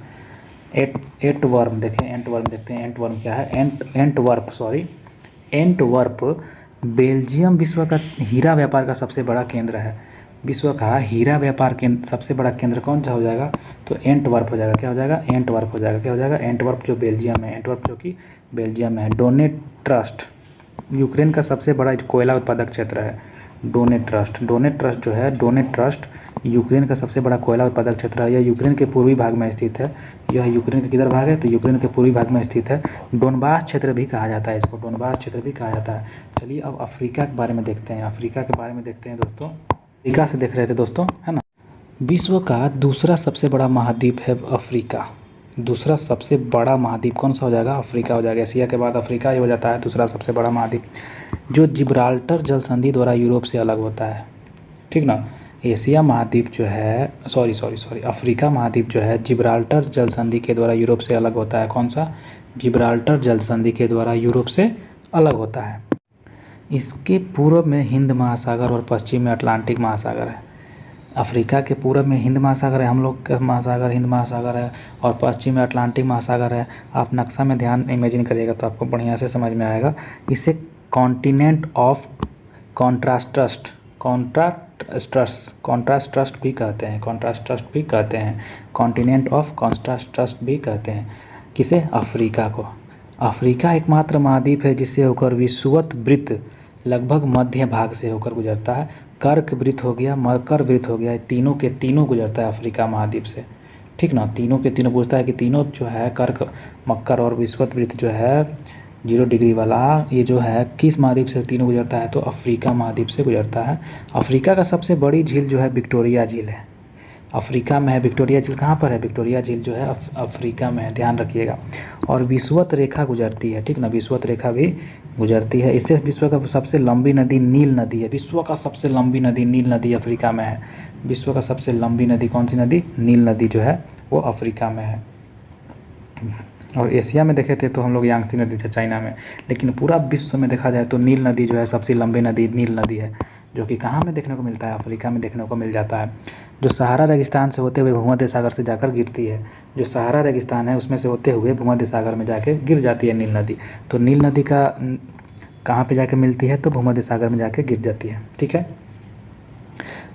एंटवर्म देखें, एंटवर्म देखते हैं। एंटवर्म क्या है? एंटवर्प बेल्जियम विश्व का हीरा व्यापार का सबसे बड़ा केंद्र है। विश्व का हीरा व्यापार केंद्र सबसे बड़ा केंद्र कौन सा हो जाएगा? तो एंटवर्प हो जाएगा। क्या हो जाएगा? एंटवर्प हो जाएगा। क्या हो जाएगा? एंटवर्प, जो बेल्जियम है। एंटवर्प जो कि बेल्जियम में है। डोनेट ट्रस्ट यूक्रेन का सबसे बड़ा कोयला उत्पादक क्षेत्र है। डोनेट ट्रस्ट जो है, डोनेट ट्रस्ट यूक्रेन का सबसे बड़ा कोयला उत्पादक क्षेत्र है। यह यूक्रेन के पूर्वी भाग में स्थित है। यह यूक्रेन के किधर भाग है? तो यूक्रेन के पूर्वी भाग में स्थित है। डोनबास क्षेत्र भी कहा जाता है इसको, डोनबास क्षेत्र भी कहा जाता है। चलिए अब अफ्रीका के बारे में देखते हैं। अफ्रीका के बारे में देखते हैं दोस्तों। अफ्रीका से देख रहे थे दोस्तों, है ना। विश्व का दूसरा सबसे बड़ा महाद्वीप है अफ्रीका। दूसरा सबसे बड़ा महाद्वीप कौन सा हो जाएगा? अफ्रीका हो जाएगा। एशिया के बाद अफ्रीका ही हो जाता है दूसरा सबसे बड़ा महाद्वीप, जो जिब्राल्टर जल संधि द्वारा यूरोप से अलग होता है, ठीक ना। एशिया महाद्वीप जो है, सॉरी अफ्रीका महाद्वीप जो है जिब्राल्टर जल संधि के द्वारा यूरोप से अलग होता है। कौन सा? जिब्राल्टर जल संधि के द्वारा यूरोप से अलग होता है। इसके पूर्व में हिंद महासागर और पश्चिम में अटलांटिक महासागर है। अफ्रीका के पूर्व में हिंद महासागर है, हम लोग का महासागर हिंद महासागर है, और पश्चिम में अटलांटिक महासागर है। आप नक्शा में ध्यान इमेजिन करिएगा तो आपको बढ़िया से समझ में आएगा। इसे कॉन्टिनेंट ऑफ कॉन्ट्रास्ट भी कहते हैं। कॉन्टिनेंट ऑफ कॉन्ट्रास्ट भी कहते हैं। किसे? अफ्रीका को। अफ्रीका एकमात्र महाद्वीप है जिससे होकर विषुवत वृत्त लगभग मध्य भाग से होकर गुजरता है। कर्क वृत्त हो गया, मकर वृत्त हो गया, तीनों के तीनों गुजरता है अफ्रीका महाद्वीप से, ठीक ना। तीनों के तीनों पूछता है कि तीनों जो है कर्क, मकर और विषुवत वृत्त जो है 0 डिग्री वाला, ये जो है किस महाद्वीप से तीनों गुजरता है? तो अफ्रीका महाद्वीप से गुजरता है। अफ्रीका का सबसे बड़ी झील जो है विक्टोरिया झील है। अफ्रीका में है विक्टोरिया झील। कहाँ पर है विक्टोरिया झील? जो है अफ्रीका में है, ध्यान रखिएगा। और विषुवत रेखा गुजरती है, ठीक ना। विषुवत रेखा भी गुजरती है। इससे विश्व का सबसे लंबी नदी नील नदी है। विश्व का सबसे लंबी नदी नील नदी अफ्रीका में है। विश्व का सबसे लंबी नदी कौन सी नदी? नील नदी जो है वो अफ्रीका में है। और एशिया में देखे थे तो हम लोग यांगसी नदी थे चाइना में, लेकिन पूरा विश्व में देखा जाए तो नील नदी जो है सबसे लंबी नदी नील नदी है, जो कि कहाँ में देखने को मिलता है? अफ्रीका में देखने को मिल जाता है। जो सहारा रेगिस्तान से होते हुए भूमध्य सागर से जाकर गिरती है। जो सहारा रेगिस्तान है उसमें से होते हुए भूमध्य सागर में जाके गिर जाती है नील नदी। तो नील नदी का कहाँ पे जाके मिलती है? तो भूमध्य सागर में जाके गिर जाती है, ठीक है।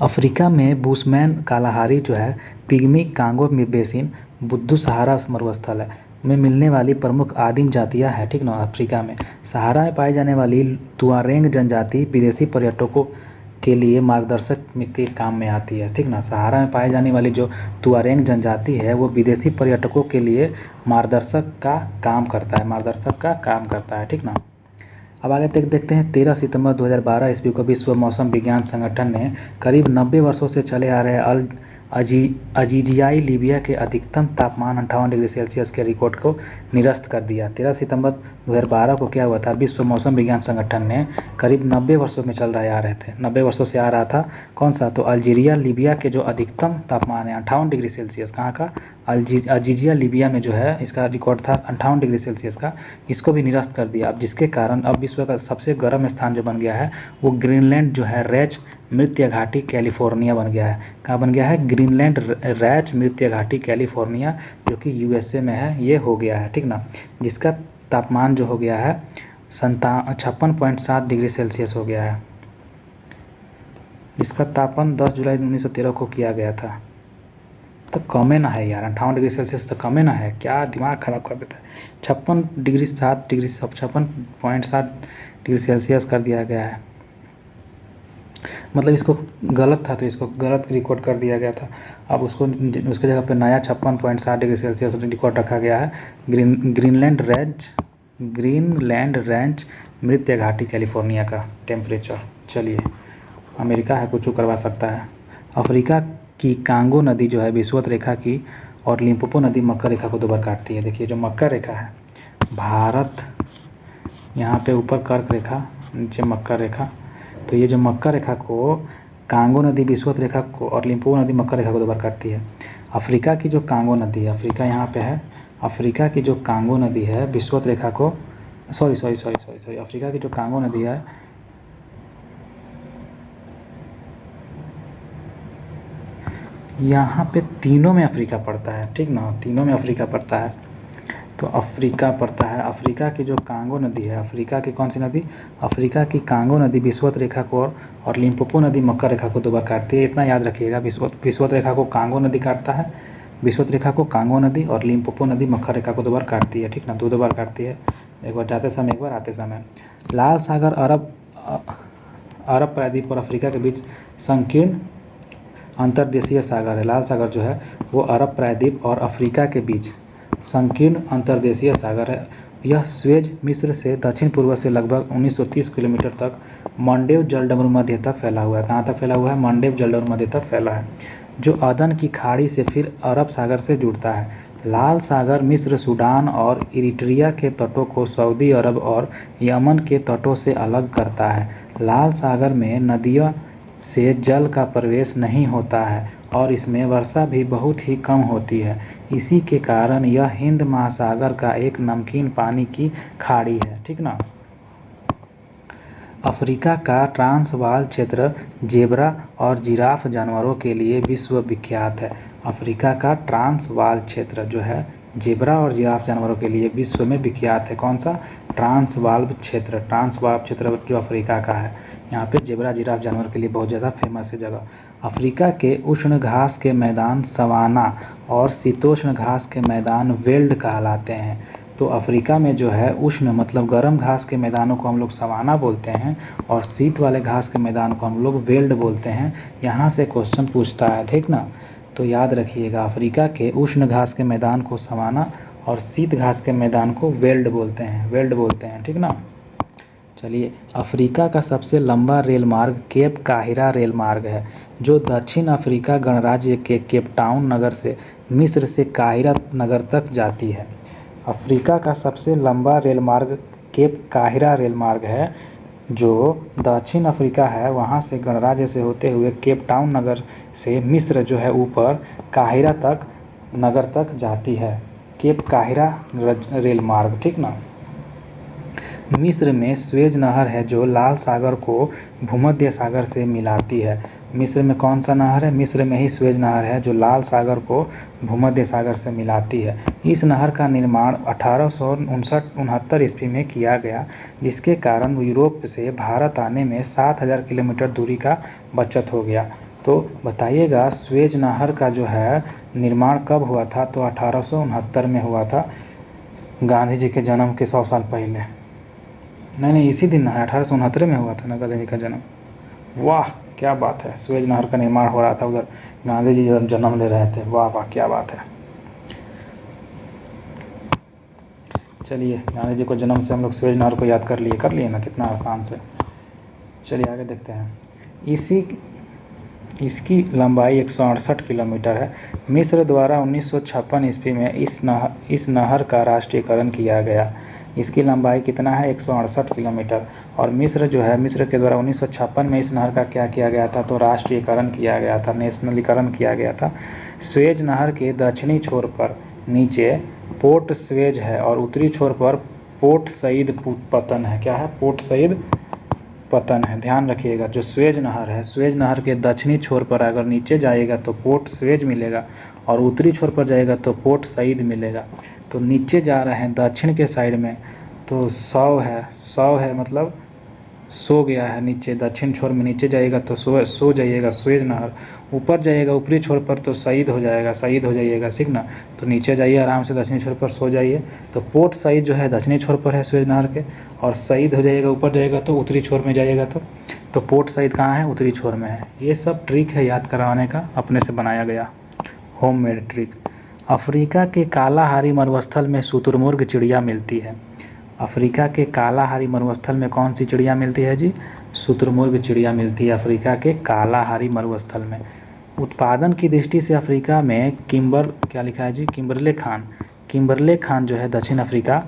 अफ्रीका में बुशमैन कालाहारी जो है, पिग्मी कांगो बेसिन, बुद्धू सहारा मरुस्थल है में मिलने वाली प्रमुख आदिम जातियां है, ठीक ना। अफ्रीका में सहारा में पाई जाने वाली तुआरेंग जनजाति विदेशी पर्यटकों के लिए मार्गदर्शक के काम में आती है, ठीक ना। सहारा में पाई जाने वाली जो तुआरेंग जनजाति है वो विदेशी पर्यटकों के लिए मार्गदर्शक का काम करता है, ठीक ना। अब आगे देखते हैं 13 सितंबर 2012 ईस्वी को विश्व मौसम विज्ञान संगठन ने करीब 90 वर्षों से चले आ रहे अजीजियाई लीबिया के अधिकतम तापमान 58 डिग्री सेल्सियस के रिकॉर्ड को निरस्त कर दिया। 13 सितंबर 2012 को क्या हुआ था? विश्व मौसम विज्ञान संगठन ने करीब 90 वर्षों में चल रहे आ रहे थे, 90 वर्षों से आ रहा था। कौन सा? तो अल्जीरिया लीबिया के जो अधिकतम तापमान है 58 डिग्री सेल्सियस, कहाँ का? अजीजिया लीबिया में जो है इसका रिकॉर्ड था 58 डिग्री सेल्सियस का, इसको भी निरस्त कर दिया। अब जिसके कारण अब विश्व का सबसे गर्म स्थान जो बन गया है वो ग्रीनलैंड जो है, रेच मृत्य घाटी कैलिफोर्निया बन गया है। कहाँ बन गया है? ग्रीनलैंड रैच मृत्य घाटी कैलिफोर्निया, जो कि यूएसए में है, ये हो गया है, ठीक ना। जिसका तापमान जो हो गया है 56.7 डिग्री सेल्सियस हो गया है। जिसका तापमान 10 जुलाई 1913 को किया गया था। तो कमे ना है यार, 58 डिग्री सेल्सियस तो कमे ना है, क्या दिमाग ख़राब कर देता है। 56.7 डिग्री सेल्सियस कर दिया गया है। मतलब इसको गलत था तो इसको गलत रिकॉर्ड कर दिया गया था। अब उसको उसके जगह पे नया 56.7 डिग्री सेल्सियस रिकॉर्ड रखा गया है। ग्रीनलैंड रेंज मृत्य घाटी कैलिफोर्निया का टेम्परेचर। चलिए, अमेरिका है, कुछ करवा सकता है। अफ्रीका की कांगो नदी जो है विषुवत रेखा की और लिम्पोपो नदी मकर रेखा को 2 बार काटती है। देखिए जो मकर रेखा है, भारत यहाँ पे ऊपर कर्क रेखा, नीचे मकर रेखा, तो ये जो मकर रेखा को कांगो नदी विषुवत रेखा को और लिम्पोपो नदी मकर रेखा को 2 बार काटती है। अफ्रीका की जो कांगो नदी है, अफ्रीका यहाँ पे है, अफ्रीका की जो कांगो नदी है विषुवत रेखा को अफ्रीका की जो कांगो नदी है यहाँ पे तीनों में अफ्रीका पड़ता है, ठीक ना, तीनों में अफ्रीका पड़ता है। तो अफ्रीका पड़ता है। अफ्रीका की जो कांगो नदी है, अफ्रीका की कौन सी नदी? अफ्रीका की कांगो नदी विषुवत रेखा को और लिम्पोपो नदी मकर रेखा को 2 बार काटती है। इतना याद रखिएगा, विषुवत रेखा को कांगो नदी काटता है, विषुवत रेखा को कांगो नदी और लिम्पोपो नदी मकर रेखा को 2 बार काटती है, ठीक ना, 2 बार काटती है। एक बार जाते समय, एक बार आते समय। लाल सागर अरब प्रायद्वीप और अफ्रीका के बीच संकीर्ण अंतर्देशीय सागर है। लाल सागर जो है वो अरब प्रायद्वीप और अफ्रीका के बीच संकीर्ण अंतर्देशीय सागर है। यह स्वेज मिस्र से दक्षिण पूर्व से लगभग 1930 किलोमीटर तक मालदीव जलडमरू मध्य तक फैला हुआ है। कहाँ तक फैला हुआ है? मालदीव जलडमरू मध्य तक फैला है, जो अदन की खाड़ी से फिर अरब सागर से जुड़ता है। लाल सागर मिस्र, सूडान और इरिट्रिया के तटों को सऊदी अरब और यमन के तटों से अलग करता है। लाल सागर में नदियों से जल का प्रवेश नहीं होता है और इसमें वर्षा भी बहुत ही कम होती है। इसी के कारण यह हिंद महासागर का एक नमकीन पानी की खाड़ी है, ठीक ना। अफ्रीका का ट्रांसवाल क्षेत्र जेब्रा और जिराफ जानवरों के लिए विश्व विख्यात है। अफ्रीका का ट्रांसवाल क्षेत्र जो है जेब्रा और जिराफ जानवरों के लिए विश्व में विख्यात है। कौन सा? ट्रांसवाल क्षेत्र जो अफ्रीका का है। यहाँ पे जेब्रा जिराफ जानवर के लिए बहुत ज़्यादा फेमस है जगह। अफ्रीका के उष्ण घास के मैदान सवाना और शीतोष्ण घास के मैदान वेल्ड कहलाते हैं। तो अफ्रीका में जो है उष्ण मतलब गर्म घास के मैदानों को हम लोग सवाना बोलते हैं और शीत वाले घास के मैदान को हम लोग वेल्ड बोलते हैं। यहाँ से क्वेश्चन पूछता है, ठीक ना। तो याद रखिएगा, अफ्रीका के उष्ण घास के मैदान को सवाना और शीत घास के मैदान को वेल्ड बोलते हैं, ठीक ना। चलिए, अफ्रीका का सबसे लंबा रेल मार्ग केप काहिरा रेल मार्ग है, जो दक्षिण अफ्रीका गणराज्य के केपटाउन नगर से मिस्र से काहिरा नगर तक जाती है। अफ्रीका का सबसे लंबा रेल मार्ग केप काहिरा रेल मार्ग है, जो दक्षिण अफ्रीका है वहाँ से गणराज्य से होते हुए केपटाउन नगर से मिस्र जो है ऊपर काहिरा तक नगर तक जाती है। केप काहिरा रेल मार्ग, ठीक ना। मिस्र में स्वेज नहर है जो लाल सागर को भूमध्य सागर से मिलाती है। मिस्र में कौन सा नहर है? मिस्र में ही स्वेज नहर है जो लाल सागर को भूमध्य सागर से मिलाती है। इस नहर का निर्माण 1869 ईस्वी में किया गया, जिसके कारण यूरोप से भारत आने में 7000 किलोमीटर दूरी का बचत हो गया। तो बताइएगा, स्वेज नहर का जो है निर्माण कब हुआ था? तो 1869 में हुआ था, गांधी जी के जन्म के 100 साल पहले। नहीं, इसी दिन है, 1869 में हुआ था ना गांधी जी का जन्म। वाह क्या बात है, स्वेज नहर का निर्माण हो रहा था, उधर गांधी जी जन्म ले रहे थे। वाह वाह क्या बात है। चलिए, गांधी जी को जन्म से हम लोग स्वेज नहर को याद कर लिए ना, कितना आसान से। चलिए आगे देखते हैं। इसकी लंबाई 168 किलोमीटर है। मिस्र द्वारा 1956 ईस्वी में इस नहर का राष्ट्रीयकरण किया गया। इसकी लंबाई कितना है? 168 किलोमीटर। और मिस्र जो है, मिस्र के द्वारा 1956 में इस नहर का क्या किया गया था? तो राष्ट्रीयकरण किया गया था, नेशनलीकरण किया गया था। स्वेज नहर के दक्षिणी छोर पर नीचे पोर्ट स्वेज है और उत्तरी छोर पर पोर्ट सईद पतन है। क्या है? पोर्ट सईद पतन है। ध्यान रखिएगा, जो स्वेज नहर है, स्वेज नहर के दक्षिणी छोर पर अगर नीचे जाइएगा तो पोर्ट स्वेज मिलेगा और उत्तरी छोर पर जाइएगा तो पोर्ट सईद मिलेगा। तो नीचे जा रहे हैं दक्षिण के साइड में तो सौ है मतलब सो गया है नीचे, दक्षिण छोर में नीचे जाइएगा तो सो जाइएगा स्वेज नहर। ऊपर जाइएगा ऊपरी छोर पर तो सईद हो जाइएगा, ठीक ना। तो नीचे जाइए आराम से, दक्षिणी छोर पर सो जाइए। तो पोर्ट सईद जो है दक्षिणी छोर पर है स्वेज नहर के, और सईद हो जाइएगा ऊपर जाइएगा तो उत्तरी छोर में जाइएगा तो पोर्ट सईद कहाँ है, उत्तरी छोर में है। ये सब ट्रिक है याद करवाने का, अपने से बनाया गया होममेड ट्रिक। अफ्रीका के कालाहारी मरुस्थल में शुतुरमुर्ग चिड़िया मिलती है। अफ्रीका के कालाहारी मरुस्थल में कौन सी चिड़िया मिलती है जी? शुतुरमुर्ग चिड़िया मिलती है अफ्रीका के कालाहारी मरुस्थल में। उत्पादन की दृष्टि से अफ्रीका में क्या लिखा है जी? किम्बरले खान जो है दक्षिण अफ्रीका,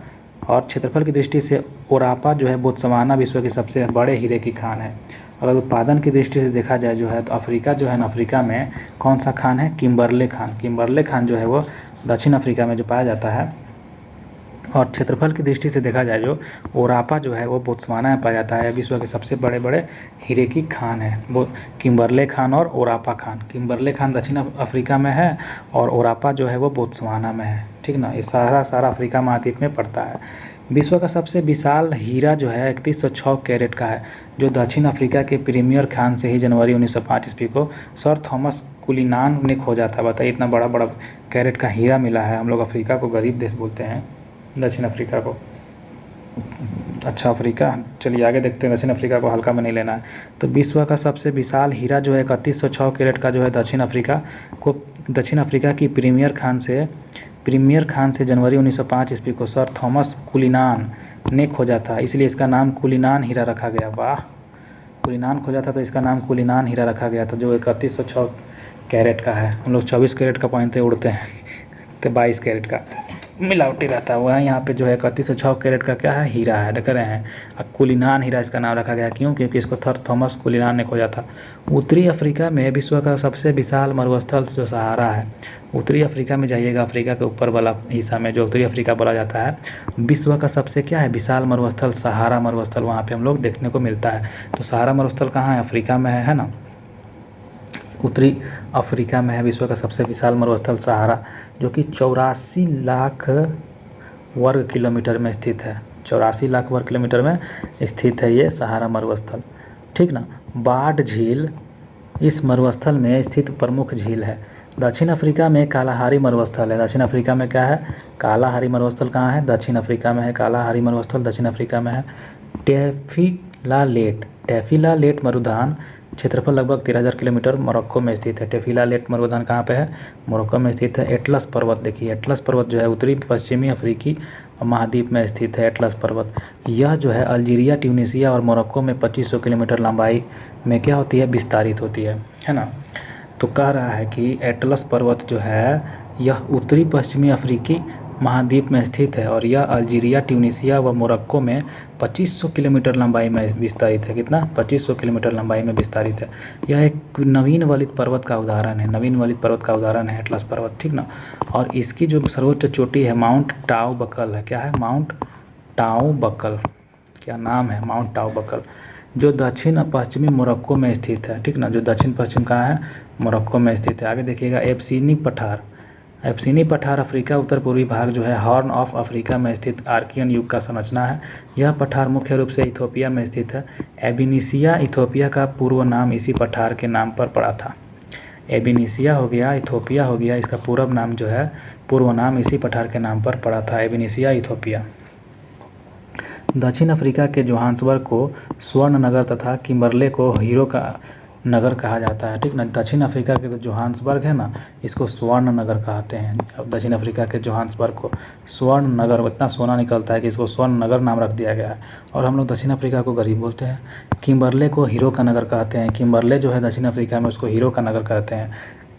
और क्षेत्रफल की दृष्टि से ओरापा जो है बोत्सवाना विश्व के सबसे बड़े हीरे की खान है। अगर उत्पादन की दृष्टि से देखा जाए जो है तो अफ्रीका जो है ना, अफ्रीका में कौन सा खान है? किम्बरले खान जो है वो दक्षिण अफ्रीका में जो पाया जाता है। और क्षेत्रफल की दृष्टि से देखा जाए जो ओरापा जो है वो बोत्सवाना में पाया जाता है। विश्व के सबसे बड़े बड़े हीरे की खान है वो किम्बरले खान और ओरापा खान। किम्बरले खान दक्षिण अफ्रीका में है और ओरापा जो है वो बोत्सवाना में है, ठीक ना। ये सारा अफ्रीका महाद्वीप में पड़ता है। विश्व का सबसे विशाल हीरा जो है 3106 कैरेट का है, जो दक्षिण अफ्रीका के प्रीमियर खान से ही जनवरी 1905 ईस्वी को सर थॉमस कुलिनान ने खोजा था। बताइए, इतना बड़ा बड़ा कैरेट का हीरा मिला है। हम लोग अफ्रीका को गरीब देश बोलते हैं, दक्षिण अफ्रीका को। अच्छा अफ्रीका, चलिए आगे देखते हैं। दक्षिण अफ्रीका को हल्का में नहीं लेना है। तो विश्व का सबसे विशाल हीरा जो है 3106 कैरेट का जो है दक्षिण अफ्रीका की प्रीमियर खान से जनवरी 1905 ईस्वी को सर थॉमस कुलिनान ने खोजा था, इसलिए इसका नाम कुलिनान हीरा रखा गया। वाह, कुलिनान खोजा था तो इसका नाम कुलिनान हीरा रखा गया था, जो 3106 कैरेट का है। हम लोग 24 कैरेट का पहनते उड़ते हैं तो 22 कैरेट का मिलावटी रहता है। वहाँ यहाँ पे जो है 3106 कैरेट का क्या है? हीरा है, देख रहे हैं। अब कुलिनान हीरा इसका नाम रखा गया, क्यों? क्योंकि इसको सर थॉमस कुलिनान ने खोजा था। उत्तरी अफ्रीका में विश्व का सबसे विशाल मरुस्थल जो सहारा है। उत्तरी अफ्रीका में जाइएगा, अफ्रीका के ऊपर वाला हिस्सा में जो उत्तरी अफ्रीका बोला जाता है, विश्व का सबसे क्या है? विशाल मरुस्थल सहारा मरुस्थल वहाँ पे हम लोग देखने को मिलता है। तो सहारा मरुस्थल कहाँ है? अफ्रीका में है ना। उत्तरी अफ्रीका में है विश्व का सबसे विशाल मरुस्थल सहारा, जो कि 84 लाख वर्ग किलोमीटर में स्थित है। 84 लाख वर्ग किलोमीटर में स्थित है ये सहारा मरुस्थल, ठीक ना। बाढ़ झील इस मरुस्थल में स्थित प्रमुख झील है। दक्षिण अफ्रीका में कालाहारी मरुस्थल है। दक्षिण अफ्रीका में क्या है? कालाहारी मरुस्थल कहाँ है? दक्षिण अफ्रीका में है। कालाहारी मरुस्थल दक्षिण अफ्रीका में है। टैफिला लेट मरुधान, क्षेत्रफल लगभग 13,000 किलोमीटर, मोरक्को में स्थित है। टैफिला लेट मरुधान कहाँ पे है? मोरक्को में स्थित है। एटलस पर्वत देखिए, एटलस पर्वत जो है उत्तरी पश्चिमी अफ्रीकी महाद्वीप में स्थित है। एटलस पर्वत यह जो है अल्जीरिया, ट्यूनीशिया और मोरक्को में 2500 किलोमीटर लंबाई में क्या होती है? विस्तारित होती है ना। तो कह रहा है कि एटलस पर्वत जो है यह उत्तरी पश्चिमी अफ्रीकी महाद्वीप में स्थित है और यह अल्जीरिया, ट्यूनीशिया व मोरक्को में 2500 किलोमीटर लंबाई में विस्तारित है। कितना? 2500 किलोमीटर लंबाई में विस्तारित है। यह एक नवीन वलित पर्वत का उदाहरण है, एटलस पर्वत, ठीक ना। और इसकी जो सर्वोच्च चोटी है माउंट टाउबकल है। क्या है? माउंट टाउबकल, क्या नाम है? माउंट टाउबकल, जो दक्षिण पश्चिमी मोरक्को में स्थित है, ठीक ना। जो दक्षिण पश्चिम कहाँ है? मोरक्को में स्थित है। आगे देखिएगा, एब्सिनी पठार अफ्रीका उत्तर पूर्वी भाग जो है हॉर्न ऑफ अफ्रीका में स्थित आर्कियन युग का संरचना है। यह पठार मुख्य रूप से इथोपिया में स्थित है। एबिनिसिया इथोपिया का पूर्व नाम इसी पठार के नाम पर पड़ा था। एबिनिसिया हो गया, इथोपिया हो गया, इसका पूर्व नाम जो है पूर्व नाम इसी पठार के नाम पर पड़ा था, एबिनिसिया इथोपिया। दक्षिण अफ्रीका के जोहान्सबर्ग को स्वर्ण नगर तथा किम्बरले को हीरो का नगर कहा जाता है, ठीक ना। दक्षिण अफ्रीका के जो जोहान्सबर्ग है ना, इसको स्वर्ण नगर कहते हैं। अब दक्षिण अफ्रीका के जोहान्सबर्ग को स्वर्ण नगर, इतना सोना निकलता है कि इसको स्वर्ण नगर नाम रख दिया गया है। और हम लोग दक्षिण अफ्रीका को गरीब बोलते हैं। किम्बरले को हीरो का नगर कहते हैं। किम्बरले जो है दक्षिण अफ्रीका में, उसको हीरो का नगर कहते हैं।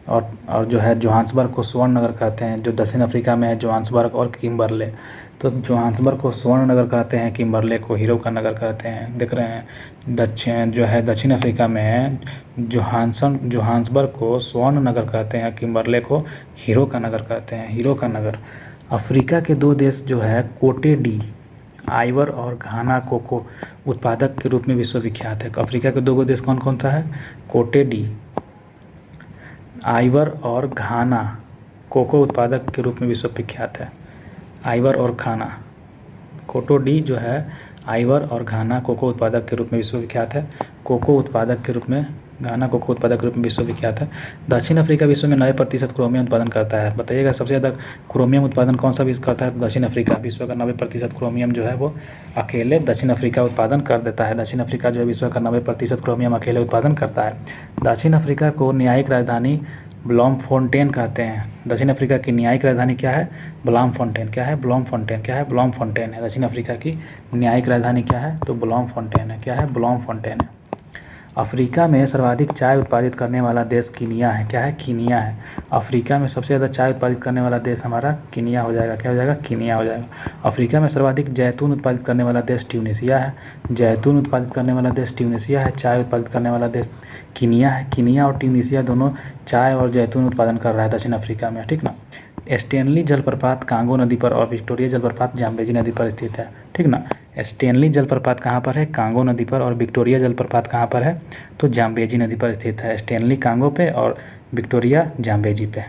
और जो है जोहान्सबर्ग को स्वर्ण नगर कहते हैं। जो दक्षिण अफ्रीका में है जोहान्सबर्ग और किम्बरले, तो जोहान्सबर्ग को स्वर्ण नगर कहते हैं, किम्बरले को हीरो का नगर कहते हैं। देख रहे हैं दक्षिण अफ्रीका में जोहान्सबर्ग को स्वर्ण नगर कहते हैं, किम्बरले को हीरो का नगर कहते हैं, हीरो का नगर। अफ्रीका के दो देश जो है कोटे डी आइवर और घाना कोको उत्पादक के रूप में विश्वविख्यात है। अफ्रीका के 2 देश कौन कौन सा है? कोटे डी, आइवर और घाना कोको उत्पादक के रूप में विश्वविख्यात है। आइवर और घाना, कोटो डी जो है आइवर और घाना कोको उत्पादक के रूप में विश्वविख्यात है। कोको उत्पादक के रूप में, घाना कोको उत्पादक के रूप में विश्वविख्यात है। दक्षिण अफ्रीका विश्व में 90% क्रोमियम उत्पादन करता है। बताइएगा सबसे ज़्यादा क्रोमियम उत्पादन कौन सा विश्व करता है? तो दक्षिण अफ्रीका। विश्व का 90% क्रोमियम जो है वो अकेले दक्षिण अफ्रीका उत्पादन कर देता है। दक्षिण अफ्रीका जो है विश्व का 90% क्रोमियम अकेले उत्पादन करता है। दक्षिण अफ्रीका को न्यायिक राजधानी ब्लॉमफोंटेन कहते हैं। दक्षिण अफ्रीका की न्यायिक राजधानी क्या है? ब्लॉमफोंटेन। क्या है? ब्लॉमफोंटेन। क्या है? ब्लॉमफोंटेन है। दक्षिण अफ्रीका की न्यायिक राजधानी क्या है? तो ब्लॉमफोंटेन है। क्या है? ब्लॉमफोंटेन है। अफ्रीका में सर्वाधिक चाय उत्पादित करने वाला देश कीनिया है। क्या है? कीनिया है। अफ्रीका में सबसे ज़्यादा चाय उत्पादित करने वाला देश हमारा कीनिया हो जाएगा। क्या हो जाएगा? कीनिया हो जाएगा। अफ्रीका में सर्वाधिक जैतून उत्पादित करने वाला देश ट्यूनीशिया है। जैतून उत्पादित करने वाला देश ट्यूनीशिया है। चाय उत्पादित करने वाला देश कीनिया है। कीनिया और ट्यूनीशिया दोनों चाय और जैतून उत्पादन कर रहा है दक्षिण अफ्रीका में, ठीक ना। स्टेनली जलप्रपात कांगो नदी पर और विक्टोरिया जलप्रपात जाम्बेजी नदी पर स्थित है, ठीक ना। स्टेनली जलप्रपात कहाँ पर है? कांगो नदी पर। और विक्टोरिया जलप्रपात कहाँ पर है? तो जाम्बेजी नदी पर स्थित है। स्टेनली कांगो पे और विक्टोरिया जाम्बेजी पे।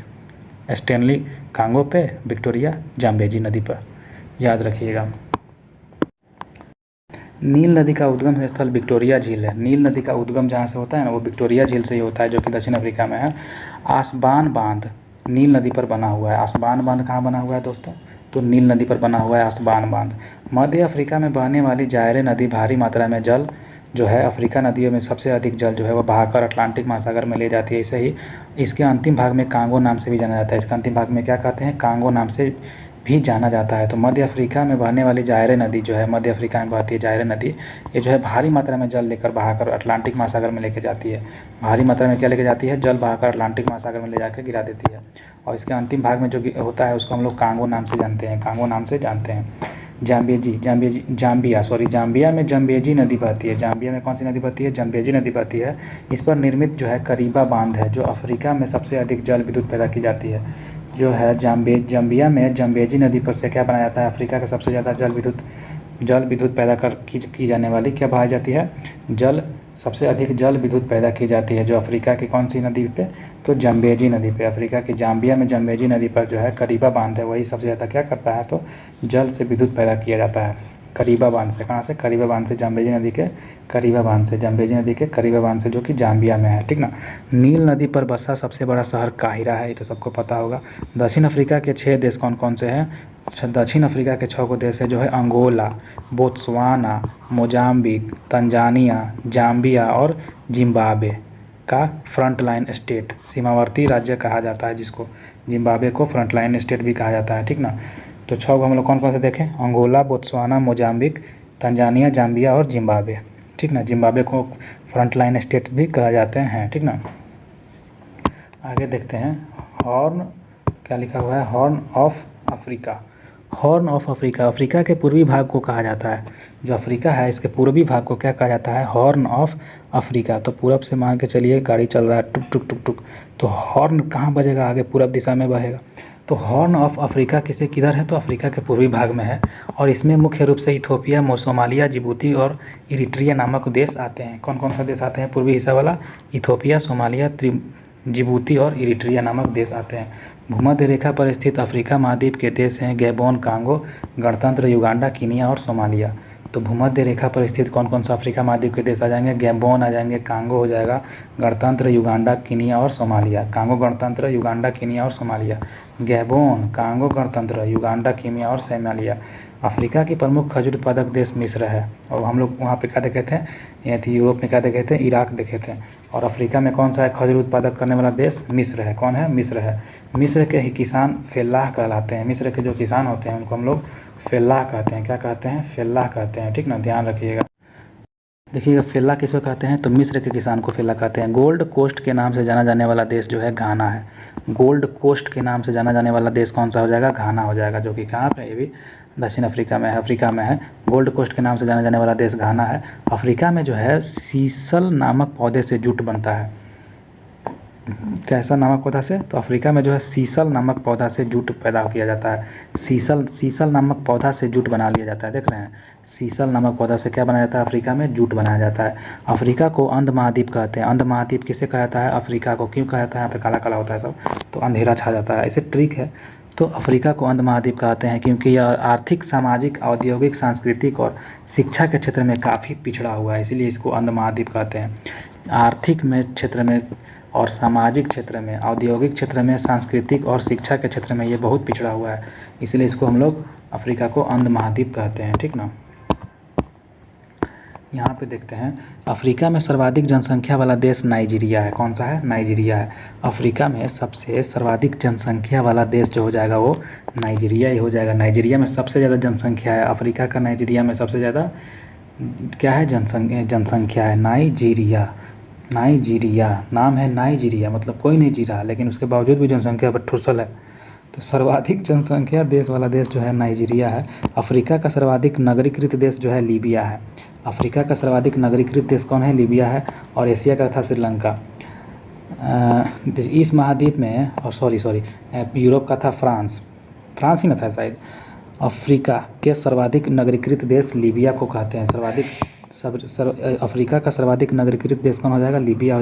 स्टेनली कांगो पे, विक्टोरिया जाम्बेजी नदी पर, याद रखिएगा। नील नदी का उद्गम स्थल विक्टोरिया झील है। नील नदी का उद्गम जहाँ से होता है ना वो विक्टोरिया झील से ही होता है, जो कि दक्षिण अफ्रीका में है। आसबान बांध नील नदी पर बना हुआ है। आसबान बांध कहाँ बना हुआ है दोस्तों? तो नील नदी पर बना हुआ है आसबान बांध। मध्य अफ्रीका में बहने वाली जायरे नदी भारी मात्रा में जल जो है अफ्रीका नदियों में सबसे अधिक जल जो है वो बहाकर अटलांटिक महासागर में ले जाती है। इसे ही इसके अंतिम भाग में कांगो नाम से भी जाना जाता है। इसके अंतिम भाग में क्या कहते हैं? कांगो नाम से भी जाना जाता है। तो मध्य अफ्रीका में बहने वाली जायरे नदी जो है, मध्य अफ्रीका में बहती है जायरे नदी, ये जो है भारी मात्रा में जल लेकर बहाकर अटलांटिक महासागर में लेके जाती है। भारी मात्रा में क्या लेके जाती है? जल बहाकर अटलांटिक महासागर में ले जाकर गिरा देती है। और इसके अंतिम भाग में जो होता है उसको हम लोग कांगो नाम से जानते हैं। कांगो नाम से जानते हैं। जाम्बिया में जम्बेजी नदी बहती है। जाम्बिया में कौन सी नदी बहती है? जम्बेजी नदी बहती है। इस पर निर्मित जो है करीबा बांध है, जो अफ्रीका में सबसे अधिक जल विद्युत पैदा की जाती है। जो है जाम्बिया में जम्बेजी नदी पर से क्या बनाया जाता है? अफ्रीका का सबसे ज़्यादा जल विद्युत पैदा की जाने वाली क्या बनाई जाती है? सबसे अधिक जल विद्युत पैदा की जाती है, जो अफ्रीका की कौन सी नदी पे? तो जम्बेजी नदी पे। अफ्रीका की जाम्बिया में जम्बेजी नदी पर जो है करीबा बांध है, वही सबसे ज़्यादा क्या करता है? तो जल से विद्युत पैदा किया जाता है करीबा बांध से। कहाँ से? करीबा बांध से, जाम्बेजी नदी के करीबा बांध से। जाम्बेजी नदी के करीबा बांध से, जो कि जाम्बिया में है, ठीक ना। नील नदी पर बसा सबसे बड़ा शहर काहिरा है, ये तो सबको पता होगा। दक्षिण अफ्रीका के 6 देश कौन कौन से हैं? दक्षिण अफ्रीका के 6 देश है जो है Angola, Botswana, Mozambique, Tanzania, Zambia और जिम्बाब्वे का फ्रंटलाइन स्टेट, सीमावर्ती राज्य कहा जाता है जिसको। जिम्बाब्वे को फ्रंटलाइन स्टेट भी कहा जाता है, ठीक ना। तो 6 हम लोग कौन कौन से देखें? Angola, Botswana, Mozambique, Tanzania, Zambia और जिम्बाब्वे, ठीक ना। जिम्बाब्वे को फ्रंटलाइन स्टेट्स भी कहा जाते हैं, ठीक ना। आगे देखते हैं। हॉर्न, क्या लिखा हुआ है? Horn of Africa. Horn of Africa Africa के पूर्वी भाग को कहा जाता है। जो अफ्रीका है इसके पूर्वी भाग को क्या कहा जाता है? Horn of Africa. तो पूरब से मान के चलिए गाड़ी चल रहा है टुक टुक टुक टुक, तो हॉर्न कहाँ बजेगा? आगे पूरब दिशा में बहेगा। तो हॉर्न ऑफ अफ्रीका किधर है? तो अफ्रीका के पूर्वी भाग में है। और इसमें मुख्य रूप से इथोपिया, सोमालिया, जिबूती और इरिट्रिया नामक देश आते हैं। कौन कौन सा देश आते हैं पूर्वी हिस्सा वाला? इथोपिया, सोमालिया, जिबूती और इरिट्रिया नामक देश आते हैं। भूमध्य रेखा पर स्थित अफ्रीका महाद्वीप के देश हैं गैबोन, कांगो, गणतंत्र, युगांडा, कीनिया और सोमालिया। तो भूमध्य रेखा पर स्थित कौन कौन सा अफ्रीका महाद्वीप के देश आ जाएंगे? गैबोन आ जाएंगे, कांगो हो जाएगा, गणतंत्र, युगांडा, कीनिया और सोमालिया। कांगो, गणतंत्र, युगांडा, कीनिया और सोमालिया। गैबोन, कांगो, गणतंत्र, युगांडा, कीनिया और सोमालिया। अफ्रीका की प्रमुख खजूर उत्पादक देश मिस्र है। और हम लोग वहाँ पे क्या देखे थे? ये थी यूरोप में क्या देखे थे? इराक देखे थे। और अफ्रीका में कौन सा है खजूर उत्पादक करने वाला देश? मिस्र है। कौन है? मिस्र है। मिस्र के ही किसान फेल्लाह कहलाते हैं। मिस्र के जो किसान होते हैं उनको हम लोग फेल्लाह कहते हैं। क्या कहते हैं? फेल्लाह कहते हैं, ठीक ना, ध्यान रखिएगा। देखिएगा फेल्लाह किसको कहते हैं? तो मिस्र के किसान को फेल्लाह कहते हैं। गोल्ड कोस्ट के नाम से जाना जाने वाला देश जो है घाना है। गोल्ड कोस्ट के नाम से जाना जाने वाला देश कौन सा हो जाएगा? घाना हो जाएगा, जो कि कहाँ पे? ये भी दक्षिण अफ्रीका में है, अफ्रीका में है। गोल्ड कोस्ट के नाम से जाना जाने वाला देश घाना है। अफ्रीका में जो है सीसल नामक पौधे से जूट बनता है। कैसा नामक पौधा से? तो अफ्रीका में जो है सीसल नामक पौधा से जूट पैदा किया जाता है। सीसल नामक पौधा से जूट बना लिया जाता है। देख रहे हैं, सीसल नामक पौधा से क्या बनाया जाता है? अफ्रीका में जूट बनाया जाता है। अफ्रीका को अंध महाद्वीप कहते हैं। अंध महाद्वीप किसे कहा जाता है? अफ्रीका को। क्यों कहा जाता है? यहाँ पे काला काला होता है सब, तो अंधेरा छा जाता है, ऐसे ट्रिक है। तो अफ्रीका को अंध महाद्वीप कहते हैं क्योंकि यह आर्थिक, सामाजिक, औद्योगिक, सांस्कृतिक और शिक्षा के क्षेत्र में काफ़ी पिछड़ा हुआ है, इसीलिए इसको अंध महाद्वीप कहते हैं। आर्थिक में क्षेत्र में और सामाजिक क्षेत्र में, औद्योगिक क्षेत्र में, सांस्कृतिक और शिक्षा के क्षेत्र में ये बहुत पिछड़ा हुआ है, इसलिए इसको हम लोग अफ्रीका को अंध महाद्वीप कहते हैं। ठीक ना। यहाँ पे देखते हैं, अफ्रीका में सर्वाधिक जनसंख्या वाला देश नाइजीरिया है। कौन सा है? नाइजीरिया है। अफ्रीका में सबसे सर्वाधिक जनसंख्या वाला देश जो हो जाएगा वो नाइजीरिया ही हो जाएगा। नाइजीरिया में सबसे ज़्यादा जनसंख्या है। अफ्रीका का नाइजीरिया में सबसे ज़्यादा क्या है? जनसंख्या है। नाइजीरिया नाम है, नाइजीरिया मतलब कोई नहीं जी रहा, लेकिन उसके बावजूद भी जनसंख्या पर ठुसल है। तो सर्वाधिक जनसंख्या देश वाला देश जो है नाइजीरिया है। अफ्रीका का सर्वाधिक नगरीकृत देश जो है लीबिया है। अफ्रीका का सर्वाधिक नगरीकृत देश कौन है? लीबिया है। और एशिया का था श्रीलंका। इस महाद्वीप में, और सॉरी यूरोप का था फ्रांस ही ना था शायद। अफ्रीका के सर्वाधिक नगरीकृत देश लीबिया को कहते हैं। अफ्रीका का सर्वाधिक नगरीकृत देश कौन हो जाएगा? लीबिया हो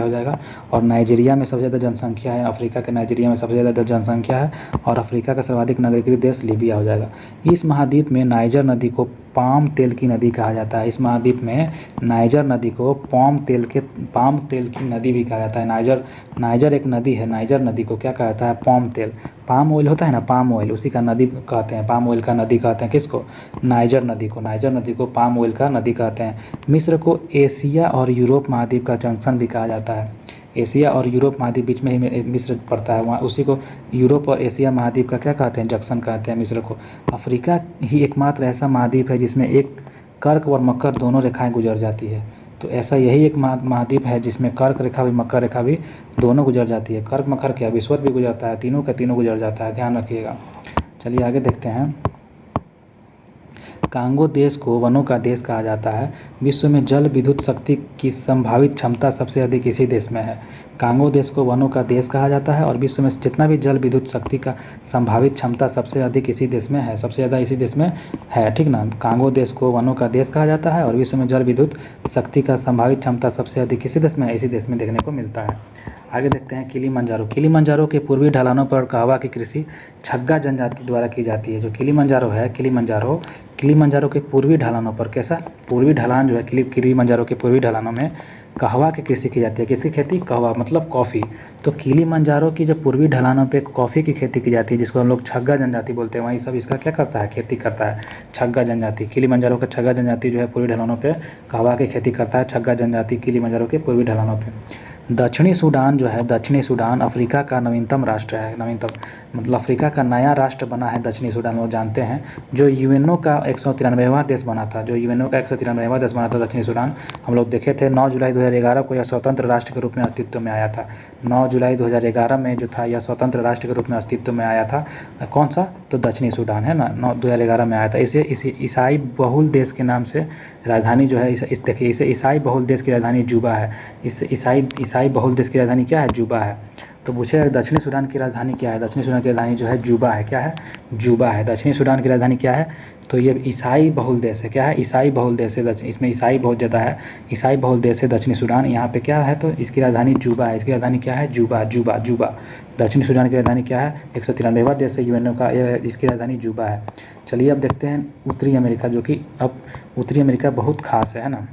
जाएगा। और नाइजीरिया में सबसे ज़्यादा जनसंख्या है। अफ्रीका के नाइजीरिया में सबसे ज़्यादा जनसंख्या है और अफ्रीका का सर्वाधिक नगरीकृत देश लीबिया हो जाएगा। इस महाद्वीप में नाइजर नदी को पाम तेल की नदी कहा जाता है। इस महाद्वीप में नाइजर नदी को पाम तेल की नदी भी कहा जाता है। नाइजर एक नदी है। नाइजर नदी को क्या कहा जाता है? पाम तेल। पाम ऑयल होता है ना, पाम ऑयल, उसी का नदी कहते हैं। पाम ऑयल का नदी कहते हैं किसको? नाइजर नदी को पाम ऑयल का नदी कहते हैं। मिस्र को एशिया और यूरोप महाद्वीप का जंक्शन भी कहा जाता है। एशिया और यूरोप महाद्वीप बीच में ही मिस्र पड़ता है, वहाँ उसी को यूरोप और एशिया महाद्वीप का क्या कहते हैं? जंक्शन कहते हैं मिस्र को। अफ्रीका ही एकमात्र ऐसा महाद्वीप है जिसमें एक कर्क और मकर दोनों रेखाएं गुजर जाती है। तो ऐसा यही एक महाद्वीप है जिसमें कर्क रेखा भी, मकर रेखा भी दोनों गुजर जाती है। कर्क मकर क्या, विषुवत भी गुजरता है, तीनों का तीनों गुजर जाता है, ध्यान रखिएगा। चलिए आगे देखते हैं। कांगो देश को वनों का देश कहा जाता है। विश्व में जल विद्युत शक्ति की संभावित क्षमता सबसे अधिक इसी देश में है। कांगो देश को वनों का देश कहा जाता है और विश्व में जितना भी जल विद्युत शक्ति का संभावित क्षमता सबसे अधिक इसी देश में है, सबसे ज़्यादा इसी देश में है। ठीक ना। कांगो देश को वनों का देश कहा जाता है और विश्व में जल विद्युत शक्ति का संभावित क्षमता सबसे अधिक इसी देश में है, इसी देश में देखने को मिलता है। आगे देखते हैं किलिमंजारो। किलिमंजारो के पूर्वी ढलानों पर कहवा की कृषि छग्गा जनजाति द्वारा की जाती है। जो किलिमंजारो है, किलिमंजारो के पूर्वी ढलानों पर, कैसा पूर्वी ढलान जो है, किलिमंजारो के पूर्वी ढलानों में कहवा की कृषि की जाती है। किसकी खेती? कहवा मतलब कॉफ़ी। तो किलिमंजारो की जो पूर्वी ढलानों पे कॉफ़ी की खेती की जाती है, जिसको हम लोग छग्गा जनजाति बोलते हैं, वहीं सब इसका क्या करता है? खेती करता है, छग्गा जनजाति। किलिमंजारो का छग्गा जनजाति जो है पूर्वी ढलानों पे कहवा की खेती करता है, छग्गा जनजाति किलिमंजारो के पूर्वी ढलानों पे। दक्षिणी सूडान जो है, दक्षिणी सूडान अफ्रीका का नवीनतम राष्ट्र है। नवीनतम मतलब अफ्रीका का नया राष्ट्र बना है दक्षिणी सूडान, वो जानते हैं। जो यूएनओ का 193वां देश बना था, दक्षिणी सूडान, हम लोग देखे थे 9 जुलाई 2011 को यह स्वतंत्र राष्ट्र के रूप में अस्तित्व में आया था। 9 जुलाई 2011 में जो था यह स्वतंत्र राष्ट्र के रूप में अस्तित्व में आया था। कौन सा? तो दक्षिणी सूडान है ना, 2011 में आया था। इसे ईसाई बहुल देश के नाम से राजधानी जो है, देखिए इसे ईसाई बहुल देश की राजधानी जूबा है। इस ईसाई बहुल देश की राजधानी क्या है? जूबा है। तो पूछे दक्षिणी सूडान की राजधानी क्या है? दक्षिणी सूडान की राजधानी जो है जूबा है। क्या है? जूबा है। दक्षिणी सूडान की राजधानी क्या है? तो ये ईसाई बहुल देश है। क्या है? ईसाई बहुल देश है। इसमें ईसाई बहुत ज़्यादा है। ईसाई बहुल देश है दक्षिणी सूडान। यहाँ पे क्या है? तो इसकी राजधानी जूबा है। इसकी राजधानी क्या है? जूबा। दक्षिणी सूडान की राजधानी क्या है? 193वां देश है यूएनओ का, इसकी राजधानी जूबा है। चलिए अब देखते हैं उत्तरी अमेरिका, जो कि अब उत्तरी अमेरिका बहुत खास है ना।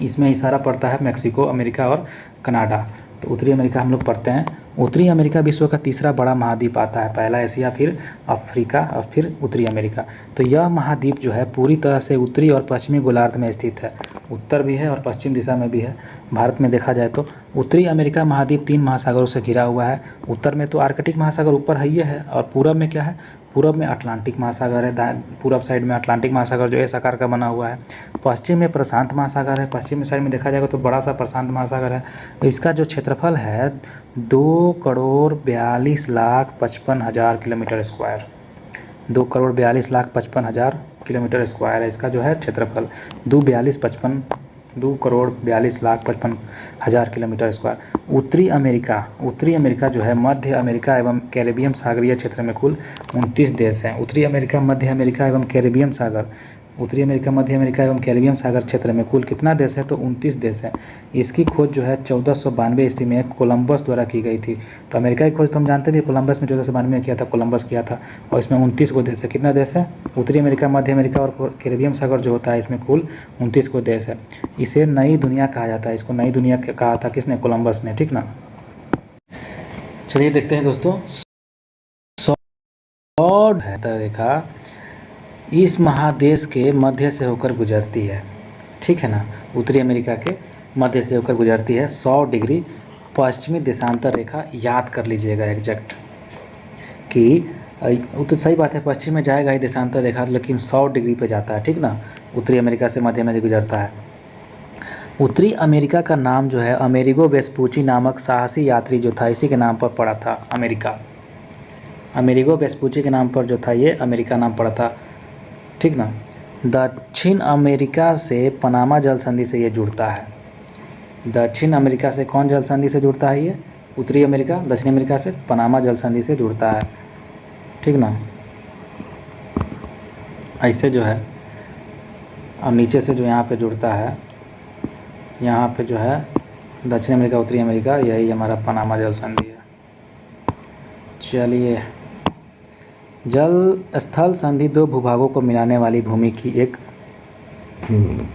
इसमें इशारा पड़ता है मैक्सिको, अमेरिका और कनाडा। तो उत्तरी अमेरिका हम लोग पढ़ते हैं। उत्तरी अमेरिका विश्व का तीसरा बड़ा महाद्वीप आता है। पहला एशिया, फिर अफ्रीका और फिर उत्तरी अमेरिका। तो यह महाद्वीप जो है पूरी तरह से उत्तरी और पश्चिमी गोलार्ध में स्थित है। उत्तर भी है और पश्चिम दिशा में भी है। भारत में देखा जाए तो उत्तरी अमेरिका महाद्वीप 3 महासागरों से घिरा हुआ है। उत्तर में तो आर्कटिक महासागर ऊपर है ही है, और पूरब में क्या है? पूरब में अटलांटिक महासागर है। पूरब साइड में अटलांटिक महासागर जो एस आकार का बना हुआ है। पश्चिम में प्रशांत महासागर है। पश्चिम साइड में देखा जाएगा तो बड़ा सा प्रशांत महासागर है। इसका जो क्षेत्रफल है 2,42,55,000 किलोमीटर स्क्वायर, 2,42,55,000 किलोमीटर स्क्वायर है इसका जो है क्षेत्रफल। 2,42,55 2,42,55,000 किलोमीटर स्क्वायर। उत्तरी अमेरिका जो है मध्य अमेरिका एवं कैरेबियन सागरीय क्षेत्र में कुल 29 देश हैं। उत्तरी अमेरिका, मध्य अमेरिका एवं कैरेबियन सागर क्षेत्र में कुल कितना देश है? तो 29 देश है। इसकी खोज जो है 1492 ईस्वी में कोलंबस द्वारा की गई थी। तो अमेरिका की खोज तो हम जानते भी, कोलंबस ने 1492 में किया था, कोलंबस किया था। और इसमें 29 को देश है। कितना देश है? उत्तरी अमेरिका, मध्य अमेरिका और कैरेबियन सागर जो होता है, इसमें कुल 29 को देश है। इसे नई दुनिया कहा जाता है। इसको नई दुनिया कहा था किसने? कोलंबस ने, ठीक ना। चलिए देखते हैं दोस्तों, सौर रेखा इस महादेश के मध्य से होकर गुजरती है, ठीक है ना। उत्तरी अमेरिका के मध्य से होकर गुजरती है। 100 डिग्री पश्चिमी देशांतर रेखा, याद कर लीजिएगा एग्जैक्ट कि तो सही बात है, पश्चिम में जाएगा ही देशांतर रेखा, लेकिन 100 डिग्री पे जाता है, ठीक ना। उत्तरी अमेरिका से मध्य में गुजरता है। उत्तरी अमेरिका का नाम जो है अमेरिगो वेस्पूची नामक साहसी यात्री जो था, इसी के नाम पर पड़ा था अमेरिका। अमेरिगो वेस्पूची के नाम पर जो था ये अमेरिका नाम पड़ा था, ठीक ना। दक्षिण अमेरिका से पनामा जल संधि से ये जुड़ता है। दक्षिण अमेरिका से कौन जल संधि से जुड़ता है? ये उत्तरी अमेरिका। दक्षिण अमेरिका से पनामा जल संधि से जुड़ता है, ठीक ना। ऐसे जो है, और नीचे से जो यहाँ पे जुड़ता है, यहाँ पे जो है दक्षिण अमेरिका, उत्तरी अमेरिका, यही हमारा पनामा जल संधि है। चलिए, जल स्थल संधि दो भूभागों को मिलाने वाली भूमि की एक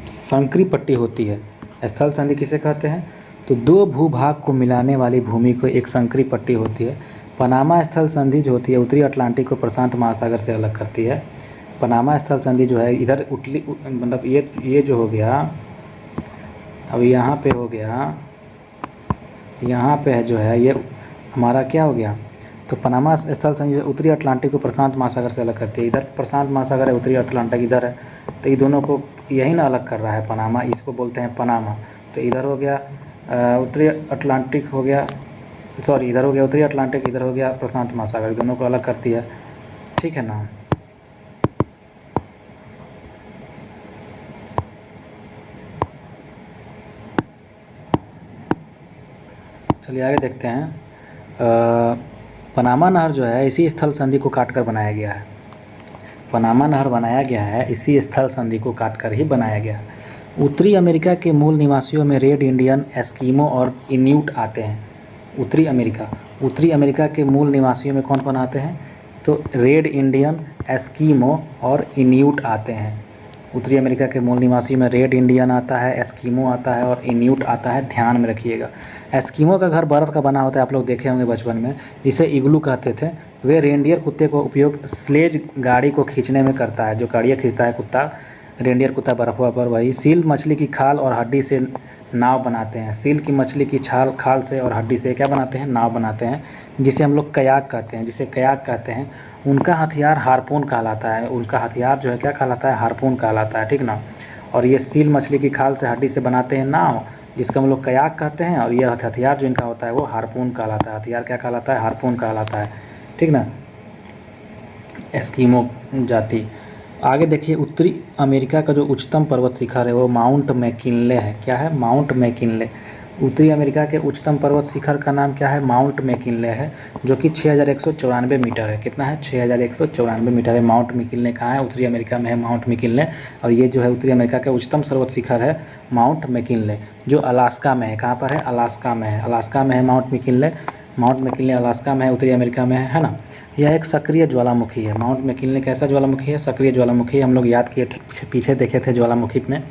संकरी पट्टी होती है। स्थल संधि किसे कहते हैं? तो दो भूभाग को मिलाने वाली भूमि को एक संकरी पट्टी होती है। पनामा स्थल संधि जो होती है उत्तरी अटलांटिक को प्रशांत महासागर से अलग करती है। पनामा स्थल संधि जो है इधर मतलब ये जो हो गया, अब यहाँ पे हो गया, यहाँ पे है जो है ये हमारा क्या हो गया? तो पनामा स्थल संधि उत्तरी अटलांटिक को प्रशांत महासागर से अलग करती है। इधर प्रशांत महासागर है, उत्तरी अटलांटिक इधर है, तो ये दोनों को यही ना अलग कर रहा है पनामा, इसको बोलते हैं पनामा। तो इधर हो गया उत्तरी अटलांटिक हो गया, सॉरी इधर हो गया उत्तरी अटलांटिक, इधर हो गया प्रशांत महासागर, दोनों को अलग करती है, ठीक है ना। चलिए आगे देखते हैं। पनामा नहर जो है इसी स्थल संधि को काटकर बनाया गया है। पनामा नहर बनाया गया है इसी स्थल संधि को काटकर ही बनाया गया है। उत्तरी अमेरिका के मूल निवासियों में रेड इंडियन, एस्किमो और इन्यूट आते हैं। उत्तरी अमेरिका के मूल निवासियों में कौन कौन आते हैं? तो रेड इंडियन, एस्किमो और इन्यूट आते हैं। उत्तरी अमेरिका के मूल निवासी में रेड इंडियन आता है, एस्किमो आता है और इन्यूट आता है, ध्यान में रखिएगा। एस्किमो का घर बर्फ़ का बना होता है, आप लोग देखे होंगे बचपन में, जिसे इग्लू कहते थे। वे रेंडियर कुत्ते को उपयोग स्लेज गाड़ी को खींचने में करता है, जो गाड़ियाँ खींचता है कुत्ता, रेंडियर कुत्ता बर्फ़ पर वही। सील मछली की खाल और हड्डी से नाव बनाते हैं। सील की मछली की खाल से और हड्डी से क्या बनाते हैं? नाव बनाते हैं, जिसे हम लोग कयाक कहते हैं। उनका हथियार हारपून कहलाता है। उनका हथियार जो है क्या कहलाता है? हारपून कहलाता है, ठीक ना। और ये सील मछली की खाल से हड्डी से बनाते हैं नाव, जिसको हम लोग कयाक कहते हैं, और ये हथियार जो इनका होता है वो हारपून कहलाता है। हथियार क्या कहलाता है? हारपून कहलाता है, ठीक ना। एस्किमो जाति। आगे देखिए, उत्तरी अमेरिका का जो उच्चतम पर्वत शिखर है वो माउंट मैकिनले है। क्या है? Mount McKinley. उत्तरी अमेरिका के उच्चतम पर्वत शिखर का नाम क्या है? माउंट मैकिनले है, जो कि 6194 मीटर है। कितना है? 6194 मीटर है। माउंट मैकिनले कहाँ है? उत्तरी अमेरिका में है माउंट मैकिनले। और ये जो है उत्तरी अमेरिका का उच्चतम पर्वत शिखर है माउंट मैकिनले, जो अलास्का में है। कहाँ पर है? अलास्का में है। अलास्का में है mount McKinley. Mount McKinley Alaska में है, उत्तरी अमेरिका में है ना। यह एक सक्रिय ज्वालामुखी है। माउंट मैकिनले कैसा ज्वालामुखी है? सक्रिय ज्वालामुखी। हम लोग याद किए थे, पीछे देखे थे ज्वालामुखी में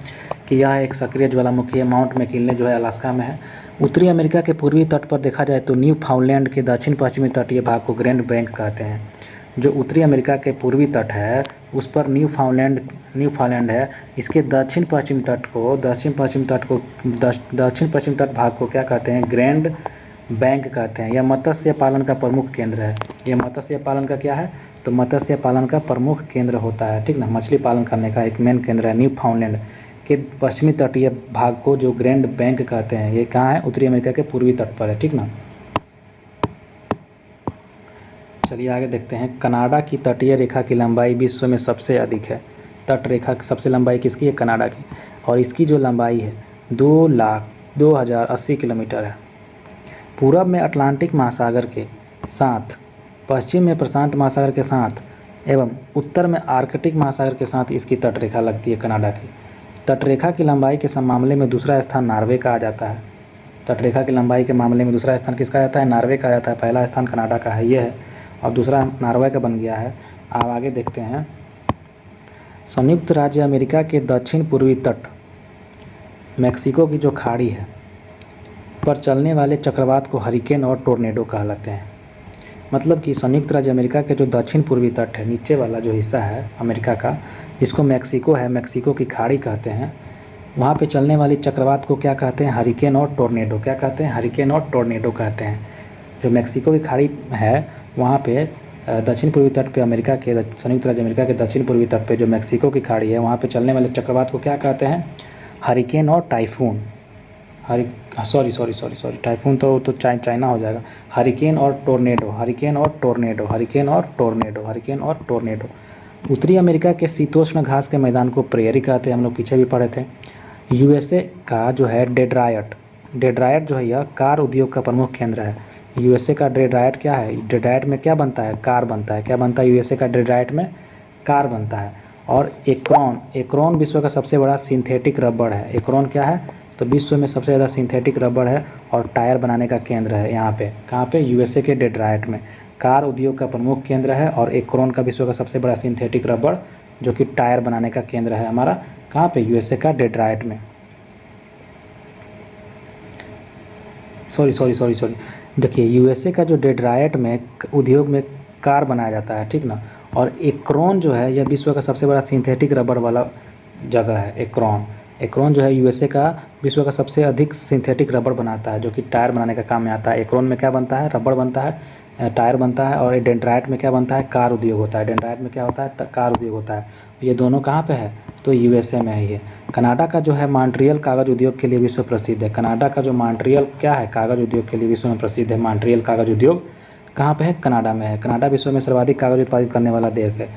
कि यह एक सक्रिय ज्वालामुखी है। माउंट मैकिनले जो है अलास्का में है। उत्तरी अमेरिका के पूर्वी तट पर देखा जाए तो न्यू फाउंडलैंड के दक्षिण पश्चिमी तटीय भाग को ग्रैंड बैंक कहते हैं। जो उत्तरी अमेरिका के पूर्वी तट है उस पर न्यू फाउंडलैंड है। इसके दक्षिण पश्चिम तट भाग को क्या कहते हैं? ग्रैंड बैंक कहते हैं। यह मत्स्य पालन का प्रमुख केंद्र है। यह मत्स्य पालन का क्या है? तो मत्स्य पालन का प्रमुख केंद्र होता है, ठीक ना। मछली पालन करने का एक मेन केंद्र है। न्यू फाउंडलैंड के पश्चिमी तटीय भाग को जो ग्रैंड बैंक कहते हैं, ये कहाँ है? उत्तरी अमेरिका के पूर्वी तट पर है, ठीक ना। चलिए आगे देखते हैं। कनाडा की तटीय रेखा की लंबाई विश्व में सबसे अधिक है। तट रेखा की सबसे लंबाई किसकी है? कनाडा की। और इसकी जो लंबाई है 2,02,080 किलोमीटर है। पूरब में अटलांटिक महासागर के साथ, पश्चिम में प्रशांत महासागर के साथ एवं उत्तर में आर्कटिक महासागर के साथ इसकी तटरेखा लगती है कनाडा की। तटरेखा की लंबाई के मामले में दूसरा स्थान नॉर्वे का आ जाता है। तटरेखा की लंबाई के मामले में दूसरा स्थान किसका आ जाता है? नॉर्वे का आ जाता है। पहला स्थान कनाडा का है, ये है, और दूसरा नॉर्वे का बन गया है। अब आगे देखते हैं। संयुक्त राज्य अमेरिका के दक्षिण पूर्वी तट, मैक्सिको की जो खाड़ी है, पर चलने वाले चक्रवात को हरिकेन और टोर्नेडो कहलाते हैं। मतलब कि संयुक्त राज्य अमेरिका के जो दक्षिण पूर्वी तट है, नीचे वाला जो हिस्सा है अमेरिका का, जिसको मैक्सिको है, मैक्सिको की खाड़ी कहते हैं, वहाँ पे चलने वाली चक्रवात को क्या कहते हैं? हरिकेन और टोर्नेडो। क्या कहते हैं? हरिकेन और टोर्नेडो कहते हैं। जो मैक्सिको की खाड़ी है, वहाँ पे दक्षिण पूर्वी तट पे अमेरिका के, संयुक्त राज्य अमेरिका के दक्षिण पूर्वी तट पे जो मैक्सिको की खाड़ी है, वहाँ पे चलने वाले चक्रवात को क्या कहते हैं? हरिकेन और टाइफून। सॉरी टाइफून तो चाइना हो जाएगा। हरिकेन और टोर्नेडो, हरिकेन और टोर्नेडो, हरिकेन और टोर्नेडो, हरिकेन और टोर्नेडो। उत्तरी अमेरिका के शीतोष्ण घास के मैदान को प्रेयरी कहते हैं, हम लोग पीछे भी पढ़े थे। यूएसए का जो है डेट्रॉयट, डेट्रॉयट जो है यह कार उद्योग का प्रमुख केंद्र है। यूएसए का डेट्रॉयट क्या है? डेट्रॉयट में क्या बनता है? कार बनता है। क्या बनता है यूएसए का डेट्रॉयट में? कार बनता है। और एक्रोन, एक्रोन विश्व का सबसे बड़ा सिंथेटिक रबड़ है। एक्रोन क्या है? तो विश्व में सबसे ज़्यादा सिंथेटिक रबड़ है और टायर बनाने का केंद्र है यहाँ पे। कहाँ पे? यूएसए के डेट्रॉयट में। कार उद्योग का प्रमुख केंद्र है और एक्रोन का विश्व का सबसे बड़ा सिंथेटिक रबड़ जो कि टायर बनाने का केंद्र है हमारा, कहाँ पे? यूएसए का डेट्रॉयट में। सॉरी देखिए, यूएसए का जो डेट्रॉयट में उद्योग में कार बनाया जाता है, ठीक ना। और एक्रोन जो है यह विश्व का सबसे बड़ा सिंथेटिक रबड़ वाला जगह है। एक्रोन, एक्रोन जो है यूएसए का विश्व का सबसे अधिक सिंथेटिक रबड़ बनाता है, जो कि टायर बनाने का काम में आता है। एक्रोन में क्या बनता है? रबड़ बनता है, टायर बनता है। और डेट्रॉयट में क्या बनता है? कार उद्योग होता है। डेट्रॉयट में क्या होता है? कार उद्योग होता है। ये दोनों कहाँ पे है? तो यूएसए में ही है। कनाडा का जो है मॉन्ट्रियल कागज़ उद्योग के लिए विश्व प्रसिद्ध है। कनाडा का जो मॉन्ट्रियल क्या है? कागज़ उद्योग के लिए विश्व में प्रसिद्ध है। मॉन्ट्रियल कागज़ उद्योग कहाँ पे है? कनाडा में है। कनाडा विश्व में सर्वाधिक कागज़ उत्पादित करने वाला देश है।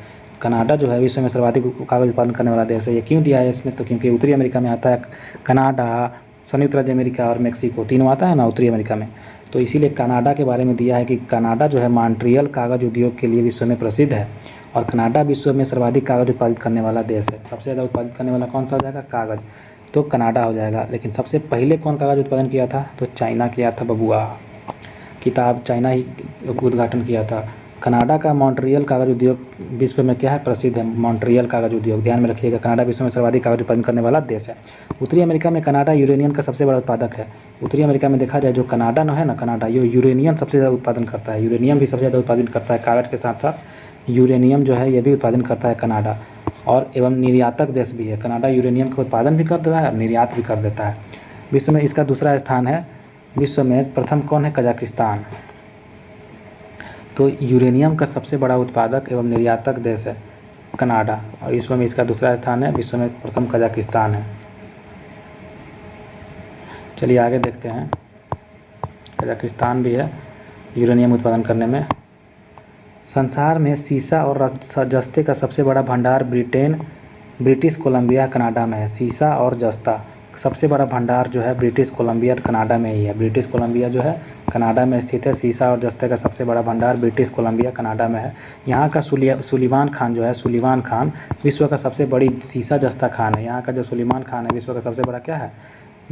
कनाडा जो है विश्व में सर्वाधिक कागज़ उत्पादन करने वाला देश है। ये क्यों दिया है इसमें? तो क्योंकि उत्तरी अमेरिका में आता है कनाडा, संयुक्त राज्य अमेरिका और मेक्सिको, तीनों आता है ना उत्तरी अमेरिका में। तो इसीलिए कनाडा के बारे में दिया है कि कनाडा जो है मॉन्ट्रियल कागज़ उद्योग के लिए विश्व में प्रसिद्ध है। और कनाडा विश्व में सर्वाधिक कागज़ उत्पादित करने वाला देश है। सबसे ज़्यादा उत्पादित करने वाला कौन सा हो जाएगा? कागज़, तो कनाडा हो जाएगा। लेकिन सबसे पहले कौन कागज़ उत्पादन किया था? तो चाइना किया था बबुआ। किताब चाइना ही उद्घाटन किया था। कनाडा का मॉन्ट्रियल कागज़ उद्योग विश्व में क्या है? प्रसिद्ध है। मॉन्ट्रियल कागज़ उद्योग, ध्यान में रखिएगा, कनाडा विश्व में सर्वाधिक कागज़ उत्पादन करने वाला देश है। उत्तरी अमेरिका में कनाडा यूरेनियम का सबसे बड़ा उत्पादक है। उत्तरी अमेरिका में देखा जाए जो कनाडा है ना, कनाडा ये यूरेनियम सबसे ज़्यादा उत्पादन करता है। यूरेनियम भी सबसे ज़्यादा उत्पादित करता है। कागज़ के साथ साथ यूरेनियम जो है ये भी उत्पादन करता है कनाडा, और एवं निर्यातक देश भी है। कनाडा यूरेनियम का उत्पादन भी कर देता है और निर्यात भी कर देता है। विश्व में इसका दूसरा स्थान है। विश्व में प्रथम कौन है? कजाकिस्तान। तो यूरेनियम का सबसे बड़ा उत्पादक एवं निर्यातक देश है कनाडा, और विश्व में इसका दूसरा स्थान है। विश्व में प्रथम कजाकिस्तान है। चलिए आगे देखते हैं। कजाकिस्तान भी है यूरेनियम उत्पादन करने में। संसार में सीसा और जस्ते का सबसे बड़ा भंडार ब्रिटिश कोलंबिया कनाडा में है। सीसा और जस्ता सबसे बड़ा भंडार जो है ब्रिटिश कोलंबिया कनाडा में ही है। ब्रिटिश कोलंबिया जो है कनाडा में स्थित है। सीसा और जस्ते का सबसे बड़ा भंडार ब्रिटिश कोलंबिया कनाडा में है। यहाँ का सुलिवान खान जो है, सुलिवान खान विश्व का सबसे बड़ी सीसा जस्ता खान है। यहाँ का जो सुलिवान खान है विश्व का सबसे बड़ा क्या है?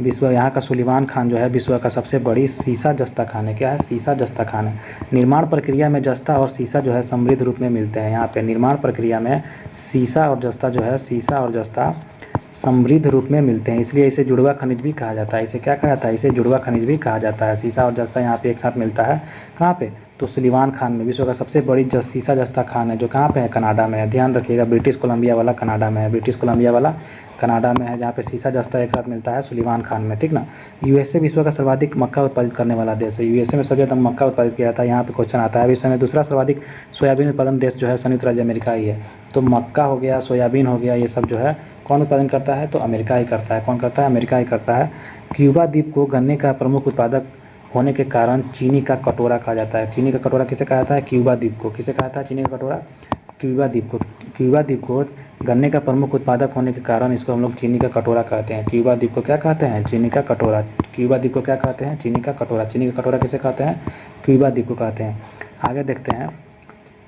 यहाँ का सुलिवान खान जो है विश्व का सबसे बड़ी सीसा जस्ता खान है। क्या है? सीसा जस्ता खान है। निर्माण प्रक्रिया में जस्ता और सीसा जो है समृद्ध रूप में मिलते हैं। यहाँ पे निर्माण प्रक्रिया में सीसा और जस्ता जो है, सीसा और जस्ता समृद्ध रूप में मिलते हैं, इसलिए इसे जुड़वा खनिज भी कहा जाता है। इसे क्या कहा जाता है? इसे जुड़वा खनिज भी कहा जाता है। सीसा और जस्ता यहाँ पे एक साथ मिलता है। कहाँ पे? तो सुलिवान खान में। विश्व का सबसे बड़ी सीसा जस्ता खान है जो कहाँ पे है? कनाडा में है। ध्यान रखिएगा, ब्रिटिश कोलंबिया वाला कनाडा में है। ब्रिटिश कोलंबिया वाला कनाडा में है, जहाँ पे सीसा जस्ता एक साथ मिलता है सुलिवान खान में, ठीक ना। यूएसए विश्व का सर्वाधिक मक्का उत्पादित करने वाला देश है। यूएसए में सबसे ज़्यादा मक्का उत्पादित किया जाता है। यहाँ पे क्वेश्चन आता है। विश्व में दूसरा सर्वाधिक सोयाबीन उत्पादन देश जो है संयुक्त राज्य अमेरिका ही है। तो मक्का हो गया, सोयाबीन हो गया, ये सब जो है कौन उत्पादन करता है? तो अमेरिका ही करता है। कौन करता है? अमेरिका ही करता है। क्यूबा द्वीप को गन्ने का प्रमुख उत्पादक होने के कारण चीनी का कटोरा कहा जाता है। चीनी का कटोरा किसे कहा जाता है? क्यूबा द्वीप को। किसे कहा जाता है? चीनी का कटोरा। क्यूबा द्वीप को गन्ने का प्रमुख उत्पादक होने के कारण इसको हम लोग चीनी का कटोरा कहते हैं। क्यूबा द्वीप को क्या कहते हैं? चीनी का कटोरा। क्यूबा द्वीप को क्या कहते हैं? चीनी का कटोरा। चीनी का कटोरा किसे कहते हैं? क्यूबा द्वीप को कहते हैं। आगे देखते हैं,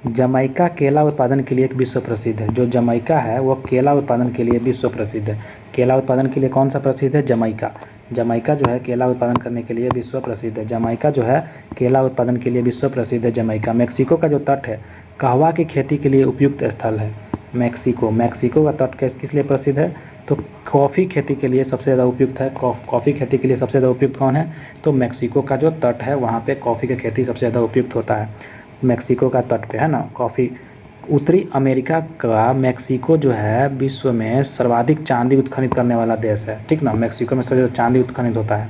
जमैका केला उत्पादन के लिए एक विश्व प्रसिद्ध है। जो जमैका है वो केला उत्पादन के लिए विश्व प्रसिद्ध है। केला उत्पादन के लिए कौन सा प्रसिद्ध है? जमैका। जमैका जो है केला उत्पादन करने के लिए विश्व प्रसिद्ध है। जमैका जो है केला उत्पादन के लिए विश्व प्रसिद्ध है जमैका। मैक्सिको का जो तट है कहवा की खेती के लिए उपयुक्त स्थल है। मैक्सिको का तट किस लिए प्रसिद्ध है? तो कॉफ़ी खेती के लिए सबसे ज़्यादा उपयुक्त है। कॉफ़ी खेती के लिए सबसे ज़्यादा उपयुक्त कौन है? तो मैक्सिको का जो तट है वहाँ पे कॉफ़ी की खेती सबसे ज़्यादा उपयुक्त होता है। मैक्सिको का तट पे है ना कॉफ़ी। उत्तरी अमेरिका का मैक्सिको जो है विश्व में सर्वाधिक चांदी उत्खनन करने वाला देश है, ठीक ना। मैक्सिको में सबसे ज़्यादा चांदी उत्खनन होता है,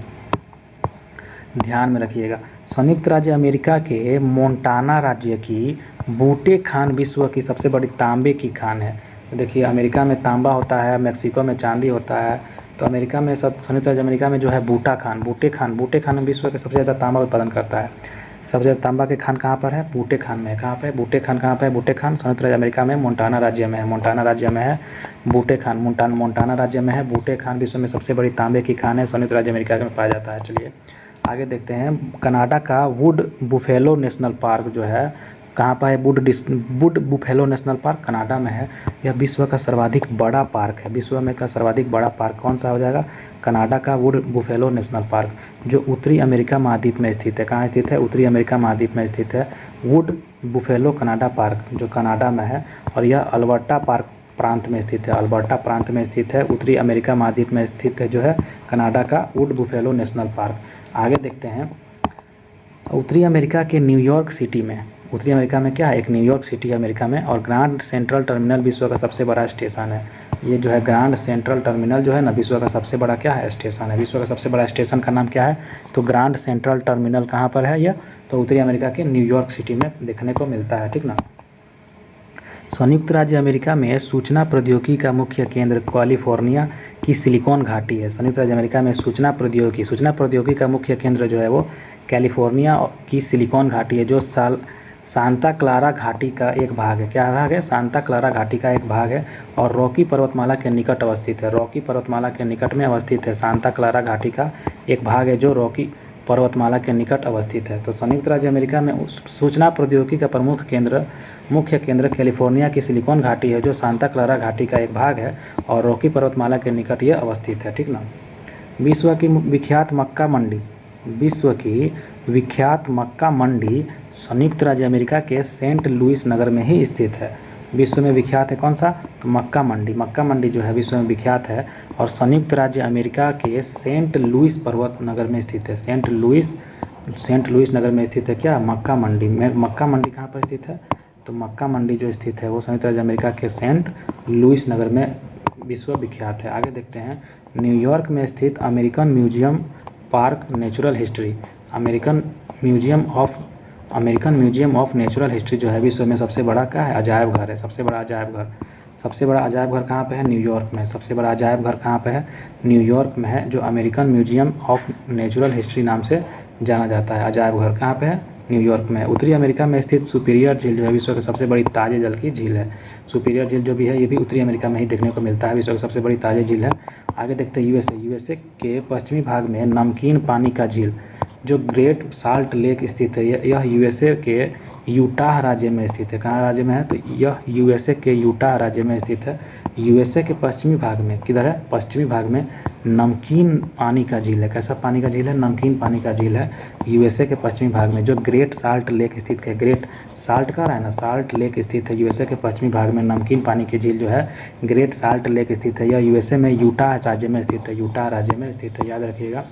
ध्यान में रखिएगा। संयुक्त राज्य अमेरिका के मोंटाना राज्य की बूटे खान विश्व की सबसे बड़ी तांबे की खान है। तो देखिए अमेरिका में तांबा होता है, मैक्सिको में चांदी होता है, तो अमेरिका में संयुक्त राज्य अमेरिका में जो है बूटे खान विश्व के सबसे ज़्यादा तांबा उत्पादन करता है। सबसे ज़्यादा तांबा के खान कहाँ पर है? बूटे खान में। कहाँ पे? बूटे खान। कहाँ पे? बूटे खान संयुक्त राज्य अमेरिका में मोंटाना राज्य में है। मोंटाना राज्य में है बूटे खान। मोंटाना राज्य में है बूटे खान। विश्व में सबसे बड़ी तांबे की खान है, संयुक्त राज्य अमेरिका में पाया जाता है। चलिए आगे देखते हैं, कनाडा का वुड बुफेलो नेशनल पार्क जो है कहाँ पर है? Would buffalo national park Canada में है। यह विश्व का सर्वाधिक बड़ा पार्क है। विश्व में का सर्वाधिक बड़ा पार्क कौन सा हो जाएगा? कनाडा का वुड बुफेलो नेशनल पार्क, जो उत्तरी अमेरिका महाद्वीप में स्थित है। कहाँ स्थित है? उत्तरी अमेरिका महाद्वीप में स्थित है वुड बुफेलो कनाडा पार्क, जो कनाडा में है। और यह अल्बर्टा प्रांत में स्थित है। अल्बर्टा प्रांत में स्थित है, उत्तरी अमेरिका महाद्वीप में स्थित है जो है कनाडा का वुड बुफेलो नेशनल पार्क। आगे देखते हैं, उत्तरी अमेरिका के न्यूयॉर्क सिटी में, उत्तरी अमेरिका में क्या है? एक न्यूयॉर्क सिटी है अमेरिका में, और ग्रांड सेंट्रल टर्मिनल विश्व का सबसे बड़ा स्टेशन है। ये जो है ग्रांड सेंट्रल टर्मिनल जो है ना विश्व का सबसे बड़ा क्या है? स्टेशन है। विश्व का सबसे बड़ा स्टेशन का नाम क्या है? तो ग्रांड सेंट्रल टर्मिनल कहाँ पर है? यह तो उत्तरी अमेरिका के न्यूयॉर्क सिटी में देखने को मिलता है, ठीक ना। संयुक्त राज्य अमेरिका में सूचना प्रौद्योगिकी का मुख्य केंद्र कैलिफोर्निया की सिलिकॉन घाटी है। संयुक्त राज्य अमेरिका में सूचना प्रौद्योगिकी का मुख्य केंद्र जो है वो कैलिफोर्निया की सिलिकॉन घाटी है, जो सांता क्लारा घाटी का एक भाग है। क्या भाग है? सांता क्लारा घाटी का एक भाग है और रॉकी पर्वतमाला के निकट अवस्थित है। रॉकी पर्वतमाला के निकट में अवस्थित है। सांता क्लारा घाटी का एक भाग है जो रॉकी पर्वतमाला के निकट अवस्थित है। तो संयुक्त राज्य अमेरिका में सूचना प्रौद्योगिकी का मुख्य केंद्र कैलिफोर्निया की सिलिकॉन घाटी है, जो सांता क्लारा घाटी का एक भाग है और रॉकी पर्वतमाला के निकट ये अवस्थित है, ठीक ना। विश्व की विख्यात मक्का मंडी संयुक्त राज्य अमेरिका के सेंट लुइस नगर में ही स्थित है। विश्व में विख्यात है कौन सा? तो मक्का मंडी जो है विश्व में विख्यात है और संयुक्त राज्य अमेरिका के सेंट लुइस पर्वत नगर में स्थित है। सेंट लुइस नगर में स्थित है क्या? मक्का मंडी। मक्का मंडी कहाँ पर स्थित है? तो मक्का मंडी जो स्थित है वो संयुक्त राज्य अमेरिका के सेंट लुइस नगर में विश्व विख्यात है। आगे देखते हैं, न्यूयॉर्क में स्थित American museum park natural history, American museum of natural history जो है विश्व में सबसे बड़ा क्या है? अजायब घर है। सबसे बड़ा अजायब घर कहाँ पे है? न्यूयॉर्क में। सबसे बड़ा अजायब घर कहाँ पे है? न्यूयॉर्क में है, जो American museum of natural history नाम से जाना जाता है। अजायब घर कहाँ पे है? न्यूयॉर्क में। उत्तरी अमेरिका में स्थित सुपीरियर झील जो है विश्व की सबसे बड़ी ताजे जल की झील है। सुपीरियर झील जो भी है ये भी उत्तरी अमेरिका में ही देखने को मिलता है, विश्व की सबसे बड़ी ताजे झील है। आगे देखते हैं यूएसए के पश्चिमी भाग में नमकीन पानी का झील जो ग्रेट साल्ट लेक स्थित है, यह यूएसए के यूटाह राज्य में स्थित है। कहाँ राज्य में है? तो यह यूएसए के यूटाह राज्य में स्थित है। यूएसए के पश्चिमी भाग में, किधर है? पश्चिमी भाग में नमकीन पानी का झील है। कैसा पानी का झील है? नमकीन पानी का झील है यूएसए के पश्चिमी भाग में, जो ग्रेट साल्ट लेक स्थित है। ग्रेट साल्ट का है ना, साल्ट लेक स्थित है यूएसए के पश्चिमी भाग में। नमकीन पानी की झील जो है ग्रेट साल्ट लेक स्थित है, यह यूएसए में यूटाह राज्य में स्थित है। यूटाह राज्य में स्थित है, याद रखिएगा।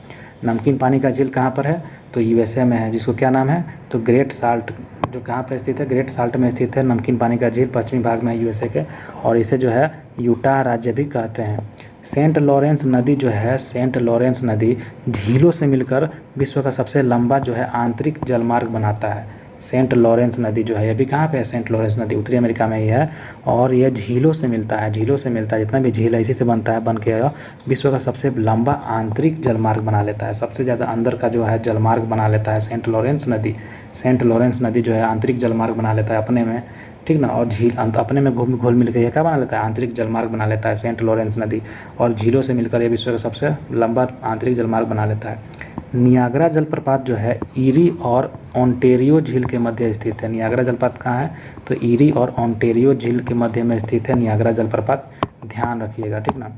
नमकीन पानी का झील कहाँ पर है? तो यूएसए में है, जिसको क्या नाम है? तो ग्रेट साल्ट, जो कहाँ पर स्थित है? ग्रेट साल्ट में स्थित है नमकीन पानी का झील, पश्चिमी भाग में है यूएसए के, और इसे जो है यूटाह राज्य भी कहते हैं। सेंट लॉरेंस नदी जो है, सेंट लॉरेंस नदी झीलों से मिलकर विश्व का सबसे लंबा जो है आंतरिक जलमार्ग बनाता है। सेंट लॉरेंस नदी जो है ये भी कहाँ पे है? सेंट लॉरेंस नदी उत्तरी अमेरिका में ही है और यह झीलों से मिलता है। जितना भी झील है इसी से बनता है, बन के विश्व का सबसे लंबा आंतरिक जलमार्ग बना लेता है। सबसे ज़्यादा अंदर का जो है जलमार्ग बना लेता है सेंट लॉरेंस नदी। सेंट लॉरेंस नदी जो है आंतरिक जलमार्ग बना लेता है अपने में, ठीक ना। और झील अपने में घुल मिल के ये क्या बना लेता है, आंतरिक जलमार्ग बना लेता है, सेंट लॉरेंस नदी, और झीलों से मिलकर ये विश्व का सबसे लंबा आंतरिक जलमार्ग बना लेता है। नियाग्रा जलप्रपात जो है ईरी और ओंटेरियो झील के मध्य स्थित है। नियाग्रा जलप्रपात कहाँ है, तो ईरी और ओंटेरियो झील के मध्य में स्थित है नियाग्रा जलप्रपात, ध्यान रखिएगा, ठीक ना।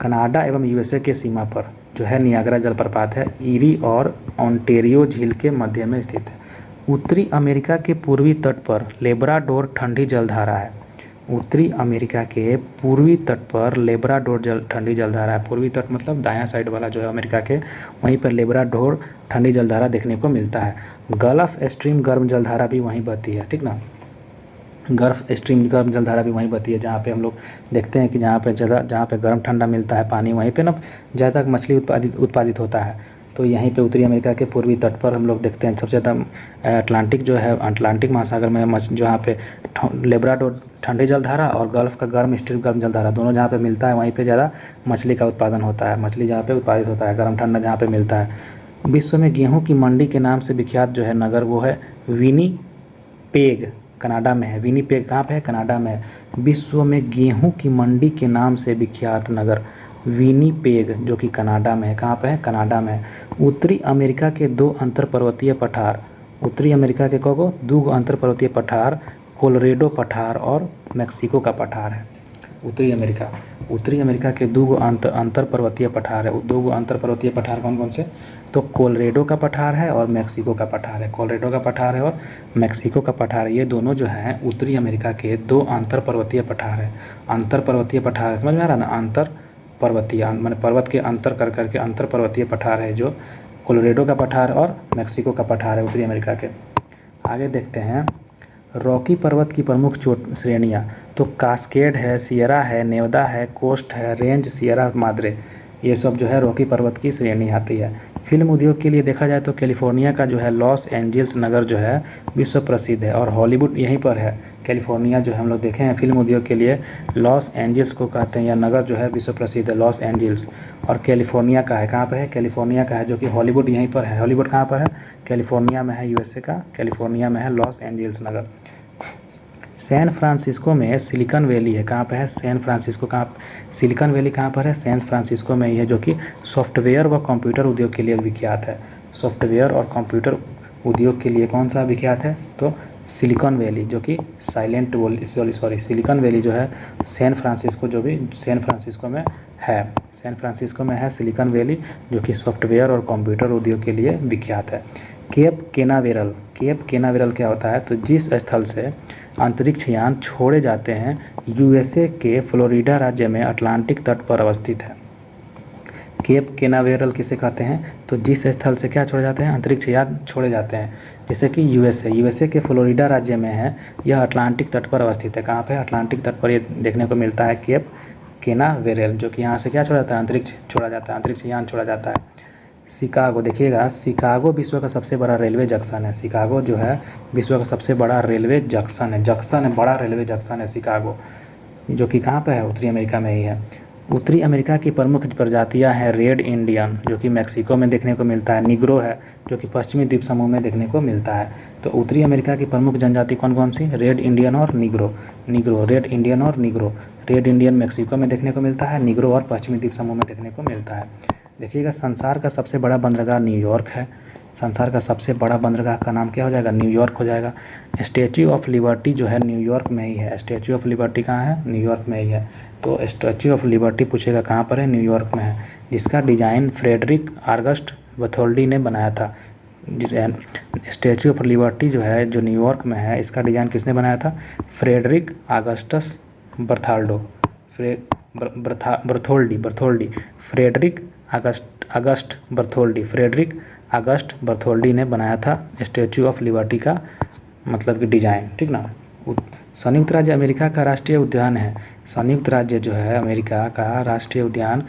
कनाडा एवं यूएसए के सीमा पर जो है नियाग्रा जलप्रपात है, ईरी और ओंटेरियो झील के मध्य में स्थित है। उत्तरी अमेरिका के पूर्वी तट पर लेब्राडोर ठंडी जलधारा है। उत्तरी अमेरिका के पूर्वी तट पर लेब्राडोर ठंडी जलधारा है। पूर्वी तट मतलब दायां साइड वाला जो है अमेरिका के, वहीं पर लेब्राडोर ठंडी जलधारा देखने को मिलता है। गल्फ स्ट्रीम गर्म जलधारा भी वहीं बहती है, ठीक ना। गल्फ स्ट्रीम गर्म जलधारा भी वहीं बहती है, जहाँ पे हम लोग देखते हैं कि जहाँ पे गर्म ठंडा मिलता है पानी, वहीं पे ना ज़्यादा मछली उत्पादित होता है। तो यहीं पे उत्तरी अमेरिका के पूर्वी तट पर हम लोग देखते हैं सबसे ज़्यादा अटलांटिक जो है, अटलांटिक महासागर में जहाँ पे लेब्राडोर ठंडी जलधारा और गल्फ़ का गर्म स्ट्रीम गर्म जलधारा दोनों जहाँ पे मिलता है, वहीं पे ज़्यादा मछली का उत्पादन होता है, मछली जहाँ पे उत्पादित होता है, गर्म ठंडा जहाँ पे मिलता है। विश्व में गेहूँ की मंडी के नाम से विख्यात जो है नगर वो है विनिपेग, कनाडा में है। विनिपेग कहाँ पे है, कनाडा में है। विश्व में गेहूं की मंडी के नाम से विख्यात नगर विनिपेग जो कि कनाडा में है। कहाँ पे है, कनाडा में है। उत्तरी अमेरिका के दो अंतर पर्वतीय पठार, उत्तरी अमेरिका के दो अंतर पर्वतीय पठार, कोलोरेडो पठार और मैक्सिको का पठार है। उत्तरी अमेरिका के दो अंतर पर्वतीय पठार है। दो अंतर पर्वतीय पठार कौन कौन से, तो कोलोरेडो का पठार है और मैक्सिको का पठार है। कोलोरेडो का पठार है और मैक्सिको का पठार है, ये दोनों जो हैं उत्तरी अमेरिका के दो अंतर पर्वतीय पठार है। अंतर पर्वतीय पठार समझ में आ रहा ना, अंतर पर्वतीय माने पर्वत के अंतर कर करके अंतर पर्वतीय पठार है जो कोलोरेडो का पठार और मैक्सिको का पठार है उत्तरी अमेरिका के। आगे देखते हैं रॉकी पर्वत की प्रमुख चोट श्रेणियाँ, तो कास्केड है, सियरा है, नेवदा है, कोस्ट है, रेंज, सियरा माद्रे, ये सब जो है रॉकी पर्वत की श्रेणी आती है। फिल्म उद्योग के लिए देखा जाए तो कैलिफोर्निया का जो है लॉस एंजल्स नगर जो है विश्व प्रसिद्ध है और हॉलीवुड यहीं पर है। कैलिफोर्निया जो हम लोग देखे हैं फिल्म उद्योग के लिए लॉस एंजल्स को कहते हैं, यह नगर जो है विश्व प्रसिद्ध है लॉस एंजल्स, और कैलिफोर्निया का है। कहाँ पे है, कैलिफोर्निया का है, जो कि हॉलीवुड यहीं पर है। हॉलीवुड कहाँ पर है, कैलिफोर्निया में है, यूएसए का कैलिफोर्निया में है लॉस एंजल्स नगर। सैन फ्रांसिस्को में सिलिकॉन वैली है। कहाँ पे है, सैन फ्रांसिस्को, कहाँ सिलिकॉन वैली कहाँ पर है, सैन फ्रांसिस्को में ही है, जो कि सॉफ्टवेयर व कंप्यूटर उद्योग के लिए विख्यात है। सॉफ्टवेयर और कंप्यूटर उद्योग के लिए कौन सा विख्यात है, तो सिलिकॉन वैली, जो कि सिलिकॉन वैली जो है सैन फ्रांसिस्को, जो भी सैन फ्रांसिस्को में है, सैन फ्रांसिस्को में है सिलिकॉन वैली, जो कि सॉफ्टवेयर और कंप्यूटर उद्योग के लिए विख्यात है। केप केनावेरल, केप केनावेरल क्या होता है, तो जिस स्थल से अंतरिक्ष यान छोड़े जाते हैं यूएसए के फ्लोरिडा राज्य में अटलांटिक तट पर अवस्थित है। केप केनावेरल किसे कहते हैं, तो जिस स्थल से क्या छोड़े जाते हैं, अंतरिक्ष यान छोड़े जाते हैं, जैसे कि यूएसए के फ्लोरिडा राज्य में है, यह अटलांटिक तट पर अवस्थित है। कहाँ पे, अटलांटिक तट पर ये देखने को मिलता है केप केनावेरल, जो कि यहाँ से क्या छोड़ा जाता है, अंतरिक्ष छोड़ा जाता है, अंतरिक्ष यान छोड़ा जाता है। शिकागो देखिएगा, शिकागो विश्व का सबसे बड़ा रेलवे जंक्शन है। शिकागो जो है विश्व का सबसे बड़ा रेलवे जंक्शन है, बड़ा रेलवे जंक्शन है शिकागो, जो कि कहाँ पे है, उत्तरी अमेरिका में ही है। उत्तरी अमेरिका की प्रमुख प्रजातियां हैं रेड इंडियन, जो कि मैक्सिको में देखने को मिलता है, निग्रो है, जो कि पश्चिमी द्वीप समूह में देखने को मिलता है। तो उत्तरी अमेरिका की प्रमुख जनजाति कौन कौन सी, रेड इंडियन और निग्रो, रेड इंडियन और निग्रो। रेड इंडियन मैक्सिको में देखने को मिलता है, निग्रो और पश्चिमी द्वीप समूह में देखने को मिलता है। देखिएगा संसार का सबसे बड़ा बंदरगाह न्यूयॉर्क है। संसार का सबसे बड़ा बंदरगाह का नाम क्या हो जाएगा, न्यूयॉर्क हो जाएगा। स्टैच्यू ऑफ लिबर्टी जो है न्यूयॉर्क में ही है। स्टैच्यू ऑफ लिबर्टी कहाँ है, न्यूयॉर्क में ही है। तो स्टैच्यू ऑफ लिबर्टी पूछेगा कहाँ पर है, न्यूयॉर्क में है, जिसका डिज़ाइन फ्रेडरिक ऑगस्ट बर्थोल्डी ने बनाया था। स्टैच्यू ऑफ लिबर्टी जो है जो न्यूयॉर्क में है, इसका डिज़ाइन किसने बनाया था, Frederic Augustus Bartholdo, Bartholdi, Frederic Frederic Auguste Bartholdi ने बनाया था स्टैच्यू ऑफ लिबर्टी का मतलब कि डिज़ाइन, ठीक ना। संयुक्त राज्य अमेरिका का राष्ट्रीय उद्यान है। संयुक्त राज्य जो है अमेरिका का राष्ट्रीय उद्यान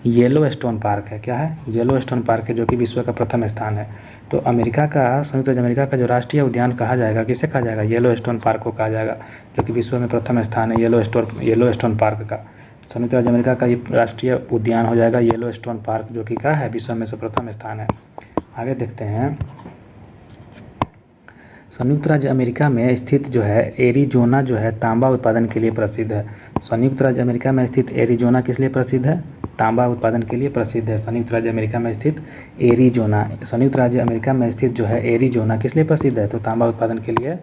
येलोस्टोन पार्क है। क्या है, येलोस्टोन पार्क है, जो कि विश्व का प्रथम स्थान है। तो अमेरिका का, संयुक्त राज्य अमेरिका का जो राष्ट्रीय उद्यान कहा जाएगा, किसे कहा जाएगा, येलोस्टोन पार्क को कहा जाएगा, जो कि विश्व में प्रथम स्थान है येलोस्टोन पार्क का। संयुक्त राज्य अमेरिका का ये राष्ट्रीय उद्यान हो जाएगा येलोस्टोन पार्क, जो कि क्या है, विश्व में से प्रथम स्थान है। आगे देखते हैं संयुक्त राज्य अमेरिका में स्थित जो है एरिज़ोना जो है तांबा उत्पादन के लिए प्रसिद्ध है। संयुक्त राज्य अमेरिका में स्थित एरिज़ोना किस लिए प्रसिद्ध है? तांबा उत्पादन के लिए प्रसिद्ध है। संयुक्त राज्य अमेरिका में स्थित एरिज़ोना, संयुक्त राज्य अमेरिका में स्थित जो है एरिज़ोना किस लिए प्रसिद्ध है? तो तांबा उत्पादन के लिए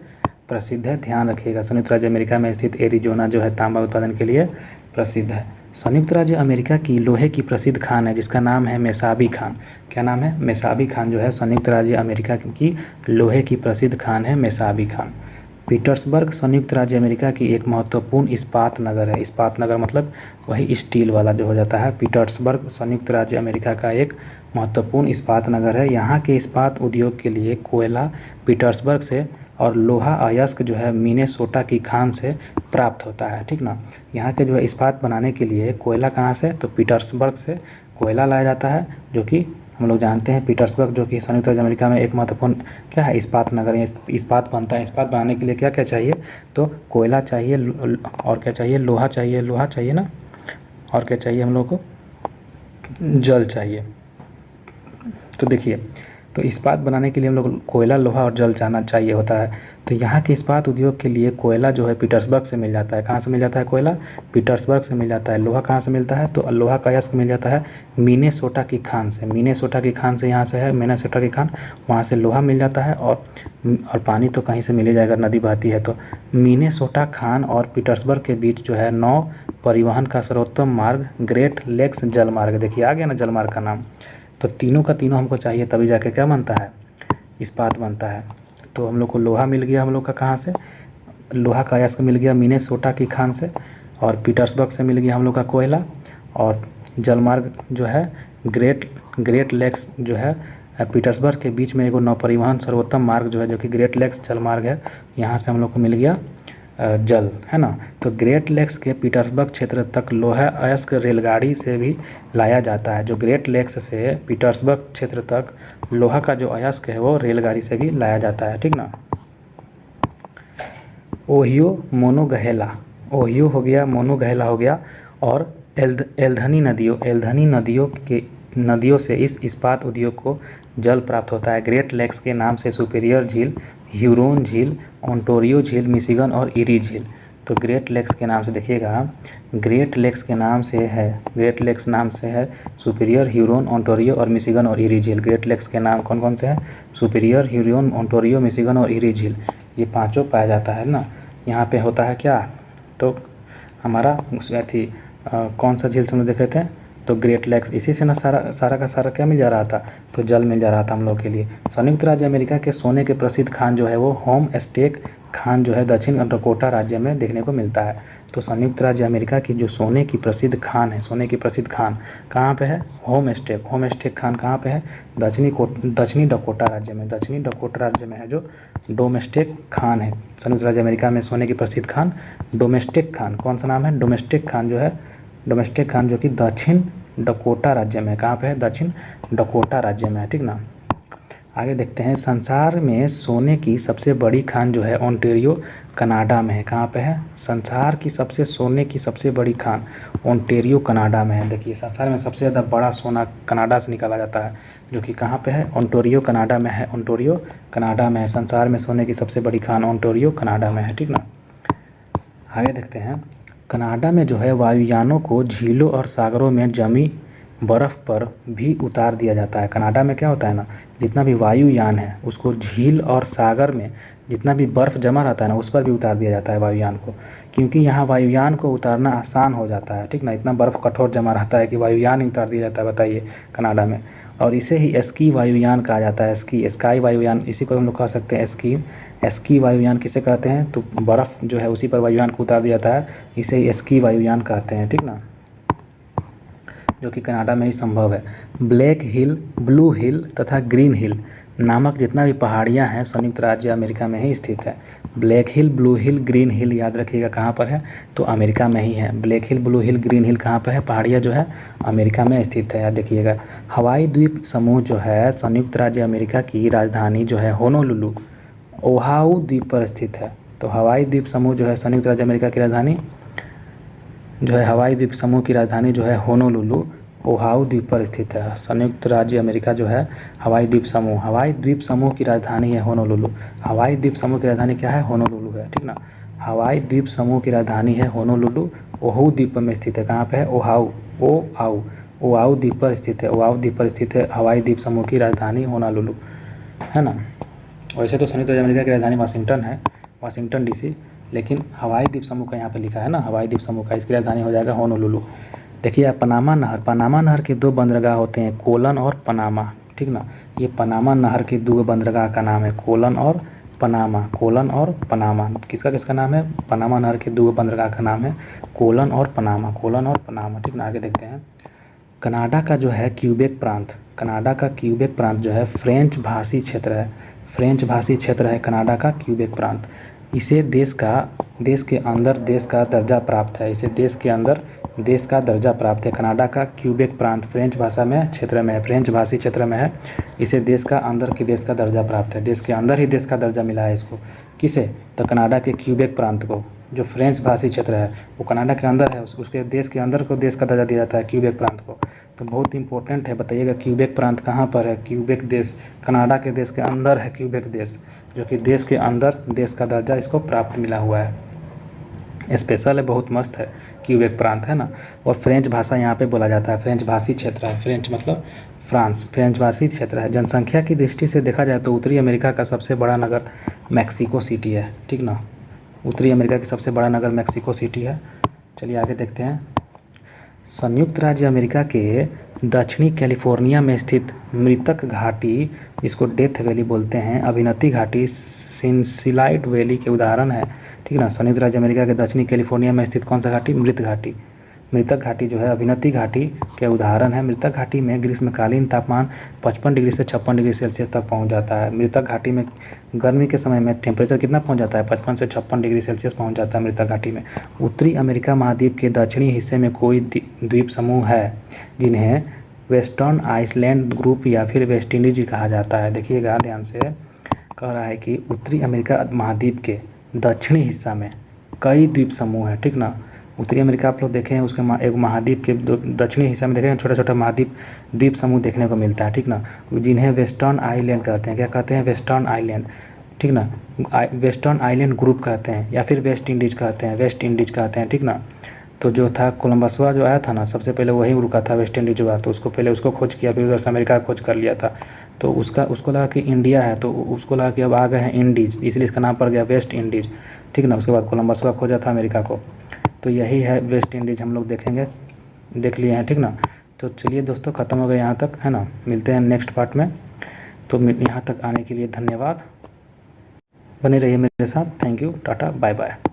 प्रसिद्ध है, ध्यान रखिएगा। संयुक्त राज्य अमेरिका में स्थित एरिज़ोना जो है तांबा उत्पादन के लिए प्रसिद्ध है। संयुक्त राज्य अमेरिका की लोहे की प्रसिद्ध खान है जिसका नाम है मेसाबी खान। क्या नाम है? मेसाबी खान जो है संयुक्त राज्य अमेरिका की लोहे की प्रसिद्ध खान है मेसाबी खान। पीटर्सबर्ग संयुक्त राज्य अमेरिका की एक महत्वपूर्ण इस्पात नगर है। इस्पात नगर मतलब वही स्टील वाला जो हो जाता है। पीटर्सबर्ग संयुक्त राज्य अमेरिका का एक महत्वपूर्ण इस्पात नगर है। यहाँ के इस्पात उद्योग के लिए कोयला पीटर्सबर्ग से और लोहा अयस्क जो है मिनेसोटा की खान से प्राप्त होता है, ठीक ना। यहाँ के जो है इस्पात बनाने के लिए कोयला कहाँ से? तो पीटर्सबर्ग से कोयला लाया जाता है, जो कि हम लोग जानते हैं पीटर्सबर्ग जो कि संयुक्त राज्य अमेरिका में एक महत्वपूर्ण क्या है? इस्पात नगर है। इस्पात बनता है। इस्पात बनाने के लिए क्या क्या चाहिए? तो कोयला चाहिए और क्या चाहिए? लोहा चाहिए ना, और क्या चाहिए हम लोग को? जल चाहिए। तो देखिए, तो इस्पात बनाने के लिए हम लोग कोयला, लोहा और जल चाहिए होता है। तो यहाँ के इस्पात उद्योग के लिए कोयला जो है पीटर्सबर्ग से मिल जाता है। कहाँ से मिल जाता है कोयला? पीटर्सबर्ग से मिल जाता है। लोहा कहाँ से मिलता है? तो लोहा का अयस्क मिल जाता है मिनेसोटा की खान से। मिनेसोटा की खान से यहाँ से है मिनेसोटा की खान, वहाँ से लोहा मिल जाता है और पानी तो कहीं से मिल ही जाएगा, नदी बहती है। तो मिनेसोटा खान और पीटर्सबर्ग के बीच जो है नौ परिवहन का सर्वोत्तम मार्ग ग्रेट लेक्स जल मार्ग। देखिए आ गया ना जल मार्ग का नाम। तो तीनों का तीनों हमको चाहिए, तभी जाके क्या बनता है? इस्पात बनता है। तो हम लोग को लोहा मिल गया, हम लोग का कहाँ से? लोहा का अयस्क मिल गया मिनेसोटा की खान से, और पीटर्सबर्ग से मिल गया हम लोग का कोयला, और जलमार्ग जो है ग्रेट लेक्स जो है पीटर्सबर्ग के बीच में एक नौपरिवहन सर्वोत्तम मार्ग जो है, जो कि ग्रेट लेक्स जल मार्ग है, यहाँ से हम लोग को मिल गया जल, है ना। तो ग्रेट लेक्स के पीटर्सबर्ग क्षेत्र तक लोहा अयस्क रेलगाड़ी से भी लाया जाता है। जो ग्रेट लेक्स से पीटर्सबर्ग क्षेत्र तक लोहा का जो अयस्क है वो रेलगाड़ी से भी लाया जाता है, ठीक ना। ओहियो मोनोगहेला, ओहियो हो गया, मोनोगहेला हो गया, और एल्धनी नदियों से इस इस्पात उद्योग को जल प्राप्त होता है। ग्रेट लेक्स के नाम से सुपीरियर झील, ह्यूरोन झील, ओंटारियो झील, मिशिगन और इरी झील। तो ग्रेट लेक्स के नाम से देखिएगा, ग्रेट लेक्स के नाम से है, ग्रेट लेक्स नाम से है सुपीरियर, ह्यूरोन, ओंटारियो और मिशिगन और इरी झील। ग्रेट लेक्स के नाम कौन कौन से हैं? सुपीरियर, ह्यूरोन, ओंटारियो, मिशिगन और इरी झील, ये पांचों पाया जाता है ना। यहाँ पे होता है क्या? तो हमारा कौन सा झील से हम देखे थे? तो ग्रेट लेक्स, इसी से ना सारा का सारा क्या मिल जा रहा था? तो जल मिल जा रहा था हम लोग के लिए। संयुक्त राज्य अमेरिका के सोने के प्रसिद्ध खान जो है वो होम स्टेक खान जो है दक्षिण डकोटा राज्य में देखने को मिलता है। तो संयुक्त राज्य अमेरिका की जो सोने की प्रसिद्ध खान है, सोने की प्रसिद्ध खान कहाँ पे है? होम स्टेक खान कहाँ पे है? दक्षिणी डकोटा राज्य में। दक्षिणी डकोटा राज्य में है जो डोमेस्टिक खान है। संयुक्त राज्य अमेरिका में सोने की प्रसिद्ध खान डोमेस्टिक खान, कौन सा नाम है? डोमेस्टिक खान जो है, डोमेस्टिक खान जो कि दक्षिण डकोटा राज्य में। कहाँ पे है? दक्षिण डकोटा राज्य में है, ठीक ना। आगे देखते हैं, संसार में सोने की सबसे बड़ी खान जो है ओंटारियो कनाडा में है। कहाँ पे है? संसार की सोने की सबसे बड़ी खान ओंटारियो कनाडा में है। देखिए संसार में सबसे ज़्यादा बड़ा सोना कनाडा से निकाला जाता है, जो कि कहाँ पे है? ओंटारियो कनाडा में है। ओंटारियो कनाडा में है। संसार में सोने की सबसे बड़ी खान ओंटारियो कनाडा में है, ठीक ना। आगे देखते हैं, कनाडा में जो है वायुयानों को झीलों और सागरों में जमी बर्फ़ पर भी उतार दिया जाता है। कनाडा में क्या होता है ना, जितना भी वायुयान है उसको झील और सागर में जितना भी बर्फ़ जमा रहता है ना, उस पर भी उतार दिया जाता है वायुयान को, क्योंकि यहाँ वायुयान को उतारना आसान हो जाता है, ठीक ना। इतना बर्फ़ कठोर जमा रहता है कि वायुयान ही उतार दिया जाता है, बताइए, कनाडा में। और इसे ही स्की वायुयान कहा जाता है। स्काई वायुयान, इसी को हम लोग कह सकते हैं स्की वायुयान किसे कहते हैं? तो बर्फ़ जो है उसी पर वायुयान को उतार दिया जाता है, इसे स्की वायुयान कहते हैं, ठीक ना, जो कि कनाडा में ही संभव है। ब्लैक हिल, ब्लू हिल तथा ग्रीन हिल नामक जितना भी पहाड़ियाँ हैं संयुक्त राज्य अमेरिका में ही स्थित है। ब्लैक हिल, ब्लू हिल, ग्रीन हिल याद रखिएगा कहाँ पर है? तो अमेरिका में ही है। ब्लैक हिल, ब्लू हिल, ग्रीन हिल कहाँ पर है? पहाड़ियाँ जो है अमेरिका में स्थित है, याद देखिएगा। हवाई द्वीप समूह जो है संयुक्त राज्य अमेरिका की राजधानी जो है होनोलुलु, ओहाउ द्वीप पर स्थित है। तो हवाई द्वीप समूह जो है संयुक्त राज्य अमेरिका की राजधानी जो है, हवाई द्वीप समूह की राजधानी जो है होनोलुलु ओहाउ द्वीप पर स्थित है। संयुक्त राज्य अमेरिका जो है हवाई द्वीप समूह की राजधानी है होनोलुलु। हवाई द्वीप समूह की राजधानी क्या है? होनोलुलु है, ठीक ना। हवाई द्वीप समूह की राजधानी है होनोलुलु। ओहू द्वीप में स्थित है। कहाँ पे है? ओआउ द्वीप पर स्थित है। ओआउ द्वीप पर स्थित है हवाई द्वीप समूह की राजधानी होनोलुलु, है ना। वैसे तो संयुक्त राज्य अमेरिका की राजधानी वाशिंगटन है, वाशिंगटन डीसी, लेकिन हवाई द्वीप समूह का यहाँ पे लिखा है ना, हवाई द्वीप समूह का, इसकी राजधानी हो जाएगा होनोलुलु। देखिए पनामा नहर के 2 बंदरगाह होते हैं, कोलन और पनामा, ठीक ना। ये पनामा नहर के 2 बंदरगाह का नाम है, कोलन और पनामा। किसका किसका नाम है? पनामा नहर के 2 बंदरगाह का नाम है कोलन और पनामा, ठीक ना। आगे देखते हैं। कनाडा का जो है क्यूबेक प्रांत जो है फ्रेंच भाषी क्षेत्र है। कनाडा का क्यूबेक प्रांत। इसे देश के अंदर देश का दर्जा प्राप्त है। कनाडा का क्यूबेक प्रांत फ्रेंच भाषी क्षेत्र में है। इसे देश का अंदर के देश का दर्जा प्राप्त है। देश के अंदर ही देश का दर्जा मिला है इसको। किसे? तो कनाडा के क्यूबेक प्रांत को, जो फ्रेंच भाषी क्षेत्र है वो कनाडा के अंदर है, उसके देश के अंदर को देश का दर्जा दिया जाता है क्यूबेक प्रांत को। तो बहुत इंपॉर्टेंट है, बताइएगा क्यूबेक प्रांत कहाँ पर है? क्यूबेक देश कनाडा के देश के अंदर है, क्यूबेक देश, जो कि देश के अंदर देश का दर्जा इसको प्राप्त मिला हुआ है। स्पेशल है, बहुत मस्त है क्यूबेक प्रांत, है ना। और फ्रेंच भाषा यहाँ पे बोला जाता है, फ्रेंच भाषी क्षेत्र है। फ्रेंच मतलब फ्रांस, फ्रेंच भाषी क्षेत्र है। जनसंख्या की दृष्टि से देखा जाए तो उत्तरी अमेरिका का सबसे बड़ा नगर मैक्सिको सिटी है, ठीक ना। उत्तरी अमेरिका की सबसे बड़ा नगर मैक्सिको सिटी है। चलिए आगे देखते हैं। संयुक्त राज्य अमेरिका के दक्षिणी कैलिफोर्निया में स्थित मृतक घाटी, जिसको डेथ वैली बोलते हैं, अभिनति घाटी सिनसिलाइट वैली के उदाहरण है, ठीक ना। संयुक्त राज्य अमेरिका के दक्षिणी कैलिफोर्निया में स्थित कौन सा घाटी? मृतक घाटी जो है अभिनति घाटी के उदाहरण है। मृतक घाटी में ग्रीष्मकालीन तापमान 55 डिग्री से 56 डिग्री सेल्सियस तक पहुंच जाता है। मृतक घाटी में गर्मी के समय में टेम्परेचर कितना पहुंच जाता है? 55 से 56 डिग्री सेल्सियस पहुंच जाता है मृतक घाटी में। उत्तरी अमेरिका महाद्वीप के दक्षिणी हिस्से में कोई द्वीप समूह है जिन्हें वेस्टर्न आइसलैंड ग्रुप या फिर वेस्ट इंडीज कहा जाता है। देखिएगा ध्यान से, कह रहा है कि उत्तरी अमेरिका महाद्वीप के दक्षिणी हिस्सा में कई द्वीप समूह हैं, ठीक ना। उत्तरी अमेरिका आप लोग देखें, उसके एक महाद्वीप के दक्षिणी हिस्से में देखें छोटा छोटा द्वीप समूह देखने को मिलता है, ठीक ना, जिन्हें वेस्टर्न आइलैंड कहते हैं। क्या कहते हैं? वेस्टर्न आइलैंड, ठीक ना। वेस्टर्न आइलैंड ग्रुप कहते हैं या फिर वेस्ट इंडीज कहते हैं, ठीक ना। तो जो था कोलंबसवा जो आया था ना, सबसे पहले वही रुका था वेस्ट इंडीज हुआ, तो उसको पहले उसको खोज किया, फिर उधर से अमेरिका खोज कर लिया था। तो उसको लगा कि इंडिया है, तो उसको लगा कि अब आ गए हैं इंडीज, इसलिए इसका नाम पड़ गया वेस्ट इंडीज, ठीक ना। उसके बाद कोलंबसवा खोजा था अमेरिका को, तो यही है वेस्ट इंडीज, हम लोग देख लिए हैं, ठीक ना। तो चलिए दोस्तों, ख़त्म हो गए यहाँ तक, है ना। मिलते हैं नेक्स्ट पार्ट में। तो यहाँ तक आने के लिए धन्यवाद, बने रहिए मेरे साथ। Thank you, tata, bye bye.